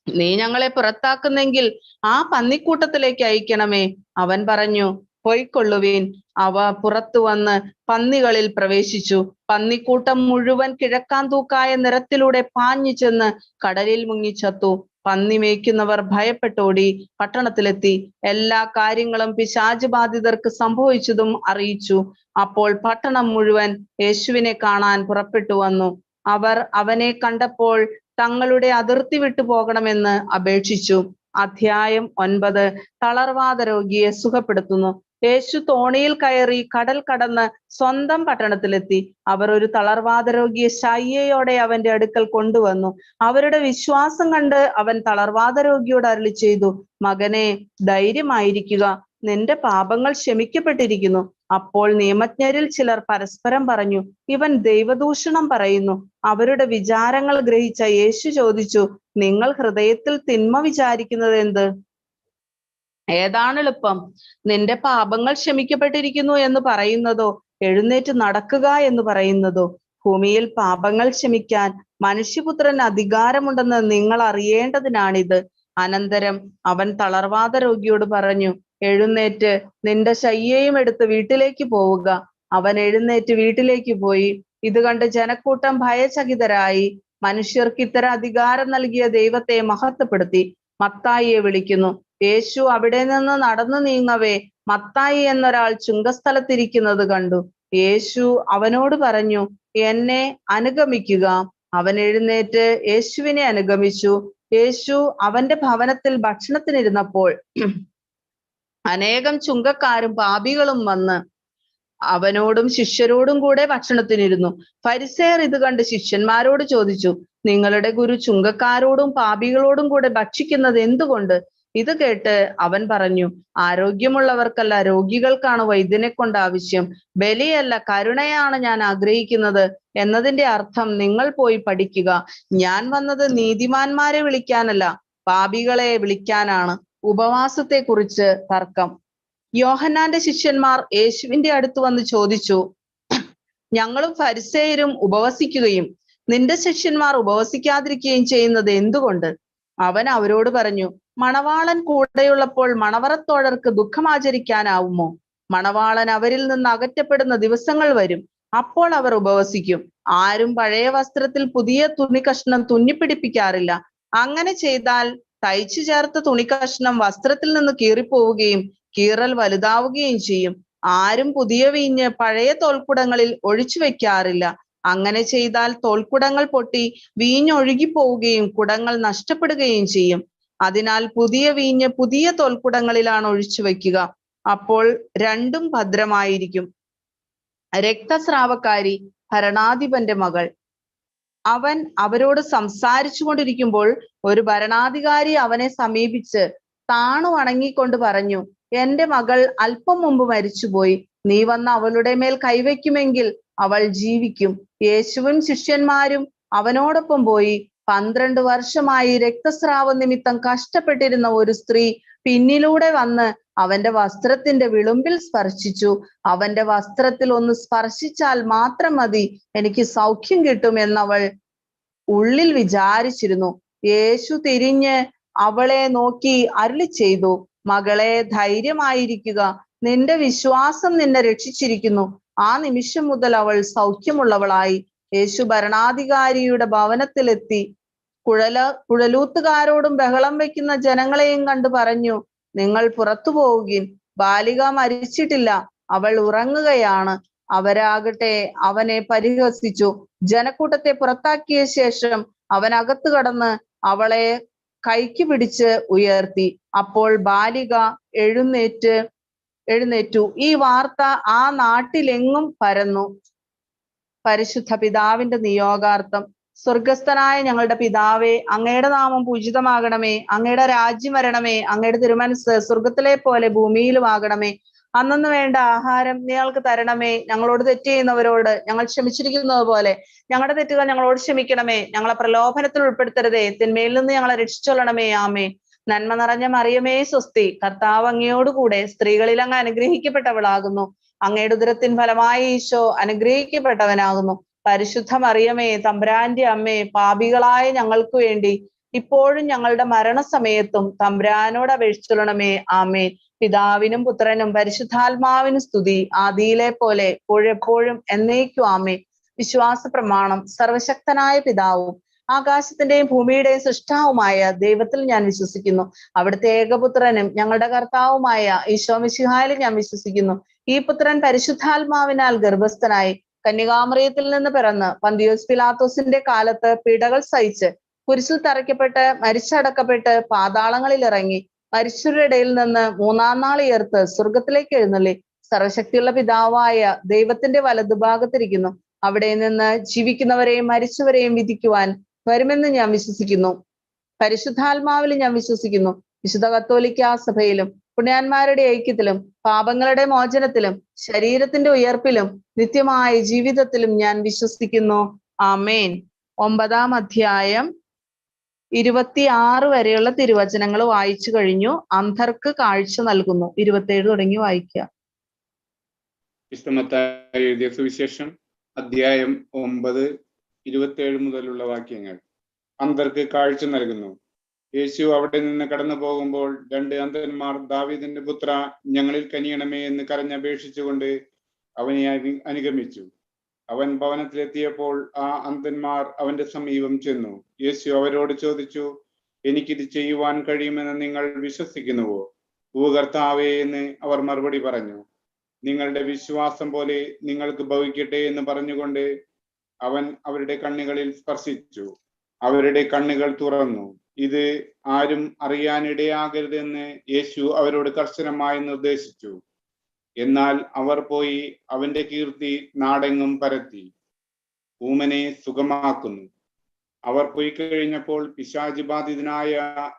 S6: നീ ഞങ്ങളെ പുറത്താക്കുന്നെങ്കിൽ ആ പന്നിക്കൂട്ടത്തിലേക്ക് അയക്കണമേ. അവൻ പറഞ്ഞു, പൊയ്ക്കൊള്ളുവീൻ. അവ പുറത്തു വന്ന് പന്നികളിൽ പ്രവേശിച്ചു. പന്നിക്കൂട്ടം മുഴുവൻ കിഴക്കാന്തൂക്കായ നിരത്തിലൂടെ പാഞ്ഞു ചെന്ന് കടലിൽ മുങ്ങിച്ചത്തു. പന്നി മേയ്ക്കുന്നവർ ഭയപ്പെട്ടോടി പട്ടണത്തിലെത്തി എല്ലാ കാര്യങ്ങളും പിശാച് ബാധിതർക്ക് സംഭവിച്ചതും അറിയിച്ചു. അപ്പോൾ പട്ടണം മുഴുവൻ യേശുവിനെ കാണാൻ പുറപ്പെട്ടു വന്നു. അവർ അവനെ കണ്ടപ്പോൾ തങ്ങളുടെ അതിർത്തി വിട്ടു പോകണമെന്ന് അപേക്ഷിച്ചു. അധ്യായം 9. തളർവാദ രോഗിയെ സുഖപ്പെടുത്തുന്നു. യേശു തോണിയിൽ കയറി കടൽ കടന്ന് സ്വന്തം പട്ടണത്തിലെത്തി. അവർ ഒരു തളർവാദ രോഗിയെ ശയ്യയോടെ അവന്റെ അടുക്കൽ കൊണ്ടുവന്നു. അവരുടെ വിശ്വാസം കണ്ട് അവൻ തളർവാദ രോഗിയോട് അരുളി ചെയ്തു, മകനെ, ധൈര്യമായിരിക്കുക, നിന്റെ പാപങ്ങൾ ക്ഷമിക്കപ്പെട്ടിരിക്കുന്നു. അപ്പോൾ നിയമജ്ഞരിൽ ചിലർ പരസ്പരം പറഞ്ഞു, ഇവൻ ദൈവദൂഷണം പറയുന്നു. അവരുടെ വിചാരങ്ങൾ ഗ്രഹിച്ച യേശു ചോദിച്ചു, നിങ്ങൾ ഹൃദയത്തിൽ തിന്മ വിചാരിക്കുന്നത് എന്ത്? ഏതാണ് എളുപ്പം, നിന്റെ പാപങ്ങൾ ക്ഷമിക്കപ്പെട്ടിരിക്കുന്നു എന്ന് പറയുന്നതോ എഴുന്നേറ്റ് നടക്കുക എന്ന് പറയുന്നതോ? ഭൂമിയിൽ പാപങ്ങൾ ക്ഷമിക്കാൻ മനുഷ്യപുത്രന് അധികാരമുണ്ടെന്ന് നിങ്ങൾ അറിയേണ്ടതിനാണിത്. അനന്തരം അവൻ തളർവാദ രോഗിയോട് പറഞ്ഞു, എഴുന്നേറ്റ് നിന്റെ ശയ്യയും എടുത്ത് വീട്ടിലേക്ക് പോവുക. അവൻ എഴുന്നേറ്റ് വീട്ടിലേക്ക് പോയി. ഇത് കണ്ട് ജനക്കൂട്ടം ഭയചകിതരായി. മനുഷ്യർക്ക് ഇത്തരം അധികാരം നൽകിയ ദൈവത്തെ മഹത്വപ്പെടുത്തി. മത്തായിയെ വിളിക്കുന്നു. യേശു അവിടെ നിന്ന് നടന്നു നീങ്ങവേ മത്തായി എന്നൊരാൾ ചുങ്കസ്ഥലത്തിരിക്കുന്നത് കണ്ടു. യേശു അവനോട് പറഞ്ഞു, എന്നെ അനുഗമിക്കുക. അവൻ എഴുന്നേറ്റ് യേശുവിനെ അനുഗമിച്ചു. യേശു അവന്റെ ഭവനത്തിൽ ഭക്ഷണത്തിനിരുന്നപ്പോൾ അനേകം ചുങ്കക്കാരും പാപികളും വന്ന് അവനോടും ശിഷ്യരോടും കൂടെ ഭക്ഷണത്തിനിരുന്നു. ഫരിസേയർ ഇത് കണ്ട് ശിഷ്യന്മാരോട് ചോദിച്ചു, നിങ്ങളുടെ ഗുരു ചുങ്കക്കാരോടും പാപികളോടും കൂടെ ഭക്ഷിക്കുന്നത് എന്തുകൊണ്ട്? ഇത് കേട്ട് അവൻ പറഞ്ഞു, ആരോഗ്യമുള്ളവർക്കല്ല, രോഗികൾക്കാണ് വൈദ്യനെ കൊണ്ട് ആവശ്യം. ബലിയല്ല, കരുണയാണ് ഞാൻ ആഗ്രഹിക്കുന്നത് എന്നതിന്റെ അർത്ഥം നിങ്ങൾ പോയി പഠിക്കുക. ഞാൻ വന്നത് നീതിമാന്മാരെ വിളിക്കാനല്ല, പാപികളെ വിളിക്കാനാണ്. ഉപവാസത്തെ കുറിച്ച് തർക്കം. യോഹന്നാന്റെ ശിഷ്യന്മാർ യേശുവിന്റെ അടുത്ത് വന്ന് ചോദിച്ചു, ഞങ്ങളും ഫരിസേയരും ഉപവസിക്കുകയും നിന്റെ ശിഷ്യന്മാർ ഉപവസിക്കാതിരിക്കുകയും ചെയ്യുന്നത് എന്തുകൊണ്ട്? അവൻ അവരോട് പറഞ്ഞു, മണവാളൻ കൂടെയുള്ളപ്പോൾ മണവറത്തോഴർക്ക് ദുഃഖമാചരിക്കാനാവുമോ? മണവാളൻ അവരിൽ നിന്ന് അകറ്റപ്പെടുന്ന ദിവസങ്ങൾ വരും, അപ്പോൾ അവർ ഉപവസിക്കും. ആരും പഴയ വസ്ത്രത്തിൽ പുതിയ തുണിക്കഷ്ണം തുന്നിപ്പിടിപ്പിക്കാറില്ല. അങ്ങനെ ചെയ്താൽ തയ്ച്ചു ചേർത്ത തുണിക്കഷ്ണം വസ്ത്രത്തിൽ നിന്ന് കീറിപ്പോവുകയും കീറൽ വലുതാവുകയും ചെയ്യും. ആരും പുതിയ വീഞ്ഞ് പഴയ തോൽക്കുടങ്ങളിൽ ഒഴിച്ചു വെക്കാറില്ല. അങ്ങനെ ചെയ്താൽ തോൽക്കുടങ്ങൾ പൊട്ടി വീഞ്ഞൊഴുകിപ്പോവുകയും കുടങ്ങൾ നഷ്ടപ്പെടുകയും ചെയ്യും. അതിനാൽ പുതിയ വീഞ്ഞ് പുതിയ തോൽക്കുടങ്ങളിലാണ് ഒഴിച്ചു വെക്കുക. അപ്പോൾ രണ്ടും ഭദ്രമായിരിക്കും. രക്തസ്രാവക്കാരി ഭരണാധിപന്റെ മകൾ. അവൻ അവരോട് സംസാരിച്ചു കൊണ്ടിരിക്കുമ്പോൾ ഒരു ഭരണാധികാരി അവനെ സമീപിച്ച് താണു വണങ്ങിക്കൊണ്ട് പറഞ്ഞു, എന്റെ മകൾ അല്പം മുമ്പ് മരിച്ചുപോയി. നീ വന്ന് അവളുടെ മേൽ കൈവയ്ക്കുമെങ്കിൽ അവൾ ജീവിക്കും. യേശുവും ശിഷ്യന്മാരും അവനോടൊപ്പം പോയി. 12 വർഷമായി രക്തസ്രാവ നിമിത്തം കഷ്ടപ്പെട്ടിരുന്ന ഒരു സ്ത്രീ പിന്നിലൂടെ വന്ന് അവന്റെ വസ്ത്രത്തിന്റെ വിളുമ്പിൽ സ്പർശിച്ചു. അവന്റെ വസ്ത്രത്തിൽ ഒന്ന് സ്പർശിച്ചാൽ മാത്രം മതി, എനിക്ക് സൗഖ്യം കിട്ടും എന്നവൾ ഉള്ളിൽ വിചാരിച്ചിരുന്നു. യേശു തിരിഞ്ഞ് അവളെ നോക്കി അരുളി ചെയ്തു, മകളെ, ധൈര്യമായിരിക്കുക, നിന്റെ വിശ്വാസം നിന്നെ രക്ഷിച്ചിരിക്കുന്നു. ആ നിമിഷം മുതൽ അവൾ സൗഖ്യമുള്ളവളായി. യേശു ഭരണാധികാരിയുടെ ഭവനത്തിലെത്തി. കുഴലൂത്തുകാരോടും ബഹളം വയ്ക്കുന്ന ജനങ്ങളെയും കണ്ടു പറഞ്ഞു, നിങ്ങൾ പുറത്തു പോവുകിൻ, ബാലിക മരിച്ചിട്ടില്ല, അവൾ ഉറങ്ങുകയാണ്. അവരാകട്ടെ അവനെ പരിഹസിച്ചു. ജനക്കൂട്ടത്തെ പുറത്താക്കിയ ശേഷം അവൻ അകത്ത് കടന്ന് അവളെ കൈക്ക് പിടിച്ച് ഉയർത്തി. അപ്പോൾ ബാലിക എഴുന്നേറ്റു. ഈ വാർത്ത ആ നാട്ടിലെങ്ങും പരന്നു. പരിശുദ്ധ പിതാവിന്റെ നിയോഗാർത്ഥം. സ്വർഗസ്ഥനായ ഞങ്ങളുടെ പിതാവേ, അങ്ങയുടെ നാമം പൂജിതമാകണമേ, അങ്ങയുടെ രാജ്യം വരണമേ, അങ്ങയുടെ തിരുമനസ് സ്വർഗത്തിലെ പോലെ ഭൂമിയിലും ആകണമേ. അന്നന്ന് വേണ്ട ആഹാരം ഞങ്ങൾക്ക് തരണമേ. ഞങ്ങളോട് തെറ്റ് ചെയ്യുന്നവരോട് ഞങ്ങൾ ക്ഷമിച്ചിരിക്കുന്നത് പോലെ ഞങ്ങളുടെ തെറ്റുകൾ ഞങ്ങളോട് ക്ഷമിക്കണമേ. ഞങ്ങളെ പ്രലോഭനത്തിൽ ഉൾപ്പെടുത്തരുതേ, തിന്മയിൽ നിന്ന് ഞങ്ങളെ രക്ഷിച്ചൊള്ളണമേ. ആമേ. നന്മ നിറഞ്ഞ മറിയമേ സ്വസ്തി, കർത്താവ് അങ്ങയോടുകൂടെ സ്ത്രീകളിൽ അങ്ങ് അനുഗ്രഹിക്കപ്പെട്ടവളാകുന്നു. അങ്ങയുടെ ഉദരത്തിൻ ഫലമായി ഈശോ അനുഗ്രഹിക്കപ്പെട്ടവനാകുന്നു. പരിശുദ്ധ മറിയമേ, തമ്പുരാന്റെ അമ്മേ, പാപികളായ ഞങ്ങൾക്ക് വേണ്ടി ഇപ്പോഴും ഞങ്ങളുടെ മരണസമയത്തും തമ്പുരാനോട് അപേക്ഷിച്ചൊള്ളണമേ. ആമേൻ. പിതാവിനും പുത്രനും പരിശുദ്ധാത്മാവിനും സ്തുതി, ആദിയിലെ പോലെ എപ്പോഴും എന്നേക്കും. ആമേൻ. വിശ്വാസ പ്രമാണം. സർവശക്തനായ പിതാവും ആകാശത്തിന്റെയും ഭൂമിയുടെയും സൃഷ്ടാവുമായ ദൈവത്തിൽ ഞാൻ വിശ്വസിക്കുന്നു. അവിടുത്തെ ഏകപുത്രനും ഞങ്ങളുടെ കർത്താവുമായ ഈശോ മിശിഹായിലും ഞാൻ വിശ്വസിക്കുന്നു. ഈ പുത്രൻ പരിശുദ്ധാത്മാവിനാൽ ഗർഭസ്ഥനായി കന്യകാമറിയത്തിൽ നിന്ന് പിറന്ന് പന്തിയോസ് പിലാത്തോസിന്റെ കാലത്ത് പീഡകൾ സഹിച്ച് കുരിശിൽ തറയ്ക്കപ്പെട്ട് മരിച്ചടക്കപ്പെട്ട് പാതാളങ്ങളിൽ ഇറങ്ങി മരിച്ചവരുടെ ഇടയിൽ നിന്ന് 3-ാം നാൾ ഉയർത്ത് സ്വർഗത്തിലേക്ക് എഴുന്നള്ളി സർവശക്തിയുള്ള പിതാവായ ദൈവത്തിന്റെ വലതുഭാഗത്തിരിക്കുന്നു. അവിടെ നിന്ന് ജീവിക്കുന്നവരെയും മരിച്ചവരെയും വിധിക്കുവാൻ വരുമെന്ന് ഞാൻ വിശ്വസിക്കുന്നു. പരിശുദ്ധാത്മാവിൽ ഞാൻ വിശ്വസിക്കുന്നു. വിശുദ്ധ കത്തോലിക്കാ സഭയിലും പുണ്യാന്മാരുടെ ഐക്യത്തിലും പാപങ്ങളുടെ മോചനത്തിലും ശരീരത്തിന്റെ ഉയർപ്പിലും നിത്യമായ ജീവിതത്തിലും ഞാൻ വിശ്വസിക്കുന്നു. ആമേൻ. 9-ാം അധ്യായം 26 വരെയുള്ള തിരുവചനങ്ങൾ വായിച്ചു കഴിഞ്ഞു. അന്ധർക്ക് കാഴ്ച നൽകുന്നു. 27 തുടങ്ങി വായിക്കുക.
S8: വിശുദ്ധമത്തായി എഴുതിയ സുവിശേഷം അധ്യായം 9, 27 മുതലുള്ള വാക്യങ്ങൾ. അന്ധർക്ക് കാഴ്ച നൽകുന്നു. യേശു അവിടെ നിന്ന് കടന്നു പോകുമ്പോൾ 2 അന്ധന്മാർ, ദാവീദിന്റെ പുത്ര, ഞങ്ങളിൽ കനിയണമേ എന്ന് കരഞ്ഞപേക്ഷിച്ചുകൊണ്ട് അവനെ അനുഗമിച്ചു. അവൻ ഭവനത്തിലെത്തിയപ്പോൾ ആ അന്ധന്മാർ അവന്റെ സമീപം ചെന്നു. യേശു അവരോട് ചോദിച്ചു, എനിക്കിത് ചെയ്യുവാൻ കഴിയുമെന്ന് നിങ്ങൾ വിശ്വസിക്കുന്നുവോ? ഓ കർത്താവേ എന്ന് അവർ മറുപടി പറഞ്ഞു. നിങ്ങളുടെ വിശ്വാസം പോലെ നിങ്ങൾക്ക് ഭവിക്കട്ടെ എന്ന് പറഞ്ഞുകൊണ്ട് അവൻ അവരുടെ കണ്ണുകളിൽ സ്പർശിച്ചു. അവരുടെ കണ്ണുകൾ തുറന്നു. ഇത് ആരും അറിയാനിടയാകരുതെന്ന് യേശു അവരോട് കർശനമായി നിർദ്ദേശിച്ചു. എന്നാൽ അവർ പോയി അവന്റെ കീർത്തി നാടെങ്ങും പരത്തി. ഊമനെ സുഖമാക്കുന്നു. അവർ പോയി കഴിഞ്ഞപ്പോൾ പിശാച് ബാധിതനായ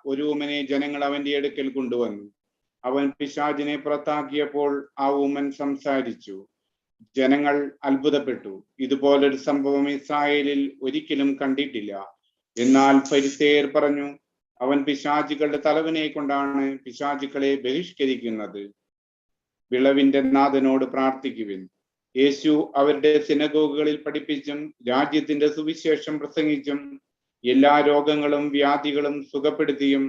S8: ഒരു ഊമനെ ജനങ്ങൾ അവന്റെ അടുക്കൽ കൊണ്ടുവന്നു. അവൻ പിശാചിനെ പുറത്താക്കിയപ്പോൾ ആ ഊമൻ സംസാരിച്ചു. ജനങ്ങൾ അത്ഭുതപ്പെട്ടു. ഇതുപോലൊരു സംഭവം ഇസ്രായേലിൽ ഒരിക്കലും കണ്ടിട്ടില്ല. എന്നാൽ ഫരിസേയർ പറഞ്ഞു, അവൻ പിശാചുകളുടെ തലവനെ കൊണ്ടാണ് പിശാചുക്കളെ ബഹിഷ്കരിക്കുന്നത്. വിളവിന്റെ നാഥനോട് പ്രാർത്ഥിക്കുവിൻ. യേശു അവരുടെ സിനഗോഗുകളിൽ പഠിപ്പിച്ചും രാജ്യത്തിന്റെ സുവിശേഷം പ്രസംഗിച്ചും എല്ലാ രോഗങ്ങളും വ്യാധികളും സുഖപ്പെടുത്തിയും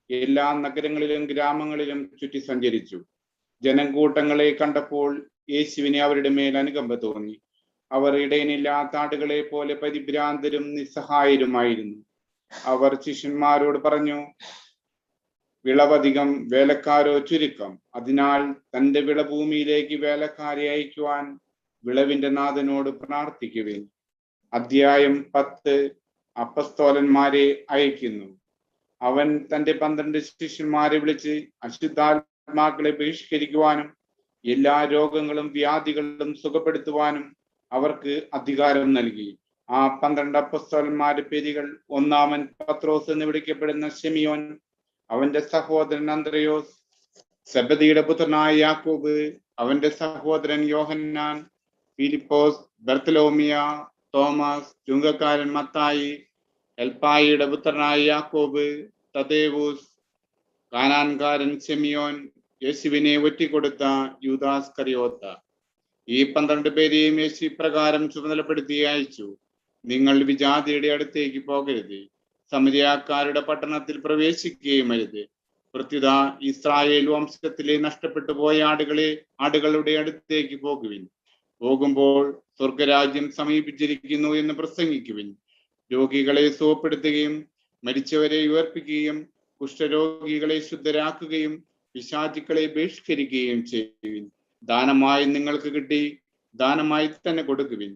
S8: എല്ലാ നഗരങ്ങളിലും ഗ്രാമങ്ങളിലും ചുറ്റി സഞ്ചരിച്ചു. ജനക്കൂട്ടങ്ങളെ കണ്ടപ്പോൾ യേശുവിനെ അവരുടെ മേൽ അനുകമ്പ തോന്നി. അവർ ഇടയനില്ലാത്ത ആടുകളെ പോലെ പരിഭ്രാന്തരും നിസ്സഹായരുമായിരുന്നു. അവർ ശിഷ്യന്മാരോട് പറഞ്ഞു, വിളവധികം, വേലക്കാരോ ചുരുക്കം. അതിനാൽ തന്റെ വിളഭൂമിയിലേക്ക് വേലക്കാരെ അയക്കുവാൻ വിളവിന്റെ നാഥനോട് പ്രാർത്ഥിക്കുവിൻ. അധ്യായം 10. അപ്പസ്തോലന്മാരെ അയക്കുന്നു. അവൻ തന്റെ 12 ശിഷ്യന്മാരെ വിളിച്ച് അശുദ്ധാത്മാക്കളെ ബഹിഷ്കരിക്കുവാനും എല്ലാ രോഗങ്ങളും വ്യാധികളും സുഖപ്പെടുത്തുവാനും അവർക്ക് അധികാരം നൽകി. ആ 12 അപ്പസ്തോലന്മാരുടെ പേരുകൾ: ഒന്നാമൻ പത്രോസ് എന്ന് വിളിക്കപ്പെടുന്ന ശിമിയോൻ, അവന്റെ സഹോദരൻ അന്ത്രയോസ്, സെബദിയുടെ പുത്രനായ യാക്കോബ്, അവന്റെ സഹോദരൻ യോഹന്നാൻ, ഫിലിപ്പോസ്, ബർത്തലോമിയ, തോമസ്, ചുങ്കക്കാരൻ മത്തായി, എൽപ്പായിയുടെ പുത്രനായ യാക്കോബ്, തദേവൂസ്, കാനാൻകാരൻ ശിമിയോൻ, യേശുവിനെ ഒറ്റിക്കൊടുത്ത യൂദാസ് കറിയോത്ത. ഈ 12 പേരെയും യേശു ഇപ്രകാരം ചുമതലപ്പെടുത്തി അയച്ചു: നിങ്ങൾ വിജാതിയുടെ അടുത്തേക്ക് പോകരുത്, സമരിയാക്കാരുടെ പട്ടണത്തിൽ പ്രവേശിക്കുകയും അരുത്. പ്രത്യുത ഇസ്രായേൽ വംശത്തിലെ നഷ്ടപ്പെട്ടു പോയ ആടുകളുടെ അടുത്തേക്ക് പോകുവിൻ. പോകുമ്പോൾ സ്വർഗരാജ്യം സമീപിച്ചിരിക്കുന്നു എന്ന് പ്രസംഗിക്കുവിൻ. രോഗികളെ സുഖപ്പെടുത്തുകയും മരിച്ചവരെ ഉയർപ്പിക്കുകയും കുഷ്ഠരോഗികളെ ശുദ്ധരാക്കുകയും പിശാചുക്കളെ ബഹിഷ്കരിക്കുകയും ചെയ്യുവിൻ. ദാനമായി നിങ്ങൾക്ക് കിട്ടി, ദാനമായി തന്നെ കൊടുക്കുവിൻ.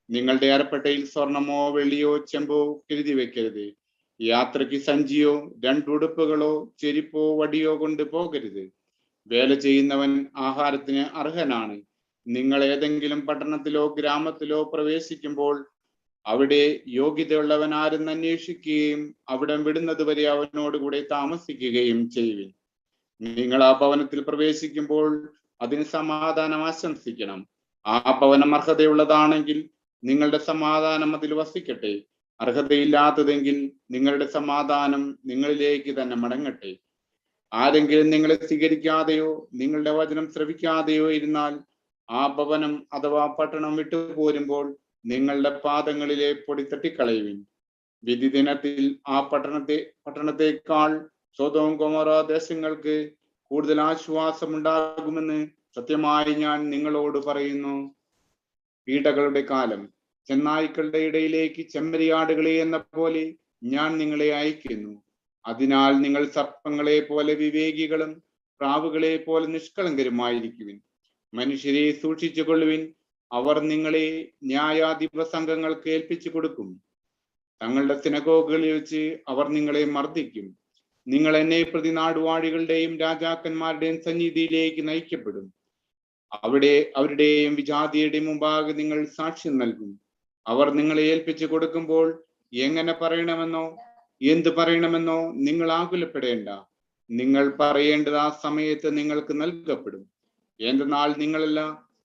S8: നിങ്ങളുടെ അരപ്പട്ടയിൽ സ്വർണമോ വെള്ളിയോ ചെമ്പോ കരുതി വെക്കരുത്. യാത്രയ്ക്ക് സഞ്ചിയോ 2 ഉടുപ്പുകളോ ചെരിപ്പോ വടിയോ കൊണ്ട് പോകരുത്. വേല ചെയ്യുന്നവൻ ആഹാരത്തിന് അർഹനാണ്. നിങ്ങൾ ഏതെങ്കിലും പട്ടണത്തിലോ ഗ്രാമത്തിലോ പ്രവേശിക്കുമ്പോൾ അവിടെ യോഗ്യതയുള്ളവൻ ആരെന്ന് അന്വേഷിക്കുകയും അവിടം വിടുന്നതുവരെ അവനോടുകൂടെ താമസിക്കുകയും ചെയ്യുവിൻ. നിങ്ങൾ ആ ഭവനത്തിൽ പ്രവേശിക്കുമ്പോൾ അതിന് സമാധാനം ആശംസിക്കണം. ആ ഭവനം അർഹതയുള്ളതാണെങ്കിൽ നിങ്ങളുടെ സമാധാനം അതിൽ വസിക്കട്ടെ. അർഹതയില്ലാത്തതെങ്കിൽ നിങ്ങളുടെ സമാധാനം നിങ്ങളിലേക്ക് തന്നെ മടങ്ങട്ടെ. ആരെങ്കിലും നിങ്ങളെ സ്വീകരിക്കാതെയോ നിങ്ങളുടെ വചനം ശ്രവിക്കാതെയോ ഇരുന്നാൽ ആ ഭവനം അഥവാ പട്ടണം വിട്ടുപോരുമ്പോൾ നിങ്ങളുടെ പാദങ്ങളിലെ പൊടി തട്ടിക്കളയുവിൻ. വിധി ദിനത്തിൽ ആ പട്ടണത്തെക്കാൾ സൊദോം ഗൊമോറ ദേശങ്ങൾക്ക് കൂടുതൽ ആശ്വാസമുണ്ടാകുമെന്ന് സത്യമായി ഞാൻ നിങ്ങളോട് പറയുന്നു. പീഡകളുടെ കാലം. ചെന്നായ്ക്കളുടെ ഇടയിലേക്ക് ചെമ്മരിയാടുകളെ എന്ന പോലെ ഞാൻ നിങ്ങളെ അയക്കുന്നു. അതിനാൽ നിങ്ങൾ സർപ്പങ്ങളെ പോലെ വിവേകികളും പ്രാവുകളെ പോലെ നിഷ്കളങ്കരുമായിരിക്കുവിൻ. മനുഷ്യരെ സൂക്ഷിച്ചു കൊള്ളുവിൻ. അവർ നിങ്ങളെ ന്യായാധിപ സംഘങ്ങൾക്ക് ഏൽപ്പിച്ചു കൊടുക്കും. തങ്ങളുടെ സിനഗോഗുകളിൽ വെച്ച് അവർ നിങ്ങളെ മർദ്ദിക്കും. നിങ്ങൾ എന്നെ പ്രതി നാടുവാഴികളുടെയും രാജാക്കന്മാരുടെയും സന്നിധിയിലേക്ക് നയിക്കപ്പെടും. അവിടെ അവരുടെയും വിജാതിയുടെയും മുമ്പാകെ നിങ്ങൾ സാക്ഷ്യം നൽകും. അവർ നിങ്ങളെ ഏൽപ്പിച്ചു കൊടുക്കുമ്പോൾ എങ്ങനെ പറയണമെന്നോ എന്ത് പറയണമെന്നോ നിങ്ങൾ ആകുലപ്പെടേണ്ട. നിങ്ങൾ പറയേണ്ടത് ആ സമയത്ത് നിങ്ങൾക്ക് നൽകപ്പെടും. എന്തെന്നാൽ നിങ്ങളല്ല,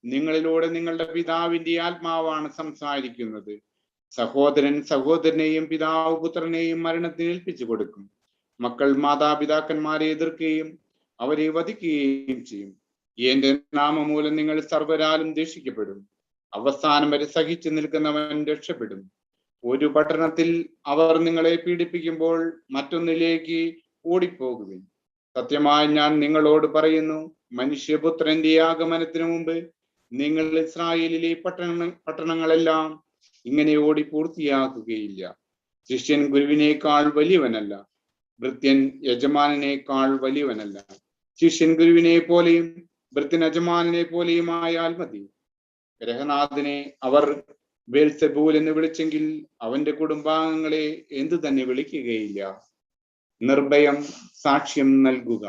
S8: നിങ്ങളിലൂടെ നിങ്ങളുടെ പിതാവിന്റെ ആത്മാവാണ് സംസാരിക്കുന്നത്. സഹോദരൻ സഹോദരനെയും പിതാവ് പുത്രനെയും മരണത്തിന് ഏൽപ്പിച്ചു കൊടുക്കും. മക്കൾ മാതാപിതാക്കന്മാരെ എതിർക്കുകയും അവരെ വധിക്കുകയും ചെയ്യും. എന്റെ നാമമൂലം നിങ്ങൾ സർവ്വരാലും ദേഷിക്കപ്പെടും. അവസാനം വരെ സഹിച്ചു നിൽക്കുന്നവൻ രക്ഷപ്പെടും. ഒരു പട്ടണത്തിൽ അവർ നിങ്ങളെ പീഡിപ്പിക്കുമ്പോൾ മറ്റൊന്നിലേക്ക് ഓടിപ്പോകുവിൻ. സത്യമായി ഞാൻ നിങ്ങളോട് പറയുന്നു, മനുഷ്യപുത്രന്റെ ആഗമനത്തിനു മുമ്പ് നിങ്ങൾ ഇസ്രായേലിലെ പട്ടണങ്ങളെല്ലാം ഇങ്ങനെ ഓടി പൂർത്തിയാക്കുകയില്ല. ശിഷ്യൻ ഗുരുവിനേക്കാൾ വലിയവനല്ല, ഭൃത്യൻ യജമാനനേക്കാൾ വലിയവനല്ല. ശിഷ്യൻ ഗുരുവിനെ പോലെയും ഭൃത്യൻ യജമാനനെ പോലെയുമായാൽ മതി. ഗ്രഹനാഥനെ അവർ ബേൽസെബൂൽ എന്ന് വിളിച്ചെങ്കിൽ അവന്റെ കുടുംബാംഗങ്ങളെ എന്തു തന്നെ വിളിക്കുകയില്ല. നിർഭയം സാക്ഷ്യം നൽകുക.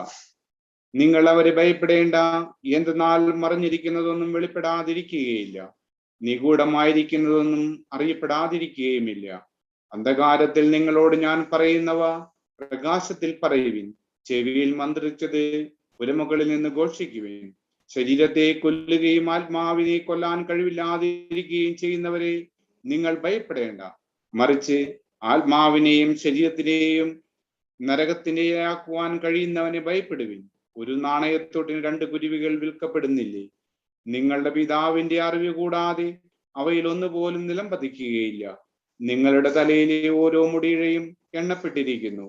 S8: നിങ്ങൾ അവരെ ഭയപ്പെടേണ്ട. എന്തെന്നാൽ മറഞ്ഞിരിക്കുന്നതൊന്നും വെളിപ്പെടാതിരിക്കുകയില്ല, നിഗൂഢമായിരിക്കുന്നതൊന്നും അറിയപ്പെടാതിരിക്കുകയുമില്ല. അന്ധകാരത്തിൽ നിങ്ങളോട് ഞാൻ പറയുന്നവ പ്രകാശത്തിൽ പറയുവിൻ. ചെവിയിൽ മന്ത്രിച്ചത് പുരമുകളിൽ നിന്ന് ഘോഷിക്കുവിൻ. ശരീരത്തെ കൊല്ലുകയും ആത്മാവിനെ കൊല്ലാൻ കഴിവില്ലാതിരിക്കുകയും ചെയ്യുന്നവരെ നിങ്ങൾ ഭയപ്പെടേണ്ട. മറിച്ച് ആത്മാവിനെയും ശരീരത്തിനെയും നരകത്തിനെയാക്കുവാൻ കഴിയുന്നവനെ ഭയപ്പെടുവിൻ. ഒരു നാണയത്തോട്ടിന് 2 കുരുവികൾ വിൽക്കപ്പെടുന്നില്ലേ? നിങ്ങളുടെ പിതാവിന്റെ അറിവ് കൂടാതെ അവയിൽ ഒന്നുപോലും നിലം പതിക്കുകയില്ല. നിങ്ങളുടെ തലയിലെ ഓരോ മുടിയിഴയും എണ്ണപ്പെട്ടിരിക്കുന്നു.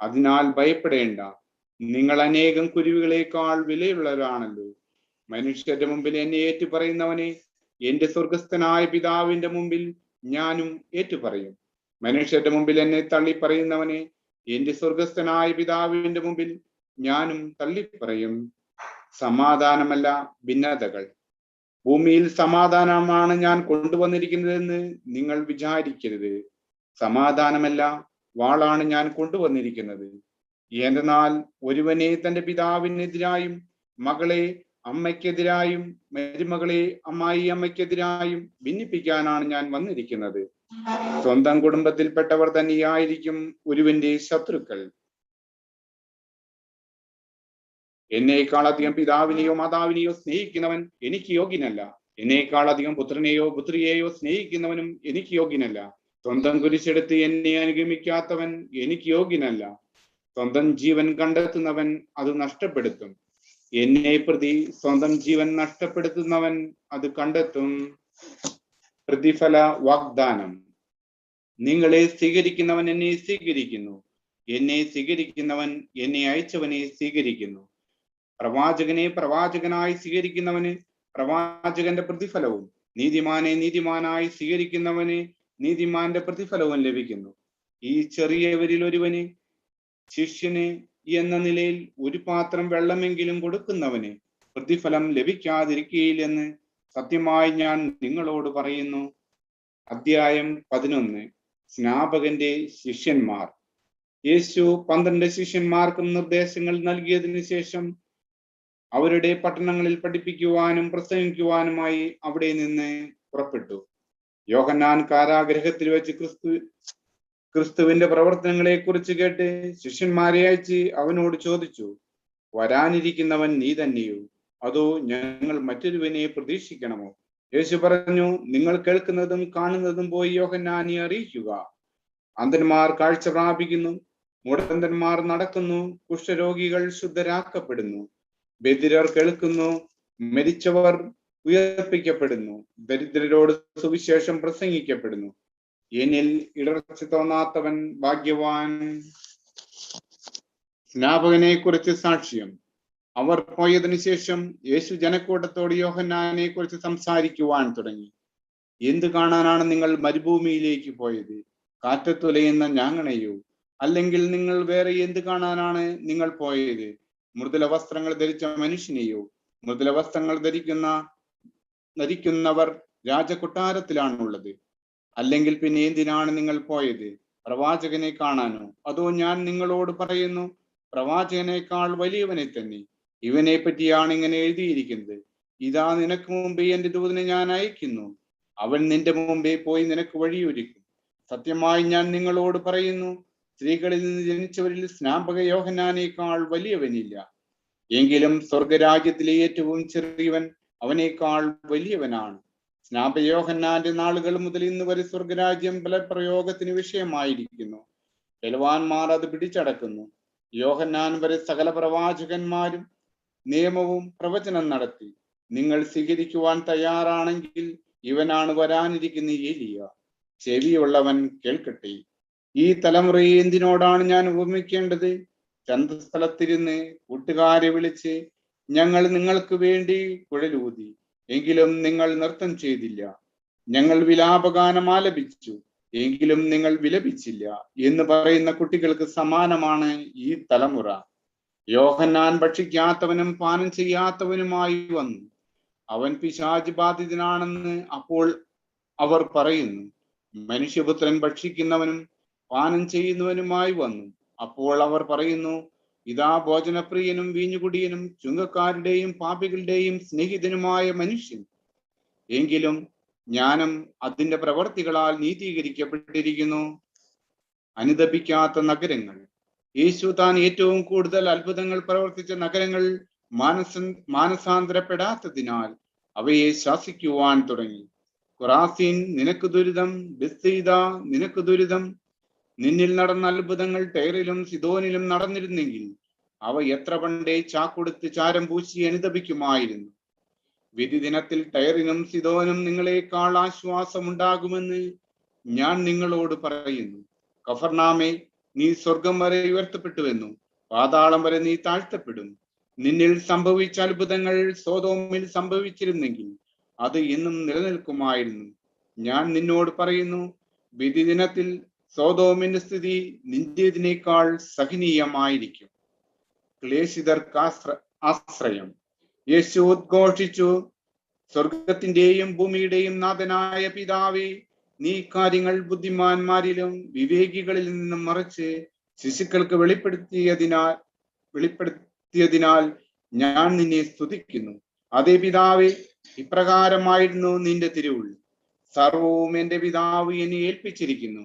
S8: അതിനാൽ ഭയപ്പെടേണ്ട. നിങ്ങൾ അനേകം കുരുവികളെക്കാൾ വിലയുള്ളവരാണല്ലോ. മനുഷ്യരുടെ മുമ്പിൽ എന്നെ ഏറ്റുപറയുന്നവനെ എന്റെ സ്വർഗസ്ഥനായ പിതാവിന്റെ മുമ്പിൽ ഞാനും ഏറ്റുപറയും. മനുഷ്യരുടെ മുമ്പിൽ എന്നെ തള്ളിപ്പറയുന്നവനെ എന്റെ സ്വർഗസ്ഥനായ പിതാവിന്റെ മുമ്പിൽ ഞാനും തള്ളിപ്പറയും. സമാധാനമല്ല ഭിന്നതകൾ. ഭൂമിയിൽ സമാധാനമാണ് ഞാൻ കൊണ്ടുവന്നിരിക്കുന്നതെന്ന് നിങ്ങൾ വിചാരിക്കരുത്. സമാധാനമല്ല, വാളാണ് ഞാൻ കൊണ്ടുവന്നിരിക്കുന്നത്. എന്നാൽ ഒരുവനെ തന്റെ പിതാവിനെതിരായും മകളെ അമ്മയ്ക്കെതിരായും മരുമകളെ അമ്മായി അമ്മയ്ക്കെതിരായും ഭിന്നിപ്പിക്കാനാണ് ഞാൻ വന്നിരിക്കുന്നത്. സ്വന്തം കുടുംബത്തിൽപ്പെട്ടവർ തന്നെയായിരിക്കും ഒരുവന്റെ ശത്രുക്കൾ. എന്നേക്കാൾ അധികം പിതാവിനെയോ മാതാവിനെയോ സ്നേഹിക്കുന്നവൻ എനിക്ക് യോഗ്യനല്ല. എന്നേക്കാൾ അധികം പുത്രനെയോ പുത്രിയെയോ സ്നേഹിക്കുന്നവനും എനിക്ക് യോഗ്യനല്ല. സ്വന്തം കുരിശെടുത്ത് എന്നെ അനുഗമിക്കാത്തവൻ എനിക്ക് യോഗ്യനല്ല. സ്വന്തം ജീവൻ കണ്ടെത്തുന്നവൻ അത് നഷ്ടപ്പെടുത്തും. എന്നെ പ്രതി സ്വന്തം ജീവൻ നഷ്ടപ്പെടുത്തുന്നവൻ അത് കണ്ടെത്തും. പ്രതിഫല വാഗ്ദാനം. നിങ്ങളെ സ്വീകരിക്കുന്നവൻ എന്നെ സ്വീകരിക്കുന്നു. എന്നെ സ്വീകരിക്കുന്നവൻ എന്നെ അയച്ചവനെ സ്വീകരിക്കുന്നു. പ്രവാചകനെ പ്രവാചകനായി സ്വീകരിക്കുന്നവന് പ്രവാചകന്റെ പ്രതിഫലവും നീതിമാനെ നീതിമാനായി സ്വീകരിക്കുന്നവന് നീതിമാന്റെ പ്രതിഫലവും ലഭിക്കുന്നു. ഈ ചെറിയവരിൽ ഒരുവന് ശിഷ്യന് എന്ന നിലയിൽ ഒരു പാത്രം വെള്ളമെങ്കിലും കൊടുക്കുന്നവന് പ്രതിഫലം ലഭിക്കാതിരിക്കുകയില്ലെന്ന് സത്യമായി ഞാൻ നിങ്ങളോട് പറയുന്നു. അധ്യായം 11. സ്നാപകന്റെ ശിഷ്യന്മാർ. യേശു 12 ശിഷ്യന്മാർക്കും നിർദ്ദേശങ്ങൾ നൽകിയതിനു ശേഷം അവരുടെ പട്ടണങ്ങളിൽ പഠിപ്പിക്കുവാനും പ്രസംഗിക്കുവാനുമായി അവിടെ നിന്ന് പുറപ്പെട്ടു. യോഹന്നാൻ കാരാഗൃഹത്തിൽ വെച്ച് ക്രിസ്തുവിന്റെ പ്രവർത്തനങ്ങളെ കുറിച്ച് കേട്ട് ശിഷ്യന്മാരെ അയച്ച് അവനോട് ചോദിച്ചു, വരാനിരിക്കുന്നവൻ നീ തന്നെയോ, അതോ ഞങ്ങൾ മറ്റൊരുവനെ പ്രതീക്ഷിക്കണമോ? യേശു പറഞ്ഞു, നിങ്ങൾ കേൾക്കുന്നതും കാണുന്നതും പോയി യോഹന്നാനെ അറിയിക്കുക. അന്ധന്മാർ കാഴ്ച പ്രാപിക്കുന്നു, മുടന്തന്മാർ നടക്കുന്നു, കുഷ്ഠരോഗികൾ ശുദ്ധരാക്കപ്പെടുന്നു, ബധിരർ കേൾക്കുന്നു, മരിച്ചവർ ഉയർപ്പിക്കപ്പെടുന്നു, ദരിദ്രരോട് സുവിശേഷം പ്രസംഗിക്കപ്പെടുന്നു. എന്നിൽ ഇടർച്ച തോന്നാത്തവൻ ഭാഗ്യവാൻ. സ്നാപകനെ കുറിച്ച് സാക്ഷ്യം. അവർ പോയതിനു ശേഷം യേശു ജനക്കൂട്ടത്തോട് യോഹന്നാനെ കുറിച്ച് സംസാരിക്കുവാൻ തുടങ്ങി. എന്ത് കാണാനാണ് നിങ്ങൾ മരുഭൂമിയിലേക്ക് പോയത്? കാറ്റത്തുലയുന്ന ഞാങ്ങണയോ? അല്ലെങ്കിൽ നിങ്ങൾ വേറെ എന്ത് കാണാനാണ് നിങ്ങൾ പോയത്? മൃദുല വസ്ത്രങ്ങൾ ധരിച്ച മനുഷ്യനെയോ? മൃദുല വസ്ത്രങ്ങൾ ധരിക്കുന്നവർ രാജകൊട്ടാരത്തിലാണുള്ളത്. അല്ലെങ്കിൽ പിന്നെ എന്തിനാണ് നിങ്ങൾ പോയത്? പ്രവാചകനെ കാണാനോ? അതോ ഞാൻ നിങ്ങളോട് പറയുന്നു, പ്രവാചകനേക്കാൾ വലിയവനെ തന്നെ. ഇവനെ പറ്റിയാണ് ഇങ്ങനെ എഴുതിയിരിക്കുന്നത്, ഇതാ നിനക്ക് മുമ്പേ എന്റെ ദൂതനെ ഞാൻ അയക്കുന്നു, അവൻ നിന്റെ മുമ്പേ പോയി നിനക്ക് വഴിയൊരുക്കും. സത്യമായി ഞാൻ നിങ്ങളോട് പറയുന്നു, സ്ത്രീകളിൽ നിന്ന് ജനിച്ചവരിൽ സ്നാപക യോഹന്നാനേക്കാൾ വലിയവനില്ല. എങ്കിലും സ്വർഗരാജ്യത്തിലെ ഏറ്റവും ചെറിയവൻ അവനേക്കാൾ വലിയവനാണ്. സ്നാപക യോഹന്നാന്റെ നാളുകൾ മുതൽ ഇന്ന് വരെ സ്വർഗരാജ്യം ബലപ്രയോഗത്തിന് വിഷയമായിരിക്കുന്നു. ബലവാന്മാർ അത് പിടിച്ചടക്കുന്നു. യോഹന്നാൻ വരെ സകല പ്രവാചകന്മാരും നിയമവും പ്രവചനം നടത്തി. നിങ്ങൾ സ്വീകരിക്കുവാൻ തയ്യാറാണെങ്കിൽ ഇവനാണ് വരാനിരിക്കുന്ന ഏലിയ. ചെവിയുള്ളവൻ കേൾക്കട്ടെ. ഈ തലമുറയെ എന്തിനോടാണ് ഞാൻ ഉപമിക്കേണ്ടത്? ചന്തസ്ഥലത്തിരുന്ന് കൂട്ടുകാരെ വിളിച്ച്, ഞങ്ങൾ നിങ്ങൾക്ക് വേണ്ടി കുഴലൂതി, എങ്കിലും നിങ്ങൾ നൃത്തം ചെയ്തില്ല. ഞങ്ങൾ വിലാപഗാനം ആലപിച്ചു, എങ്കിലും നിങ്ങൾ വിലപിച്ചില്ല എന്ന് പറയുന്ന കുട്ടികൾക്ക് സമാനമാണ് ഈ തലമുറ. യോഹന്നാൻ ഭക്ഷിക്കാത്തവനും പാനം ചെയ്യാത്തവനുമായി വന്നു. അവൻ പിശാച് ബാധിതനാണെന്ന് അപ്പോൾ അവർ പറയുന്നു. മനുഷ്യപുത്രൻ ഭക്ഷിക്കുന്നവനും പാനം ചെയ്യുന്നവനുമായി വന്നു. അപ്പോൾ അവർ പറയുന്നു, ഇതാ ഭോജനപ്രിയനും വീഞ്ഞുകുടിയനും ചുങ്കക്കാരുടെയും പാപികളുടെയും സ്നേഹിതനുമായ മനുഷ്യൻ. എങ്കിലും ജ്ഞാനം അതിന്റെ പ്രവർത്തികളാൽ നീതീകരിക്കപ്പെട്ടിരിക്കുന്നു. അനുദപിക്കാത്ത നഗരങ്ങൾ. യേശു താൻ ഏറ്റവും കൂടുതൽ അത്ഭുതങ്ങൾ പ്രവർത്തിച്ച നഗരങ്ങൾ മാനസാന്തരപ്പെടാത്തതിനാൽ അവയെ ശാസിക്കുവാൻ തുടങ്ങി. ഖുറാസീൻ, നിനക്ക് ദുരിതം! ബെത്സയിദ, നിനക്ക് ദുരിതം! നിന്നിൽ നടന്ന അത്ഭുതങ്ങൾ ടൈറിലും സിദോനിലും നടന്നിരുന്നെങ്കിൽ അവ എത്ര പണ്ടേ ചാക്കൊടുത്ത് ചാരം പൂശി അനുദപിക്കുമായിരുന്നു. വിധി ദിനത്തിൽ ടയറിനും സിദോനും നിങ്ങളെക്കാൾ ആശ്വാസമുണ്ടാകുമെന്ന് ഞാൻ നിങ്ങളോട് പറയുന്നു. കഫർനാമേ, നീ സ്വർഗം വരെ ഉയർത്തപ്പെട്ടുവെന്നു, പാതാളം വരെ നീ താഴ്ത്തപ്പെടും. നിന്നിൽ സംഭവിച്ച അത്ഭുതങ്ങൾ സോദോമിൽ സംഭവിച്ചിരുന്നെങ്കിൽ അത് എന്നും നിലനിൽക്കുമായിരുന്നു. ഞാൻ നിന്നോട് പറയുന്നു, വിധി ദിനത്തിൽ സോദോമിന്റെ സ്ഥിതി നിന്റേതിനേക്കാൾ സഹനീയമായിരിക്കും. ക്ലേശിതർക്ക് ആശ്രയം. യേശു ഉദ്ഘോഷിച്ചു, സ്വർഗത്തിന്റെയും ഭൂമിയുടെയും നാഥനായ പിതാവേ, നീ കാര്യങ്ങൾ ബുദ്ധിമാന്മാരിലും വിവേകികളിൽ നിന്നും മറിച്ച് ശിശുക്കൾക്ക് വെളിപ്പെടുത്തിയതിനാൽ ഞാൻ നിന്നെ സ്തുതിക്കുന്നു. അതേ പിതാവേ, ഇപ്രകാരമായിരുന്നു നിന്റെ തിരുവുൾ. സർവവും എന്റെ പിതാവ് എന്നെ ഏൽപ്പിച്ചിരിക്കുന്നു.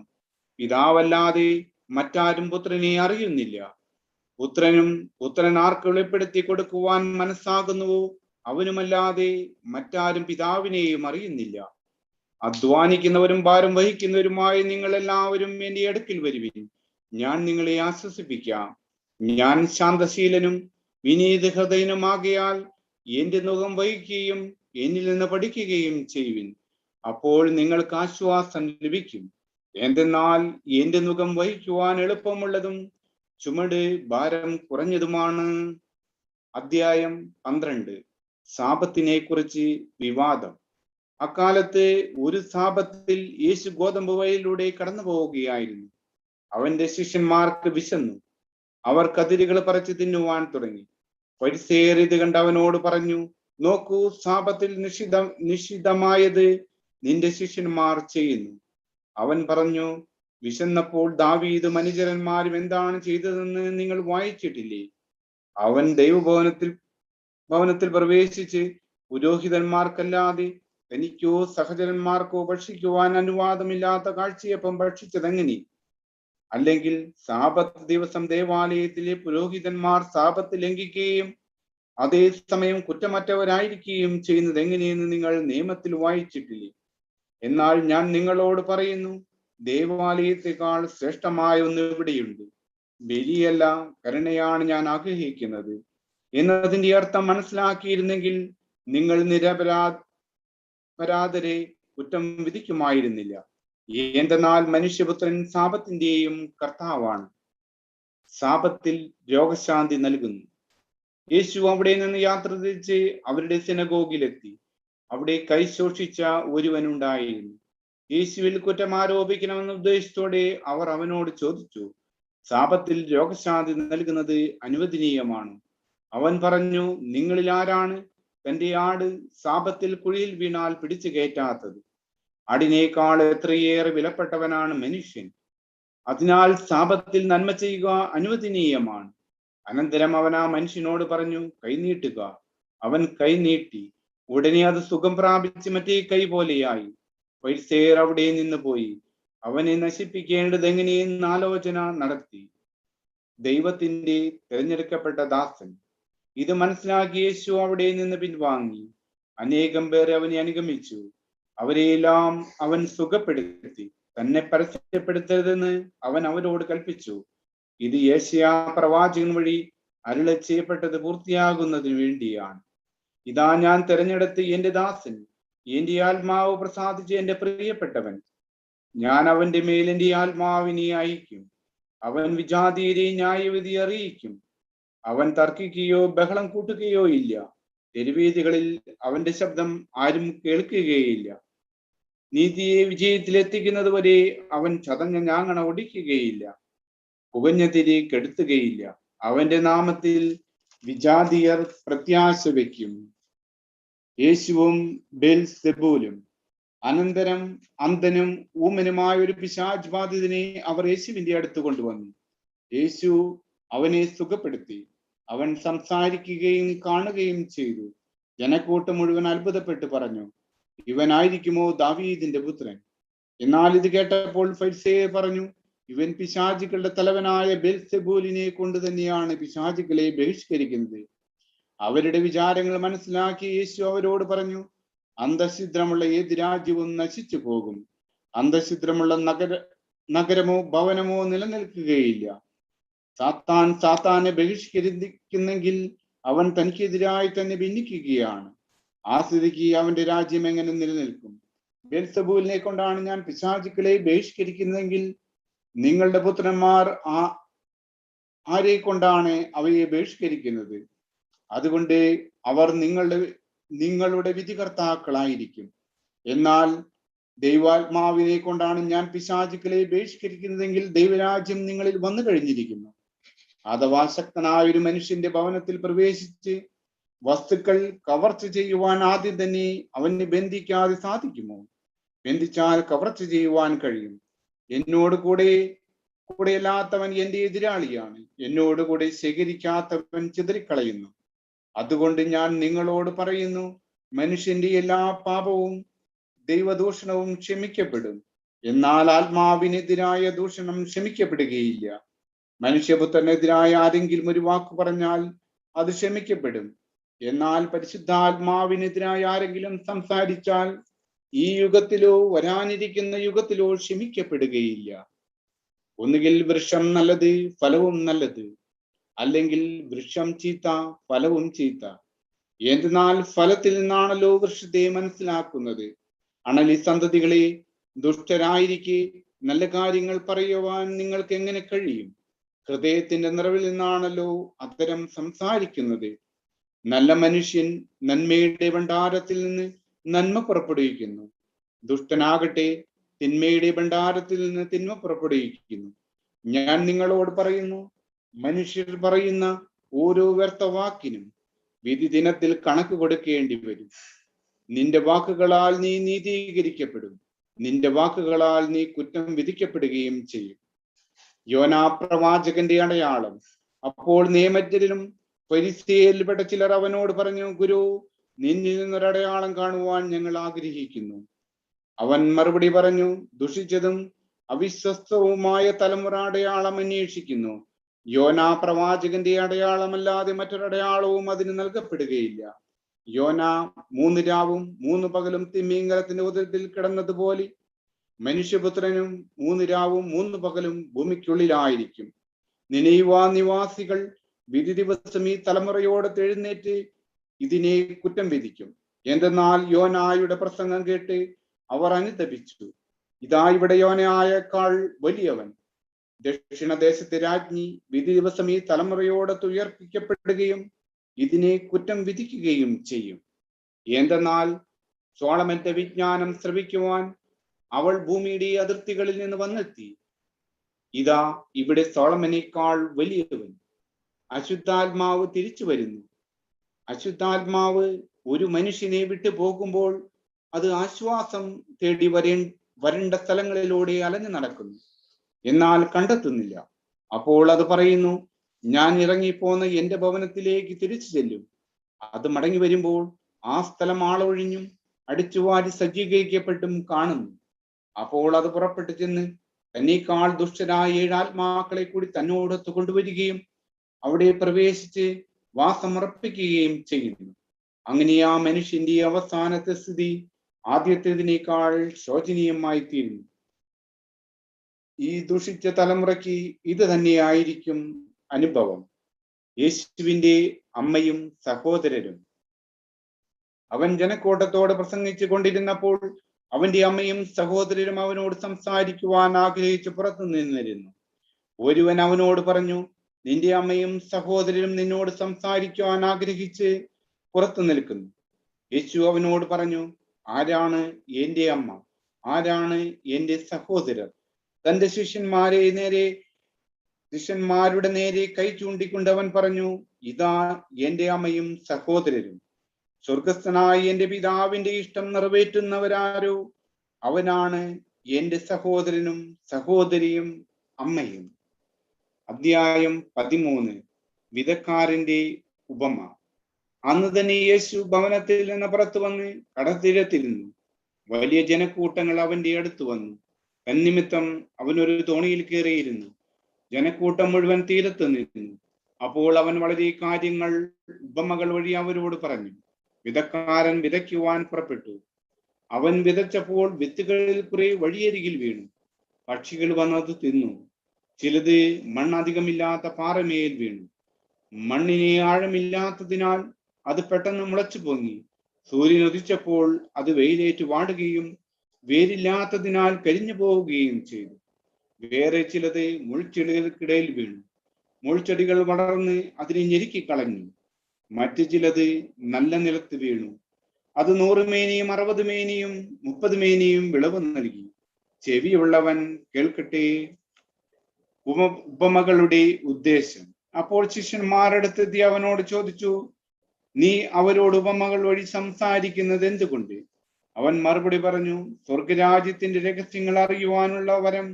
S8: പിതാവല്ലാതെ മറ്റാരും പുത്രനെ അറിയുന്നില്ല. പുത്രൻ ആർക്ക് വെളിപ്പെടുത്തി കൊടുക്കുവാൻ മനസ്സാകുന്നുവോ അവനുമല്ലാതെ മറ്റാരും പിതാവിനെയും അറിയുന്നില്ല. അധ്വാനിക്കുന്നവരും ഭാരം വഹിക്കുന്നവരുമായ നിങ്ങൾ എല്ലാവരും എന്റെ അടുക്കൽ വരുവിൻ, ഞാൻ നിങ്ങളെ ആശ്വസിപ്പിക്കാം. ഞാൻ ശാന്തശീലനും വിനീത ഹൃദയനുമാകയാൽ എന്റെ നുകം വഹിക്കുകയും എന്നിൽ നിന്ന് പഠിക്കുകയും ചെയ്യുവിൻ. അപ്പോൾ നിങ്ങൾക്ക് ആശ്വാസം ലഭിക്കും. എന്തെന്നാൽ എന്റെ നുകം വഹിക്കുവാൻ എളുപ്പമുള്ളതും ചുമട് ഭാരം കുറഞ്ഞതുമാണ്. അധ്യായം 12. സാപത്തിനെ കുറിച്ച് വിവാദം. അക്കാലത്ത് ഒരു സാപത്തിൽ യേശു ഗോതമ്പ് വയലിലൂടെ കടന്നു പോവുകയായിരുന്നു. അവന്റെ ശിഷ്യന്മാർക്ക് വിശന്നു. അവർ കതിരുകൾ പറിച്ചു തിന്നുവാൻ തുടങ്ങി. ഫരിസേയർ ഇത് കണ്ട് അവനോട് പറഞ്ഞു, നോക്കൂ, സാപത്തിൽ നിഷിദ്ധമായത് നിന്റെ ശിഷ്യന്മാർ ചെയ്യുന്നു. അവൻ പറഞ്ഞു, വിശന്നപ്പോൾ ദാവീദും അനുചരന്മാരും എന്താണ് ചെയ്തതെന്ന് നിങ്ങൾ വായിച്ചിട്ടില്ലേ? അവൻ ഭവനത്തിൽ പ്രവേശിച്ച് പുരോഹിതന്മാർക്കല്ലാതെ തനിക്കോ സഹചരന്മാർക്കോ ഭക്ഷിക്കുവാൻ അനുവാദമില്ലാത്ത കാഴ്ചയപ്പം ഭക്ഷിച്ചതെങ്ങനെ? അല്ലെങ്കിൽ സാപത്ത് ദിവസം ദേവാലയത്തിലെ പുരോഹിതന്മാർ സാപത്ത് ലംഘിക്കുകയും അതേസമയം കുറ്റമറ്റവരായിരിക്കുകയും ചെയ്യുന്നത് എങ്ങനെയെന്ന് നിങ്ങൾ നിയമത്തിൽ വായിച്ചിട്ടില്ലേ? എന്നാൽ ഞാൻ നിങ്ങളോട് പറയുന്നു, ദേവാലയത്തെക്കാൾ ശ്രേഷ്ഠമായ ഒന്ന് ഇവിടെയുണ്ട്. ബലിയല്ല, കരുണയാണ് ഞാൻ ആഗ്രഹിക്കുന്നത് എന്നതിന്റെ അർത്ഥം മനസ്സിലാക്കിയിരുന്നെങ്കിൽ നിങ്ങൾ നിരപരാധരെ കുറ്റം വിധിക്കുമായിരുന്നില്ല. എന്തെന്നാൽ മനുഷ്യപുത്രൻ സാപത്തിന്റെയും കർത്താവാണ്. സാപത്തിൽ രോഗശാന്തി നൽകുന്നു. യേശു അവിടെ നിന്ന് യാത്ര തിരിച്ച് അവരുടെ സിനഗോഗിലെത്തി. അവിടെ കൈ ശോഷിച്ച ഒരുവനുണ്ടായിരുന്നു. യേശുവിൽ കുറ്റം ആരോപിക്കണമെന്ന ഉദ്ദേശത്തോടെ അവർ അവനോട് ചോദിച്ചു, സാപത്തിൽ രോഗശാന്തി നൽകുന്നത് അനുവദനീയമാണ്? അവൻ പറഞ്ഞു, നിങ്ങളിൽ ആരാണ് തന്റെ ആട് സാപത്തിൽ കുഴിയിൽ വീണാൽ പിടിച്ചു കയറ്റാത്തത്? ആടിനേക്കാൾ എത്രയേറെ വിലപ്പെട്ടവനാണ് മനുഷ്യൻ. അതിനാൽ സാപത്തിൽ നന്മ ചെയ്യുക അനുവദനീയമാണ്. അനന്തരം അവൻ ആ മനുഷ്യനോട് പറഞ്ഞു, കൈനീട്ടുക. അവൻ കൈനീട്ടി. ഉടനെ അത് സുഖം പ്രാപിച്ച് മറ്റേ കൈ പോലെയായി. ഫരിസേയർ അവിടെ നിന്ന് പോയി അവനെ നശിപ്പിക്കേണ്ടത് എങ്ങനെയെന്ന് ആലോചന നടത്തി. ദൈവത്തിന്റെ തിരഞ്ഞെടുക്കപ്പെട്ട ദാസൻ. ഇത് മനസ്സിലാക്കി യേശു അവിടെ നിന്ന് പിൻവാങ്ങി. അനേകം പേർ അവനെ അനുഗമിച്ചു. അവരെയെല്ലാം അവൻ സുഖപ്പെടുത്തി. തന്നെ പരസ്യപ്പെടുത്തരുതെന്ന് അവൻ അവരോട് കൽപ്പിച്ചു. ഇത് യെശയ്യാ പ്രവാചകൻ വഴി അരുളി ചെയ്യപ്പെട്ടത് പൂർത്തിയാകുന്നതിന് വേണ്ടിയാണ്. ഇതാ, ഞാൻ തിരഞ്ഞെടുത്ത് എന്റെ ദാസൻ, എന്റെ ആത്മാവ് പ്രസാദിച്ച് എന്റെ പ്രിയപ്പെട്ടവൻ. ഞാൻ അവന്റെ മേൽ എന്റെ ആത്മാവിനെ അയക്കും. അവൻ വിജാതിയരെ ന്യായവിധി അറിയിക്കും. അവൻ തർക്കിക്കുകയോ ബഹളം കൂട്ടുകയോ ഇല്ല. തെരുവീതികളിൽ അവന്റെ ശബ്ദം ആരും കേൾക്കുകയില്ല. നീതിയെ വിജയത്തിലെത്തിക്കുന്നത് വരെ അവൻ ചതഞ്ഞ ഞാങ്ങണ ഒടിക്കുകയില്ല. പുകഞ്ഞ തിരി കെടുത്തുകയില്ല. അവന്റെ നാമത്തിൽ വിജാതിയർ പ്രത്യാശ വയ്ക്കും. യേശുവും ബെൽസെബൂലും. അനന്തരം അന്ധനും ഊമനുമായ ഒരു പിശാച് ബാധിതനെ അവർ യേശുവിന്റെ അടുത്ത് കൊണ്ടുവന്നു. യേശു അവനെ സുഖപ്പെടുത്തി. അവൻ സംസാരിക്കുകയും കാണുകയും ചെയ്തു. ജനക്കൂട്ടം മുഴുവൻ അത്ഭുതപ്പെട്ട് പറഞ്ഞു, ഇവനായിരിക്കുമോ ദാവീദിന്റെ പുത്രൻ? എന്നാൽ ഇത് കേട്ടപ്പോൾ ഫരിസേയർ പറഞ്ഞു, ഇവൻ പിശാചുക്കളുടെ തലവനായ ബെൽസെബൂലിനെ കൊണ്ട് തന്നെയാണ് പിശാചുക്കളെ ബഹിഷ്കരിക്കുന്നത്. അവരുടെ വിചാരങ്ങൾ മനസ്സിലാക്കി യേശു അവരോട് പറഞ്ഞു, അന്തഃഛിദ്രമുള്ള ഏത് രാജ്യവും നശിച്ചു പോകും. അന്തഃഛിദ്രമുള്ള നഗരമോ ഭവനമോ നിലനിൽക്കുകയില്ല. സാത്താനെ ബഹിഷ്കരിക്കുന്നെങ്കിൽ അവൻ തനിക്കെതിരായി തന്നെ ഭിന്നിക്കുകയാണ്. ആ സ്ഥിതിക്ക് അവന്റെ രാജ്യം എങ്ങനെ നിലനിൽക്കും? ബെൽസബൂലിനെ കൊണ്ടാണ് ഞാൻ പിശാചുക്കളെ ബഹിഷ്കരിക്കുന്നതെങ്കിൽ നിങ്ങളുടെ പുത്രന്മാർ ആരെ കൊണ്ടാണ് അവയെ ബഹിഷ്കരിക്കുന്നത്? അതുകൊണ്ട് അവർ നിങ്ങളുടെ വിധികർത്താക്കളായിരിക്കും. എന്നാൽ ദൈവാത്മാവിനെ കൊണ്ടാണ് ഞാൻ പിശാചുക്കളെ ബഹിഷ്കരിക്കുന്നതെങ്കിൽ ദൈവരാജ്യം നിങ്ങളിൽ വന്നു കഴിഞ്ഞിരിക്കുന്നു. അഥവാ ശക്തനായ ഒരു മനുഷ്യന്റെ ഭവനത്തിൽ പ്രവേശിച്ച് വസ്തുക്കൾ കവർച്ച ചെയ്യുവാൻ ആദ്യം തന്നെ അവന് ബന്ധിക്കാതെ സാധിക്കുമോ? ബന്ധിച്ചാൽ കവർച്ച ചെയ്യുവാൻ കഴിയും. എന്നോട് കൂടെയല്ലാത്തവൻ എന്റെ എതിരാളിയാണ്. എന്നോട് കൂടെ ശേഖരിക്കാത്തവൻ ചിതറിക്കളയുന്നു. അതുകൊണ്ട് ഞാൻ നിങ്ങളോട് പറയുന്നു, മനുഷ്യന്റെ എല്ലാ പാപവും ദൈവദൂഷണവും ക്ഷമിക്കപ്പെടും, എന്നാൽ ആത്മാവിനെതിരായ ദൂഷണം ക്ഷമിക്കപ്പെടുകയില്ല. മനുഷ്യപുത്രനെതിരായ ആരെങ്കിലും ഒരു വാക്ക് പറഞ്ഞാൽ അത് ക്ഷമിക്കപ്പെടും, എന്നാൽ പരിശുദ്ധാത്മാവിനെതിരായ ആരെങ്കിലും സംസാരിച്ചാൽ ഈ യുഗത്തിലോ വരാനിരിക്കുന്ന യുഗത്തിലോ ക്ഷമിക്കപ്പെടുകയില്ല. ഒന്നുകിൽ വൃക്ഷം നല്ലത്, ഫലവും നല്ലത്, അല്ലെങ്കിൽ വൃക്ഷം ചീത്ത, ഫലവും ചീത്ത. എന്നാൽ ഫലത്തിൽ നിന്നാണല്ലോ വൃക്ഷത്തെ മനസ്സിലാക്കുന്നത്. അണലി സന്തതികളെ, ദുഷ്ടരായിരിക്കെ നല്ല കാര്യങ്ങൾ പറയുവാൻ നിങ്ങൾക്ക് എങ്ങനെ കഴിയും? ഹൃദയത്തിന്റെ നിറവിൽ നിന്നാണല്ലോ അത്തരം സംസാരിക്കുന്നത്. നല്ല മനുഷ്യൻ നന്മയുടെ ഭണ്ഡാരത്തിൽ നിന്ന് നന്മ പുറപ്പെടുവിക്കുന്നു. ദുഷ്ടനാകട്ടെ തിന്മയുടെ ഭണ്ഡാരത്തിൽ നിന്ന് തിന്മ പുറപ്പെടുവിക്കുന്നു. ഞാൻ നിങ്ങളോട് പറയുന്നു, മനുഷ്യർ പറയുന്ന ഓരോ വ്യർത്ഥ വാക്കിനും വിധി ദിനത്തിൽ കണക്ക് കൊടുക്കേണ്ടി വരും. നിന്റെ വാക്കുകളാൽ നീ നീതീകരിക്കപ്പെടും, നിന്റെ വാക്കുകളാൽ നീ കുറ്റം വിധിക്കപ്പെടുകയും ചെയ്യും. യോനാ പ്രവാചകന്റെ അടയാളം. അപ്പോൾ നിയമജ്ഞരിലും ഫരിസേയരിൽപ്പെട്ട ചിലർ അവനോട് പറഞ്ഞു, ഗുരു, നിന്നിൽ നിന്നൊരടയാളം കാണുവാൻ ഞങ്ങൾ ആഗ്രഹിക്കുന്നു. അവൻ മറുപടി പറഞ്ഞു, ദുഷിച്ചതും അവിശ്വസ്തവുമായ തലമുറ അടയാളം അന്വേഷിക്കുന്നു. യോനാ പ്രവാചകന്റെ അടയാളമല്ലാതെ മറ്റൊരടയാളവും അതിന് നൽകപ്പെടുകയില്ല. യോന 3 രാവും 3 പകലും തിമിംഗലത്തിന്റെ ഉദരത്തിൽ കിടന്നതുപോലെ മനുഷ്യപുത്രനും 3 രാവും 3 പകലും ഭൂമിക്കുള്ളിലായിരിക്കും. നിനീവ നിവാസികൾ വിധി ദിവസം ഈ തലമുറയോട് എഴുന്നേറ്റ് ഇതിനെ കുറ്റം വിധിക്കും. എന്തെന്നാൽ യോനായുടെ പ്രസംഗം കേട്ട് അവർ അനുതപിച്ചു. ഇതാ ഇവിടെ യോനയേക്കാൾ വലിയവൻ. ദക്ഷിണദേശത്തെ രാജ്ഞി വിധി ദിവസം ഈ തലമുറയോട് ഉയർപ്പിക്കപ്പെടുകയും ഇതിനെ കുറ്റം വിധിക്കുകയും ചെയ്യും. എന്തെന്നാൽ സോളമന്റെ വിജ്ഞാനം ശ്രവിക്കുവാൻ അവൾ ഭൂമിയുടെ അതിർത്തികളിൽ നിന്ന് വന്നെത്തി. ഇതാ ഇവിടെ സോളമനേക്കാൾ വലിയവൻ. അശുദ്ധാത്മാവ് തിരിച്ചു വരുന്നു. അശുദ്ധാത്മാവ് ഒരു മനുഷ്യനെ വിട്ടു പോകുമ്പോൾ അത് ആശ്വാസം തേടി വരേണ്ട സ്ഥലങ്ങളിലൂടെ അലഞ്ഞു നടക്കുന്നു, എന്നാൽ കണ്ടെത്തുന്നില്ല. അപ്പോൾ അത് പറയുന്നു, ഞാൻ ഇറങ്ങിപ്പോന്ന് എന്റെ ഭവനത്തിലേക്ക് തിരിച്ചു ചെല്ലും. അത് മടങ്ങി വരുമ്പോൾ ആ സ്ഥലം ആളൊഴിഞ്ഞും അടിച്ചുവാരി സജ്ജീകരിക്കപ്പെട്ടും കാണുന്നു. അപ്പോൾ അത് പുറപ്പെട്ടു ചെന്ന് തന്നേക്കാൾ ദുഷ്ടരായ 7 ആത്മാക്കളെ കൂടി തന്നോടൊത്ത് കൊണ്ടുവരികയും അവിടെ പ്രവേശിച്ച് വാസമർപ്പിക്കുകയും ചെയ്യുന്നു. അങ്ങനെ ആ മനുഷ്യന്റെ അവസാനത്തെ സ്ഥിതി ആദ്യത്തേതിനേക്കാൾ ശോചനീയമായി തീരുന്നു. ഈ ദുഷിച്ച തലമുറയ്ക്ക് ഇത് തന്നെയായിരിക്കും അനുഭവം. യേശുവിന്റെ അമ്മയും സഹോദരരും. അവൻ ജനക്കൂട്ടത്തോട് പ്രസംഗിച്ചു കൊണ്ടിരുന്നപ്പോൾ അവന്റെ അമ്മയും സഹോദരരും അവനോട് സംസാരിക്കുവാൻ ആഗ്രഹിച്ച് പുറത്തു നിന്നിരുന്നു. ഒരുവൻ അവനോട് പറഞ്ഞു, നിന്റെ അമ്മയും സഹോദരരും നിന്നോട് സംസാരിക്കുവാൻ ആഗ്രഹിച്ച് പുറത്തു നിൽക്കുന്നു. യേശു അവനോട് പറഞ്ഞു, ആരാണ് എന്റെ അമ്മ, ആരാണ് എന്റെ സഹോദരർ? തന്റെ ശിഷ്യന്മാരുടെ നേരെ കൈ ചൂണ്ടിക്കൊണ്ട് അവൻ പറഞ്ഞു, ഇതാ എന്റെ അമ്മയും സഹോദരരും. സ്വർഗസ്ഥനായ എന്റെ പിതാവിന്റെ ഇഷ്ടം നിറവേറ്റുന്നവരാരോ അവനാണ് എന്റെ സഹോദരനും സഹോദരിയും അമ്മയും. അധ്യായം 13. വിതക്കാരന്റെ ഉപമ. അന്ന് തന്നെ യേശു ഭവനത്തിൽ നിന്ന് പുറത്തു വന്ന് കടൽത്തീരത്തിരുന്നു. വലിയ ജനക്കൂട്ടങ്ങൾ അവന്റെ അടുത്ത് വന്നു. തന്നിമിത്തം അവനൊരു തോണിയിൽ കയറിയിരുന്നു. ജനക്കൂട്ടം മുഴുവൻ തീരത്ത് നിന്നു. അപ്പോൾ അവൻ വളരെ കാര്യങ്ങൾ ഉപമകൾ വഴി അവരോട് പറഞ്ഞു. വിതക്കാരൻ വിതയ്ക്കുവാൻ പുറപ്പെട്ടു. അവൻ വിതച്ചപ്പോൾ വിത്തുകളിൽ കുറെ വഴിയരികിൽ വീണു. പക്ഷികൾ വന്നത് തിന്നു. ചിലത് മണ്ണധികമില്ലാത്ത പാറമേൽ വീണു. മണ്ണിനെ ആഴമില്ലാത്തതിനാൽ അത് പെട്ടെന്ന് മുളച്ചു പൊങ്ങി. സൂര്യൻ ഉദിച്ചപ്പോൾ അത് വെയിലേറ്റ് വാടുകയും വേരില്ലാത്തതിനാൽ കരിഞ്ഞു പോവുകയും ചെയ്തു. വേറെ ചിലത് മുൾച്ചെടികൾക്കിടയിൽ വീണു. മുൾച്ചെടികൾ വളർന്ന് അതിനെ ഞെരുക്കിക്കളഞ്ഞു. മറ്റു ചിലത് നല്ല നിലത്ത് വീണു. അത് 100 മേനിയും 60 മേനിയും 30 മേനിയും വിളവ് നൽകി. ചെവിയുള്ളവൻ കേൾക്കട്ടെ. ഉപമകളുടെ ഉദ്ദേശം. അപ്പോൾ ശിഷ്യന്മാരടുത്തെത്തി അവനോട് ചോദിച്ചു, നീ അവരോട് ഉപമകൾ വഴി സംസാരിക്കുന്നത് എന്തുകൊണ്ട്? അവൻ മറുപടി പറഞ്ഞു, സ്വർഗരാജ്യത്തിന്റെ രഹസ്യങ്ങൾ അറിയുവാനുള്ള വരം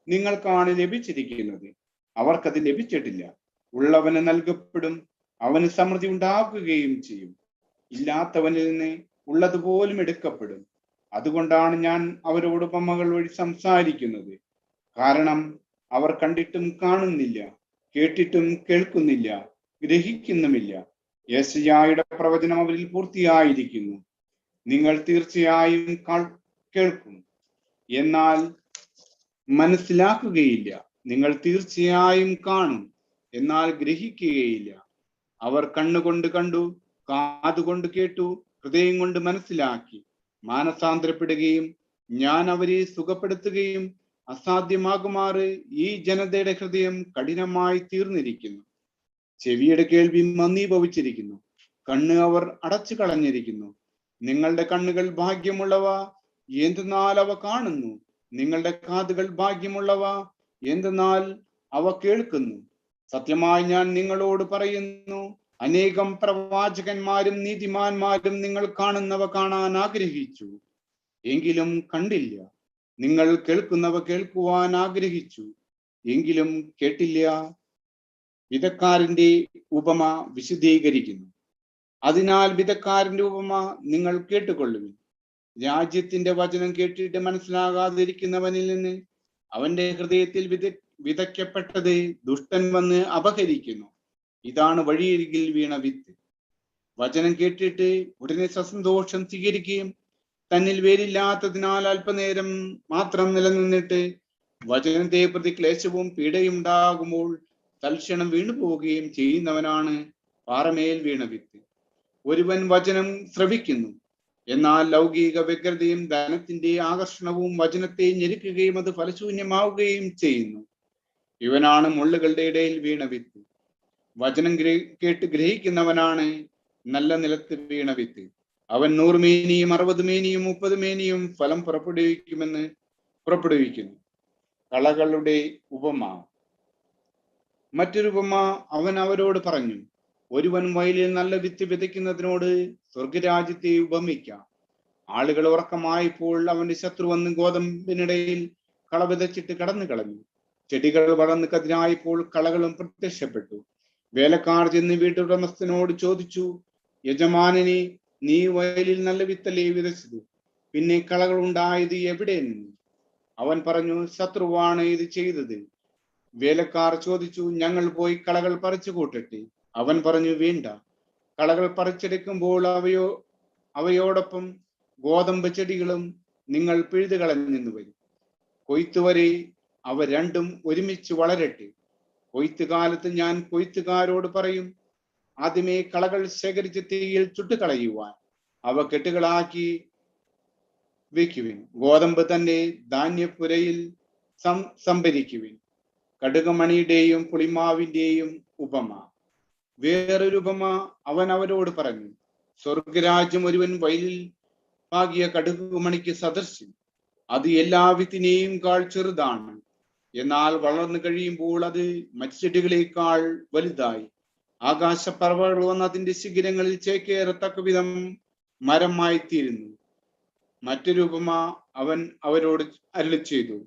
S8: നിങ്ങൾക്കാണ് ലഭിച്ചിരിക്കുന്നത്. അവർക്കത് ലഭിച്ചിട്ടില്ല. ഉള്ളവന് നൽകപ്പെടും, അവന് സമൃദ്ധി ഉണ്ടാക്കുകയും ചെയ്യും. ഇല്ലാത്തവനിൽ നിന്ന് ഉള്ളതുപോലും എടുക്കപ്പെടും. അതുകൊണ്ടാണ് ഞാൻ അവരോട് ഉപമകൾ വഴി സംസാരിക്കുന്നത്. കാരണം അവർ കണ്ടിട്ടും കാണുന്നില്ല, കേട്ടിട്ടും കേൾക്കുന്നില്ല, ഗ്രഹിക്കുന്നുമില്ല. യെശയ്യായുടെ പ്രവചനം അവരിൽ പൂർത്തിയായിരിക്കുന്നു. നിങ്ങൾ തീർച്ചയായും കേൾക്കും, എന്നാൽ മനസ്സിലാക്കുകയില്ല. നിങ്ങൾ തീർച്ചയായും കാണും, എന്നാൽ ഗ്രഹിക്കുകയില്ല. അവർ കണ്ണുകൊണ്ട് കണ്ടു, കാതുകൊണ്ട് കേട്ടു, ഹൃദയം കൊണ്ട് മനസ്സിലാക്കി മാനസാന്തരപ്പെടുകയും ഞാൻ അവരെ സുഖപ്പെടുത്തുകയും അസാധ്യമാകുമാറ് ഈ ജനതയുടെ ഹൃദയം കഠിനമായി തീർന്നിരിക്കുന്നു. ചെവിയുടെ കേൾവി മന്ദീഭവിച്ചിരിക്കുന്നു, കണ്ണ് അവർ അടച്ചു കളഞ്ഞിരിക്കുന്നു. നിങ്ങളുടെ കണ്ണുകൾ ഭാഗ്യമുള്ളവ, എന്തെന്നാൽ അവ കാണുന്നു. നിങ്ങളുടെ കാതുകൾ ഭാഗ്യമുള്ളവ, എന്തെന്നാൽ അവ കേൾക്കുന്നു. സത്യമായി ഞാൻ നിങ്ങളോട് പറയുന്നു, അനേകം പ്രവാചകന്മാരും നീതിമാന്മാരും നിങ്ങൾ കാണുന്നവ കാണാൻ ആഗ്രഹിച്ചു, എങ്കിലും കണ്ടില്ല. നിങ്ങൾ കേൾക്കുന്നവ കേൾക്കുവാൻ ആഗ്രഹിച്ചു, എങ്കിലും കേട്ടില്ല. വിതക്കാരന്റെ ഉപമ വിശദീകരിക്കുന്നു. അതിനാൽ വിതക്കാരന്റെ ഉപമ നിങ്ങൾ കേട്ടുകൊള്ളുവിൻ. രാജ്യത്തിന്റെ വചനം കേട്ടിട്ട് മനസ്സിലാകാതിരിക്കുന്നവനിൽ നിന്ന് അവന്റെ ഹൃദയത്തിൽ വിതയ്ക്കപ്പെട്ടത് ദുഷ്ടൻ വന്ന് അപഹരിക്കുന്നു. ഇതാണ് വഴിയരികിൽ വീണ വിത്ത്. വചനം കേട്ടിട്ട് ഉടനെ സസന്തോഷം സ്വീകരിക്കുകയും തന്നിൽ വേരില്ലാത്തതിനാൽ അല്പനേരം മാത്രം നിലനിന്നിട്ട് വചനത്തെ പ്രതി ക്ലേശവും പീഡയും ഉണ്ടാകുമ്പോൾ തൽക്ഷണം വീണു പോവുകയും ചെയ്യുന്നവനാണ് പാറമേൽ വീണ വിത്ത്. ഒരുവൻ വചനം ശ്രവിക്കുന്നു, എന്നാൽ ലൗകിക വ്യഗ്രതയും ധനത്തിന്റെ ആകർഷണവും വചനത്തെ ഞെരുക്കുകയും അത് ഫലശൂന്യമാവുകയും ചെയ്യുന്നു. ഇവനാണ് മുള്ളുകളുടെ ഇടയിൽ വീണ വിത്ത്. വചനം കേട്ട് ഗ്രഹിക്കുന്നവനാണ് നല്ല നിലത്ത് വീണ വിത്ത്. അവൻ 100 മേനിയും 60 മേനിയും 30 മേനിയും ഫലം പുറപ്പെടുവിക്കുന്നു. കളകളുടെ ഉപമ. മറ്റൊരു ഉപമ അവൻ അവരോട് പറഞ്ഞു, ഒരുവൻ വയലിൽ നല്ല വിത്ത് വിതയ്ക്കുന്നതിനോട് സ്വർഗരാജ്യത്തെ ഉപമിക്കാം. ആളുകൾ ഉറക്കമായപ്പോൾ അവന്റെ ശത്രു വന്ന് ഗോതമ്പിനിടയിൽ കള വിതച്ചിട്ട് കടന്നു കളഞ്ഞു. ചെടികൾ വളർന്ന് കതിരായപ്പോൾ കളകളും പ്രത്യക്ഷപ്പെട്ടു. വേലക്കാർ ചെന്ന് വീട്ടുടമസ്ഥനോട് ചോദിച്ചു, യജമാനനെ, നീ വയലിൽ നല്ല വിത്തല്ലേ വിതച്ചത്? പിന്നെ കളകൾ ഉണ്ടായത് എവിടെ നിന്ന്? അവൻ പറഞ്ഞു, ശത്രുവാണ് ഇത് ചെയ്തത്. വേലക്കാർ ചോദിച്ചു, ഞങ്ങൾ പോയി കളകൾ പറിച്ചു കൂട്ടട്ടെ? അവൻ പറഞ്ഞു, വേണ്ട. കളകൾ പറിച്ചെടുക്കുമ്പോൾ അവയോടൊപ്പം ഗോതമ്പ് ചെടികളും നിങ്ങൾ പിഴുതു കളഞ്ഞെന്ന് വരും. കൊയ്ത്തുവരെ അവ രണ്ടും ഒരുമിച്ച് വളരട്ടെ. കൊയ്ത്തുകാലത്ത് ഞാൻ കൊയ്ത്തുകാരോട് പറയും, ആദ്യമേ കളകൾ ശേഖരിച്ച് തീയിൽ ചുട്ടുകളയുവാൻ അവ കെട്ടുകളാക്കി വെക്കുവിൻ. ഗോതമ്പ് തന്നെ ധാന്യപ്പുരയിൽ സംഭരിക്കുവിൻ. കടുകുമണിയുടെയും പുളിമാവിന്റെയും ഉപമ. വേറൊരു ഉപമ അവൻ അവരോട് പറഞ്ഞു, സ്വർഗരാജ്യം ഒരുവൻ വയലിൽ പാകിയ കടുകുമണിക്ക് സദൃശ്യം. അത് എല്ലാ വിത്തിനെയും കാൾ ചെറുതാണ്, എന്നാൽ വളർന്നു കഴിയുമ്പോൾ അത് മറ്റു ചെടികളേക്കാൾ വലുതായി ആകാശപ്പറവകൾ വന്ന് അതിന്റെ ശിഖരങ്ങളിൽ ചേക്കേറത്തക്ക വിധം മരമായിത്തീരുന്നു. മറ്റൊരു ഉപമ അവൻ അവരോട് അരുളി ചെയ്തു,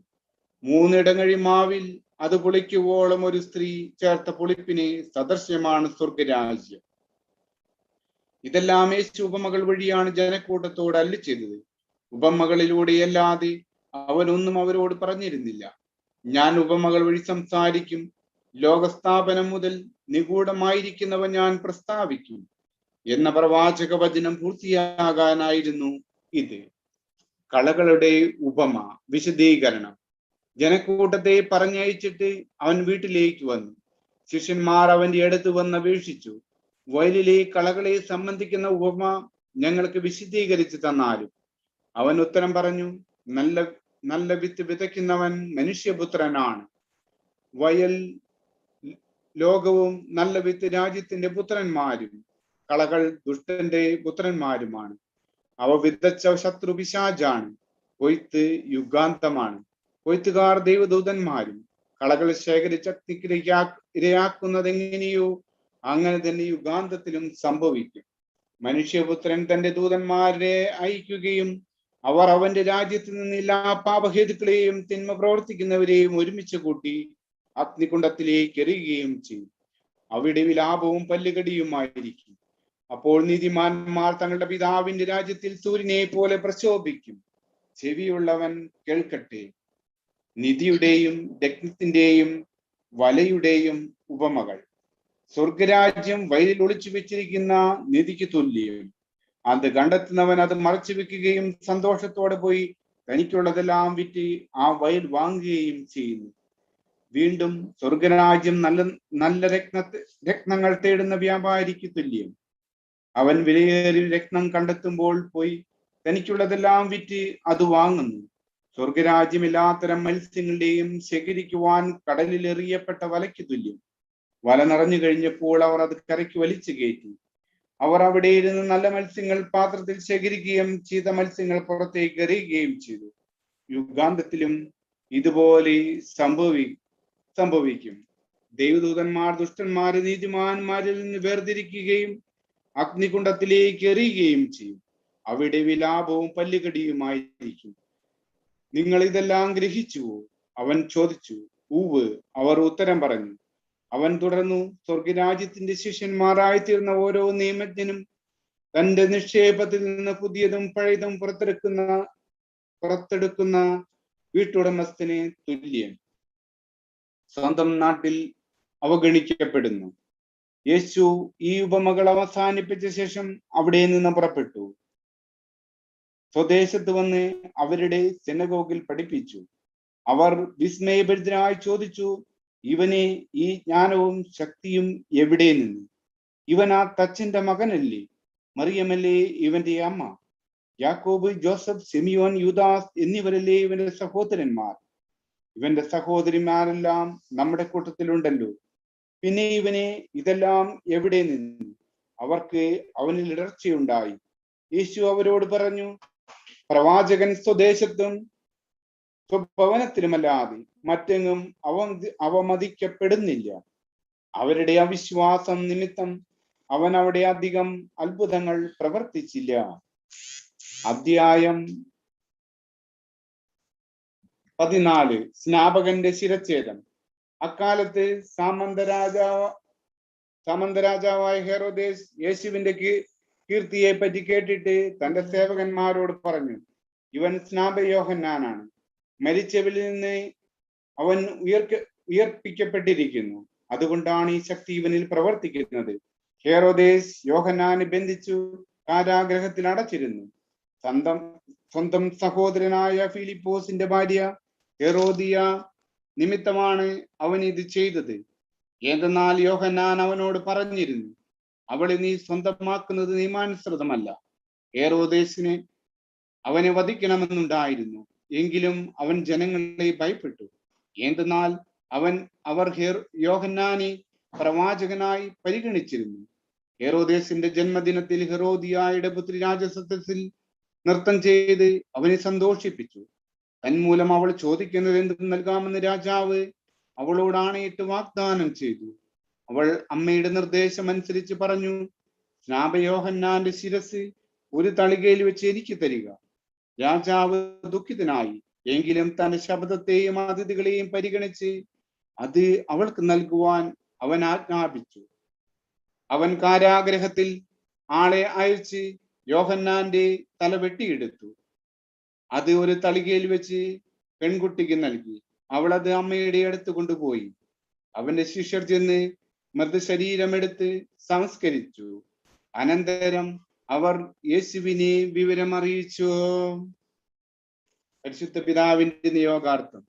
S8: 3 ഇടങ്ങഴി മാവിൽ അത് പുളിക്കുവോളം ഒരു സ്ത്രീ ചേർത്ത പുളിപ്പിനെ സദൃശ്യമാണ് സ്വർഗരാജ്യം. ഇതെല്ലാം യേശു ഉപമകൾ വഴിയാണ് ജനക്കൂട്ടത്തോട് അരുളി ചെയ്തത്. ഉപമകളിലൂടെയല്ലാതെ അവനൊന്നും അവരോട് പറഞ്ഞിരുന്നില്ല. ഞാൻ ഉപമകൾ വഴി സംസാരിക്കും. ലോകസ്ഥാപനം മുതൽ നിഗൂഢമായിരിക്കുന്നവ ഞാൻ പ്രസ്താവിക്കും എന്ന പ്രവാചക വചനം പൂർത്തിയാകാനായിരുന്നു ഇത്. കളകളുടെ ഉപമ വിശദീകരണം. ജനക്കൂട്ടത്തെ പറഞ്ഞയച്ചിട്ട് അവൻ വീട്ടിലേക്ക് വന്നു. ശിഷ്യന്മാർ അവന്റെ അടുത്ത് വന്ന് അപേക്ഷിച്ചു, വയലിലെ കളകളെ സംബന്ധിക്കുന്ന ഉപമ ഞങ്ങൾക്ക് വിശദീകരിച്ചു തന്നാലും. അവൻ ഉത്തരം പറഞ്ഞു, നല്ല വിത്ത് വിതയ്ക്കുന്നവൻ മനുഷ്യപുത്രനാണ്. വയൽ ലോകവും നല്ല വിത്ത് രാജ്യത്തിന്റെ പുത്രന്മാരും കളകൾ ദുഷ്ടന്റെ പുത്രന്മാരുമാണ്. അവ വിതച്ച ശത്രു പിശാചാണ്. കൊയ്ത്ത് യുഗാന്തമാണ്. കൊയ്ത്തുകാർ ദൈവദൂതന്മാരും. കളകൾ ശേഖരിച്ച് അഗ്നിക്ക് ഇരയാക്കുന്നത് എങ്ങനെയോ അങ്ങനെ തന്നെ യുഗാന്തത്തിലും സംഭവിക്കും. മനുഷ്യപുത്രൻ തന്റെ ദൂതന്മാരെ അയക്കുകയും അവർ അവന്റെ രാജ്യത്ത് നിന്ന് എല്ലാ പാപഹേതുക്കളെയും തിന്മ പ്രവർത്തിക്കുന്നവരെയും ഒരുമിച്ച് കൂട്ടി അഗ്നികുണ്ഡത്തിലേക്ക് എറിയുകയും ചെയ്യും. അവിടെ വിലാപവും പല്ലുകടിയുമായിരിക്കും. അപ്പോൾ നീതിമാന്മാർ തങ്ങളുടെ പിതാവിന്റെ രാജ്യത്തിൽ സൂര്യനെ പോലെ പ്രശോഭിക്കും. ചെവിയുള്ളവൻ കേൾക്കട്ടെ. നിധിയുടെയും രത്നത്തിന്റെയും വലയുടെയും ഉപമകൾ. സ്വർഗരാജ്യം വയലിൽ ഒളിച്ചു വെച്ചിരിക്കുന്ന നിധിക്ക് തുല്യം. അത് കണ്ടെത്തുന്നവൻ അത് മറച്ചു വെക്കുകയും സന്തോഷത്തോടെ പോയി തനിക്കുള്ളതെല്ലാം വിറ്റ് ആ വയൽ വാങ്ങുകയും ചെയ്യുന്നു. വീണ്ടും സ്വർഗരാജ്യം നല്ല രത്നങ്ങൾ തേടുന്ന വ്യാപാരിക്ക് തുല്യം. അവൻ വിലയേറിയ രത്നം കണ്ടെത്തുമ്പോൾ പോയി തനിക്കുള്ളതെല്ലാം വിറ്റ് അത് വാങ്ങുന്നു. സ്വർഗരാജ്യം എല്ലാത്തരം മത്സ്യങ്ങളുടെയും ശേഖരിക്കുവാൻ കടലിൽ എറിയപ്പെട്ട വലയ്ക്ക് തുല്യം. വല നിറഞ്ഞു കഴിഞ്ഞപ്പോൾ അവർ അത് കരയ്ക്ക് വലിച്ചു കയറ്റി. അവർ അവിടെ ഇരുന്ന് നല്ല മത്സ്യങ്ങൾ പാത്രത്തിൽ ശേഖരിക്കുകയും ചീത്ത മത്സ്യങ്ങൾ പുറത്തേക്ക് എറിയുകയും ചെയ്തു. യുഗാന്തത്തിലും ഇതുപോലെ സംഭവിക്കും. ദൈവദൂതന്മാർ ദുഷ്ടന്മാരെ നീതിമാന്മാരിൽ നിന്ന് വേർതിരിക്കുകയും അഗ്നികുണ്ഡത്തിലേക്ക് എറിയുകയും ചെയ്യും. അവിടെ വിലാപവും പല്ലുകടിയുമായിരിക്കും. നിങ്ങൾ ഇതെല്ലാം ഗ്രഹിച്ചുവോ? അവൻ ചോദിച്ചു. ഊവ്, അവർ ഉത്തരം പറഞ്ഞു. അവൻ തുടർന്നു, സ്വർഗരാജ്യത്തിന്റെ ശിഷ്യന്മാരായിത്തീർന്ന ഓരോ നിയമജ്ഞനും തന്റെ നിക്ഷേപത്തിൽ നിന്ന് പുതിയതും പഴയതും പുറത്തെടുക്കുന്ന വീട്ടുടമസ്ഥന് തുല്യം. സ്വന്തം നാട്ടിൽ അവഗണിക്കപ്പെടുന്നു. യേശു ഈ ഉപമകൾ അവസാനിപ്പിച്ച ശേഷം അവിടെ നിന്ന് പുറപ്പെട്ടു. സ്വദേശത്ത് വന്ന് അവരുടെ സിനഗോഗിൽ പഠിപ്പിച്ചു. അവർ വിസ്മയഭരിതരായി ചോദിച്ചു, ഇവനെ ഈ ജ്ഞാനവും ശക്തിയും എവിടെ നിന്ന്? ഇവൻ ആ തച്ചന്റെ മകനല്ലേ? മറിയമല്ലേ ഇവന്റെ അമ്മ? യാക്കോബ്, ജോസഫ്, സിമിയോൻ, യൂദാസ് എന്നിവരല്ലേ ഇവന്റെ സഹോദരന്മാർ? ഇവന്റെ സഹോദരിമാരെല്ലാം നമ്മുടെ കൂട്ടത്തിലുണ്ടല്ലോ. പിന്നെ ഇവനെ ഇതെല്ലാം എവിടെ നിന്ന്? അവർക്ക് അവനിൽ ഇടർച്ചയുണ്ടായി. യേശു അവരോട് പറഞ്ഞു, പ്രവാചകൻ സ്വദേശത്തും സ്വഭവനത്തിലുമല്ലാതെ മറ്റെങ്ങും അവമതിക്കപ്പെടുന്നില്ല. അവരുടെ അവിശ്വാസം നിമിത്തം അവൻ അവിടെ അധികം അത്ഭുതങ്ങൾ പ്രവർത്തിച്ചില്ല. അധ്യായം 14. സ്നാപകന്റെ ശിരച്ഛേദം. അക്കാലത്ത് സാമന്തരാജാവായ ഹെറോദേസ് യേശുവിന്റെ കീർത്തിയെ പറ്റി കേട്ടിട്ട് തന്റെ സേവകന്മാരോട് പറഞ്ഞു, ഇവൻ സ്നാപയോഹന്നാനാണ്. മരിച്ചവരിൽ നിന്ന് അവൻ ഉയർപ്പിക്കപ്പെട്ടിരിക്കുന്നു. അതുകൊണ്ടാണ് ഈ ശക്തി ഇവനിൽ പ്രവർത്തിക്കുന്നത്. ഹെറോദേസ് യോഹന്നാനെ ബന്ധിച്ചു കാരാഗ്രഹത്തിൽ അടച്ചിരുന്നു. സ്വന്തം സഹോദരനായ ഫിലിപ്പോസിന്റെ ഭാര്യ ഹെറോദിയ നിമിത്തമാണ് അവൻ ഇത് ചെയ്തത്. എന്തെന്നാൽ യോഹന്നാൻ അവനോട് പറഞ്ഞിരുന്നു, അവളെ നീ സ്വന്തമാക്കുന്നത് നിയമാനുസൃതമല്ല. ഹെറോദേസിന് അവനെ വധിക്കണമെന്നുണ്ടായിരുന്നു. എങ്കിലും അവൻ ജനങ്ങളെ ഭയപ്പെട്ടു. എന്തെന്നാൽ അവർ യോഹന്നാനെ പ്രവാചകനായി പരിഗണിച്ചിരുന്നു. ഹെറോദേസിന്റെ ജന്മദിനത്തിൽ ഹെറോദിയായുടെ പുത്രി രാജസദസ്സിൽ നൃത്തം ചെയ്ത് അവനെ സന്തോഷിപ്പിച്ചു. തന്മൂലം അവൾ ചോദിക്കുന്നത് എന്തും നൽകാമെന്ന് രാജാവ് അവളോട് ആണയിട്ട് വാഗ്ദാനം ചെയ്തു. അവൾ അമ്മയുടെ നിർദ്ദേശം അനുസരിച്ച് പറഞ്ഞു, സ്നാപയോഹന്നാന്റെ ശിരസ് ഒരു തളികയിൽ വെച്ച് എനിക്ക് തരിക. രാജാവ് ദുഃഖിതനായി. എങ്കിലും തന്റെ ശബ്ദത്തെയും അതിഥികളെയും പരിഗണിച്ച് അത് അവൾക്ക് നൽകുവാൻ അവൻ ആജ്ഞാപിച്ചു. അവൻ കാരാഗ്രഹത്തിൽ ആളെ അയച്ച് യോഹന്നാന്റെ തല വെട്ടിയെടുത്തു. അത് ഒരു തളികയിൽ വെച്ച് പെൺകുട്ടിക്ക് നൽകി. അവൾ അത് അമ്മയുടെ അടുത്ത് കൊണ്ടുപോയി. അവന്റെ ശിഷ്യർ ചെന്ന് മൃതശരീരമെടുത്ത് സംസ്കരിച്ചു. അനന്തരം അവർ യേശുവിനെ വിവരം അറിയിച്ചു. പരിശുദ്ധ പിതാവിന്റെ നിയോഗാർത്ഥം.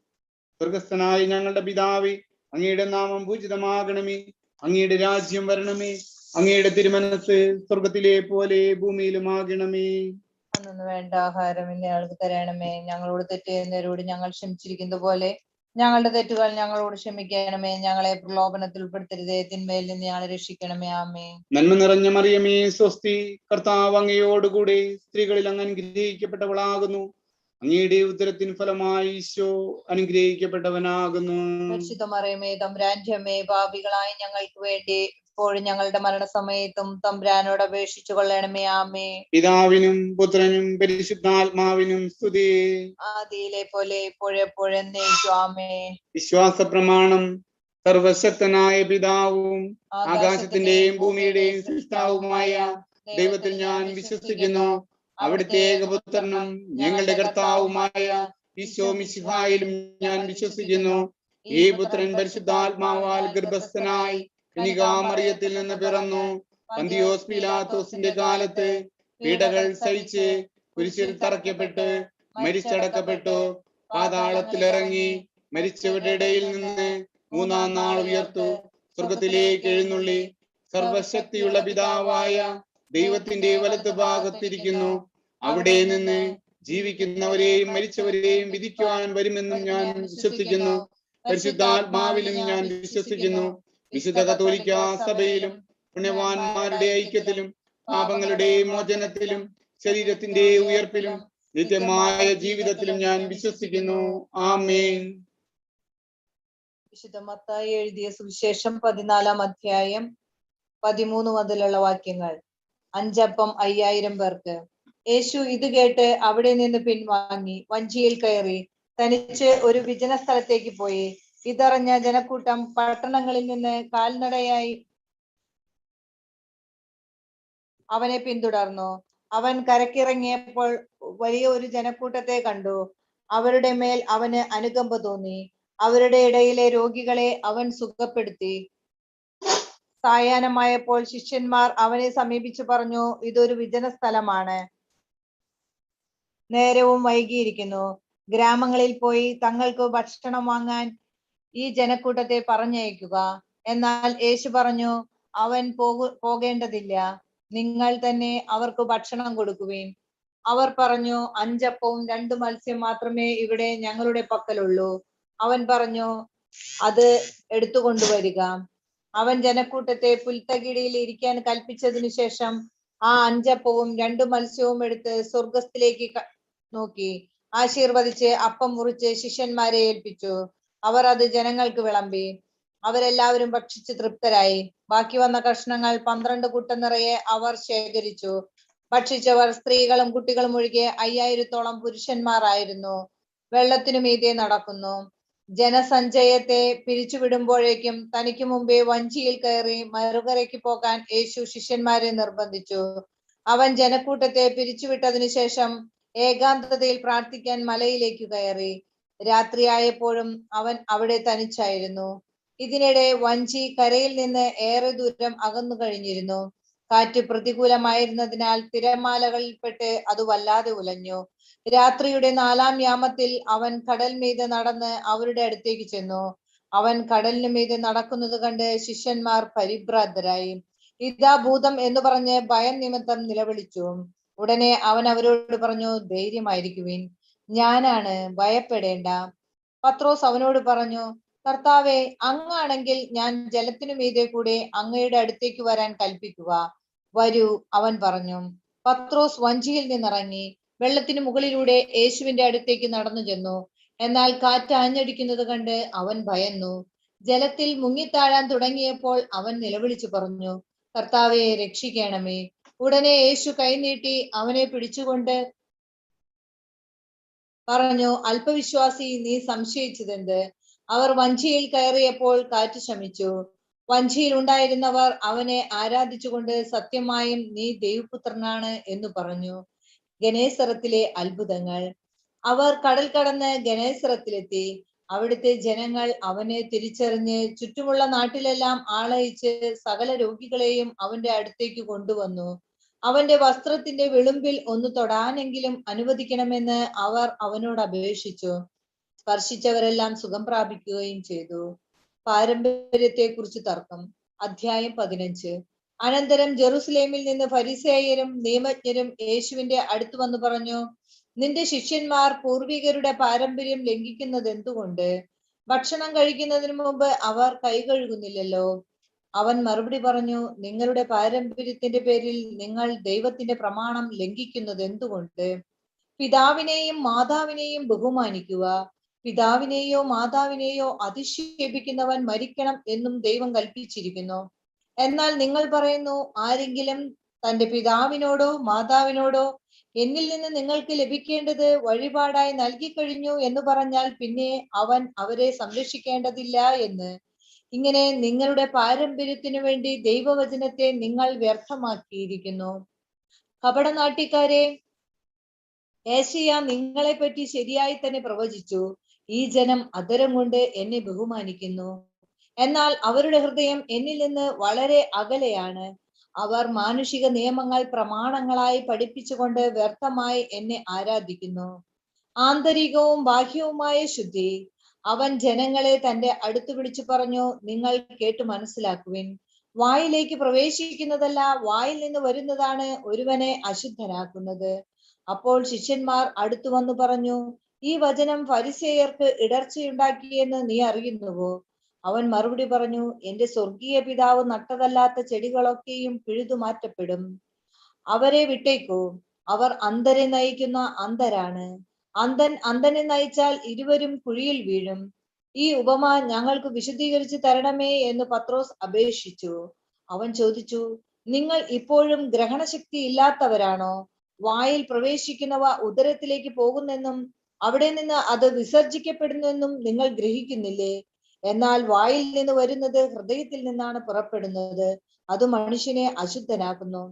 S8: സ്വർഗസ്ഥനായ ഞങ്ങളുടെ പിതാവേ, അങ്ങയുടെ നാമം പൂജിതമാകണമേ. അങ്ങയുടെ രാജ്യം വരണമേ. അങ്ങയുടെ തിരുമനസ് സ്വർഗത്തിലെ പോലെ ഭൂമിയിലുമാകണമേ.
S3: അന്നു വേണ്ട ആഹാരം ഇന്ന് ഞങ്ങൾക്ക് തരണമേ. ഞങ്ങളോട് തെറ്റ് ചെയ്യുന്നവരോട് ഞങ്ങൾ ക്ഷമിച്ചിരിക്കുന്ന പോലെ ഞങ്ങളുടെ തെറ്റുകൾ ഞങ്ങളോട് ക്ഷമിക്കണമേ. ഞങ്ങളെ പ്രലോഭനത്തിൽ ഉൾപ്പെടുത്തരുതേ, തിന്മയിൽ നിന്ന് ഞങ്ങളെ രക്ഷിക്കണമേ. ആമേ.
S8: നന്മ നിറഞ്ഞ മറിയമേ സ്വസ്തി, കർത്താവ് അങ്ങയോടുകൂടെ സ്ത്രീകളിൽ അങ്ങ് അനുഗ്രഹിക്കപ്പെട്ടവളാകുന്നു. അങ്ങയുടെ ഉദരത്തിന് ഫലമായി ഈശോ അനുഗ്രഹിക്കപ്പെട്ടവനാകുന്നു.
S3: പരിശുദ്ധ മറിയമേ തമ്പുരാന്റെ അമ്മേ, പാപികളായ ഞങ്ങൾക്ക് വേണ്ടി ഇപ്പോഴും ഞങ്ങളുടെ മരണസമയത്തും തമ്പുരാനോട് അപേക്ഷിച്ചു കൊള്ളണമേ. ആമേ.
S8: പിതാവിനും പുത്രനും പരിശുദ്ധാത്മാവിനും സ്തുതി.
S3: ആദിയിലെ പോലെ ഇപ്പോഴെപ്പോഴും എന്നേക്കും. ആമേ.
S8: വിശ്വാസ പ്രമാണം. സർവശക്തനായ പിതാവും ആകാശത്തിന്റെയും ഭൂമിയുടെയും സൃഷ്ടാവുമായ ദൈവത്തിൽ ഞാൻ വിശ്വസിക്കുന്നു. അവിടുത്തെ ഏകപുത്രനും ഞങ്ങളുടെ കർത്താവുമായ ഈശോ മിശിഹായിലും ഞാൻ വിശ്വസിക്കുന്നു. ഈ പുത്രൻ പരിശുദ്ധാത്മാവാൽ ഗർഭസ്ഥനായി കന്യകാമറിയത്തിൽ നിന്ന് പിറന്നു. പന്തിയോസ് പീലാത്തോസിന്റെ കാലത്ത് പീഡകൾ സഹിച്ച് കുരിശിൽ തറയ്ക്കപ്പെട്ട് മരിച്ചടക്കപ്പെട്ടു. പാതാളത്തിലിറങ്ങി മരിച്ചവരുടെ ഇടയിൽ നിന്ന് മൂന്നാം നാൾ ഉയർത്തു. സ്വർഗത്തിലേക്ക് എഴുന്നള്ളി സർവശക്തിയുള്ള പിതാവായ ദൈവത്തിന്റെ വലത്ത് ഭാഗത്തിരിക്കുന്നു. അവിടെ നിന്ന് ജീവിക്കുന്നവരെയും മരിച്ചവരെയും വിധിക്കുവാൻ വരുമെന്നും ഞാൻ വിശ്വസിക്കുന്നു. പരിശുദ്ധാത്മാവിലും ഞാൻ വിശ്വസിക്കുന്നു. വിശുദ്ധ കത്തോലിക്കാ സഭയിലും പുണ്യവാന്മാരുടെ ഐക്യത്തിലും പാപങ്ങളുടെ മോചനത്തിലും ശരീരത്തിന്റെ ഉയർപ്പിലും നിത്യമായ ജീവിതത്തിലും ഞാൻ വിശ്വസിക്കുന്നു. ആമേൻ.
S3: വിശുദ്ധ മത്തായി എഴുതിയ സുവിശേഷം 14-ാം അധ്യായം 13 മുതലുള്ള വാക്യങ്ങൾ. 5 അപ്പം 5000 പേർക്ക്. യേശു ഇത് കേട്ട് അവിടെ നിന്ന് പിൻവാങ്ങി വഞ്ചിയിൽ കയറി തനിച്ച് ഒരു വിജന സ്ഥലത്തേക്ക് പോയി. ഇതറിഞ്ഞ ജനക്കൂട്ടം പട്ടണങ്ങളിൽ നിന്ന് കാൽനടയായി അവനെ പിന്തുടർന്നു. അവൻ കരക്കിറങ്ങിയപ്പോൾ വലിയ ഒരു ജനക്കൂട്ടത്തെ കണ്ടു. അവരുടെ മേൽ അവന് അനുകമ്പ തോന്നി. അവരുടെ ഇടയിലെ രോഗികളെ അവൻ സുഖപ്പെടുത്തി. സായാഹ്നമായപ്പോൾ ശിഷ്യന്മാർ അവനെ സമീപിച്ചു പറഞ്ഞു, ഇതൊരു വിജന സ്ഥലമാണ്, നേരവും വൈകിയിരിക്കുന്നു. ഗ്രാമങ്ങളിൽ പോയി തങ്ങൾക്ക് ഭക്ഷണം വാങ്ങാൻ ഈ ജനക്കൂട്ടത്തെ പറഞ്ഞയക്കുക. എന്നാൽ യേശു പറഞ്ഞു, അവൻ പോകേണ്ടതില്ല, നിങ്ങൾ തന്നെ അവർക്ക് ഭക്ഷണം കൊടുക്കുവിൻ. അവർ പറഞ്ഞു, 5 അപ്പവും 2 മത്സ്യം മാത്രമേ ഇവിടെ ഞങ്ങളുടെ പക്കലുള്ളൂ. അവൻ പറഞ്ഞു, അത് എടുത്തുകൊണ്ടുവരിക. അവൻ ജനക്കൂട്ടത്തെ പുൽത്തകിടിയിൽ ഇരിക്കാൻ കൽപ്പിച്ചതിനു ശേഷം ആ 5 അപ്പവും 2 മത്സ്യവും എടുത്ത് സ്വർഗത്തിലേക്ക് നോക്കി ആശീർവദിച്ച് അപ്പം മുറിച്ച് ശിഷ്യന്മാരെ ഏൽപ്പിച്ചു. അവർ അത് ജനങ്ങൾക്ക് വിളമ്പി. അവരെല്ലാവരും ഭക്ഷിച്ച് തൃപ്തരായി. ബാക്കി വന്ന കഷ്ണങ്ങൾ 12 കുട്ട നിറയെ അവർ ശേഖരിച്ചു. ഭക്ഷിച്ചവർ സ്ത്രീകളും കുട്ടികളും ഒഴികെ 5000-ഓളം പുരുഷന്മാരായിരുന്നു. വെള്ളത്തിനു മീതെ നടക്കുന്നു. ജനസഞ്ചയത്തെ പിരിച്ചുവിടുമ്പോഴേക്കും തനിക്ക് മുമ്പേ വഞ്ചിയിൽ കയറി മറുകരയ്ക്ക് പോകാൻ യേശു ശിഷ്യന്മാരെ നിർബന്ധിച്ചു. അവൻ ജനക്കൂട്ടത്തെ പിരിച്ചുവിട്ടതിനു ശേഷം ഏകാന്തതയിൽ പ്രാർത്ഥിക്കാൻ മലയിലേക്ക് കയറി. രാത്രിയായപ്പോഴും അവൻ അവിടെ തനിച്ചായിരുന്നു. ഇതിനിടെ വഞ്ചി കരയിൽ നിന്ന് ഏറെ ദൂരം അകന്നു കഴിഞ്ഞിരുന്നു. കാറ്റ് പ്രതികൂലമായിരുന്നതിനാൽ തിരമാലകളിൽപ്പെട്ട് അത് വല്ലാതെ ഉലഞ്ഞു. രാത്രിയുടെ 4-ാം യാമത്തിൽ അവൻ കടൽ മീതെ നടന്ന് അവരുടെ അടുത്തേക്ക് ചെന്നു. അവൻ കടലിനു മീതെ നടക്കുന്നത് കണ്ട് ശിഷ്യന്മാർ പരിഭ്രാന്തരായി. ഇതാ ഭൂതം എന്ന് പറഞ്ഞ് ഭയം നിമിത്തം നിലവിളിച്ചു. ഉടനെ അവൻ അവരോട് പറഞ്ഞു, ധൈര്യമായിരിക്കുവിൻ, ഞാനാണ്, ഭയപ്പെടേണ്ട. പത്രോസ് അവനോട് പറഞ്ഞു, കർത്താവേ, അങ്ങാണെങ്കിൽ ഞാൻ ജലത്തിനു മീതെ കൂടെ അങ്ങയുടെ അടുത്തേക്ക് വരാൻ കൽപ്പിക്കുക. വരൂ, അവൻ പറഞ്ഞു. പത്രോസ് വഞ്ചിയിൽ നിന്നിറങ്ങി വെള്ളത്തിന് മുകളിലൂടെ യേശുവിന്റെ അടുത്തേക്ക് നടന്നു ചെന്നു. എന്നാൽ കാറ്റ് ആഞ്ഞടിക്കുന്നത് കണ്ട് അവൻ ഭയന്നു. ജലത്തിൽ മുങ്ങിത്താഴാൻ തുടങ്ങിയപ്പോൾ അവൻ നിലവിളിച്ചു പറഞ്ഞു, കർത്താവെ, രക്ഷിക്കണമേ. ഉടനെ യേശു കൈനീട്ടി അവനെ പിടിച്ചുകൊണ്ട് പറഞ്ഞു, അല്പവിശ്വാസി, നീ സംശയിച്ചതെന്ത്? അവർ വഞ്ചിയിൽ കയറിയപ്പോൾ കാറ്റ് ശമിച്ചു. വഞ്ചിയിൽ ഉണ്ടായിരുന്നവർ അവനെ ആരാധിച്ചുകൊണ്ട് സത്യമായും നീ ദൈവപുത്രനാണ് എന്ന് പറഞ്ഞു. ഗനേസറത്തിലെ അത്ഭുതങ്ങൾ. അവർ കടൽ കടന്ന് ഗനേസറത്തിലെത്തി. അവിടുത്തെ ജനങ്ങൾ അവനെ തിരിച്ചറിഞ്ഞ് ചുറ്റുമുള്ള നാട്ടിലെല്ലാം ആളയച്ച് സകല രോഗികളെയും അവന്റെ അടുത്തേക്ക് കൊണ്ടുവന്നു. അവന്റെ വസ്ത്രത്തിന്റെ വിളുമ്പിൽ ഒന്ന് തൊടാനെങ്കിലും അനുവദിക്കണമെന്ന് അവർ അവനോട് അപേക്ഷിച്ചു. സ്പർശിച്ചവരെല്ലാം സുഖം പ്രാപിക്കുകയും ചെയ്തു. പാരമ്പര്യത്തെ കുറിച്ച് തർക്കം. അധ്യായം 15. അനന്തരം ജെറുസലേമിൽ നിന്ന് ഫരിസേയരും നിയമജ്ഞരും യേശുവിന്റെ അടുത്ത് വന്നു പറഞ്ഞു, നിന്റെ ശിഷ്യന്മാർ പൂർവികരുടെ പാരമ്പര്യം ലംഘിക്കുന്നത് എന്തുകൊണ്ട്? ഭക്ഷണം കഴിക്കുന്നതിന് മുമ്പ് അവർ കൈ കഴുകുന്നില്ലല്ലോ. അവൻ മറുപടി പറഞ്ഞു, നിങ്ങളുടെ പാരമ്പര്യത്തിന്റെ പേരിൽ നിങ്ങൾ ദൈവത്തിന്റെ പ്രമാണം ലംഘിക്കുന്നത് എന്തുകൊണ്ട്? പിതാവിനെയും മാതാവിനെയും ബഹുമാനിക്കുക. പിതാവിനെയോ മാതാവിനെയോ അധിക്ഷേപിക്കുന്നവൻ മരിക്കണം എന്നും ദൈവം കൽപ്പിച്ചിരിക്കുന്നു. എന്നാൽ നിങ്ങൾ പറയുന്നു, ആരെങ്കിലും തന്റെ പിതാവിനോടോ മാതാവിനോടോ എന്നിൽ നിന്ന് നിങ്ങൾക്ക് ലഭിക്കേണ്ടത് വഴിപാടായി നൽകിക്കഴിഞ്ഞു എന്ന് പറഞ്ഞാൽ പിന്നെ അവൻ അവരെ സംരക്ഷിക്കേണ്ടതില്ല എന്ന്. ഇങ്ങനെ നിങ്ങളുടെ പാരമ്പര്യത്തിനു വേണ്ടി ദൈവവചനത്തെ നിങ്ങൾ വ്യർത്ഥമാക്കിയിരിക്കുന്നു. കപടനാട്യക്കാരെ, ഏശയ്യാ നിങ്ങളെ പറ്റി ശരിയായി തന്നെ പ്രവചിച്ചു. ഈ ജനം അധരം കൊണ്ട് എന്നെ ബഹുമാനിക്കുന്നു, എന്നാൽ അവരുടെ ഹൃദയം എന്നിൽ നിന്ന് വളരെ അകലെയാണ്. അവർ മാനുഷിക നിയമങ്ങൾ പ്രമാണങ്ങളായി പഠിപ്പിച്ചുകൊണ്ട് വ്യർത്ഥമായി എന്നെ ആരാധിക്കുന്നു. ആന്തരികവും ബാഹ്യവുമായ ശുദ്ധി. അവൻ ജനങ്ങളെ തന്റെ അടുത്ത് വിളിച്ചു പറഞ്ഞു, നിങ്ങൾ കേട്ടു മനസ്സിലാക്കുവിൻ. വായിലേക്ക് പ്രവേശിക്കുന്നതല്ല, വായിൽ നിന്ന് വരുന്നതാണ് ഒരുവനെ അശുദ്ധനാക്കുന്നത്. അപ്പോൾ ശിഷ്യന്മാർ അടുത്തു വന്നു പറഞ്ഞു, ഈ വചനം ഫരിസേയർക്ക് ഇടർച്ചയുണ്ടാക്കിയെന്ന് നീ അറിയുന്നുവോ? അവൻ മറുപടി പറഞ്ഞു, എന്റെ സ്വർഗീയ പിതാവ് നട്ടതല്ലാത്ത ചെടികളൊക്കെയും പിഴുതു മാറ്റപ്പെടും. അവരെ വിട്ടേക്കൂ, അവർ അന്ധരെ നയിക്കുന്ന അന്ധരാണ്. അന്ധനെ നയിച്ചാൽ ഇരുവരും കുഴിയിൽ വീഴും. ഈ ഉപമ ഞങ്ങൾക്ക് വിശദീകരിച്ചു തരണമേ എന്ന് പത്രോസ് അപേക്ഷിച്ചു. അവൻ ചോദിച്ചു, നിങ്ങൾ ഇപ്പോഴും ഗ്രഹണശക്തി ഇല്ലാത്തവരാണോ? വായിൽ പ്രവേശിക്കുന്നവ ഉദരത്തിലേക്ക് പോകുന്നെന്നും അവിടെ നിന്ന് അത് വിസർജിക്കപ്പെടുന്നെന്നും നിങ്ങൾ ഗ്രഹിക്കുന്നില്ലേ? എന്നാൽ വായിൽ നിന്ന് വരുന്നത് ഹൃദയത്തിൽ നിന്നാണ് പുറപ്പെടുന്നത്, അത് മനുഷ്യനെ അശുദ്ധനാക്കുന്നു.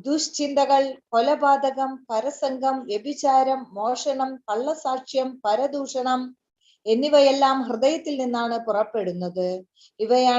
S3: ദുശ്ചിന്തകൾ, കൊലപാതകം, പരസംഗം, വ്യഭിചാരം, മോഷണം, കള്ളസാക്ഷ്യം, പരദൂഷണം എന്നിവയെല്ലാം ഹൃദയത്തിൽ നിന്നാണ് പുറപ്പെടുന്നത്. ഇവയാണ്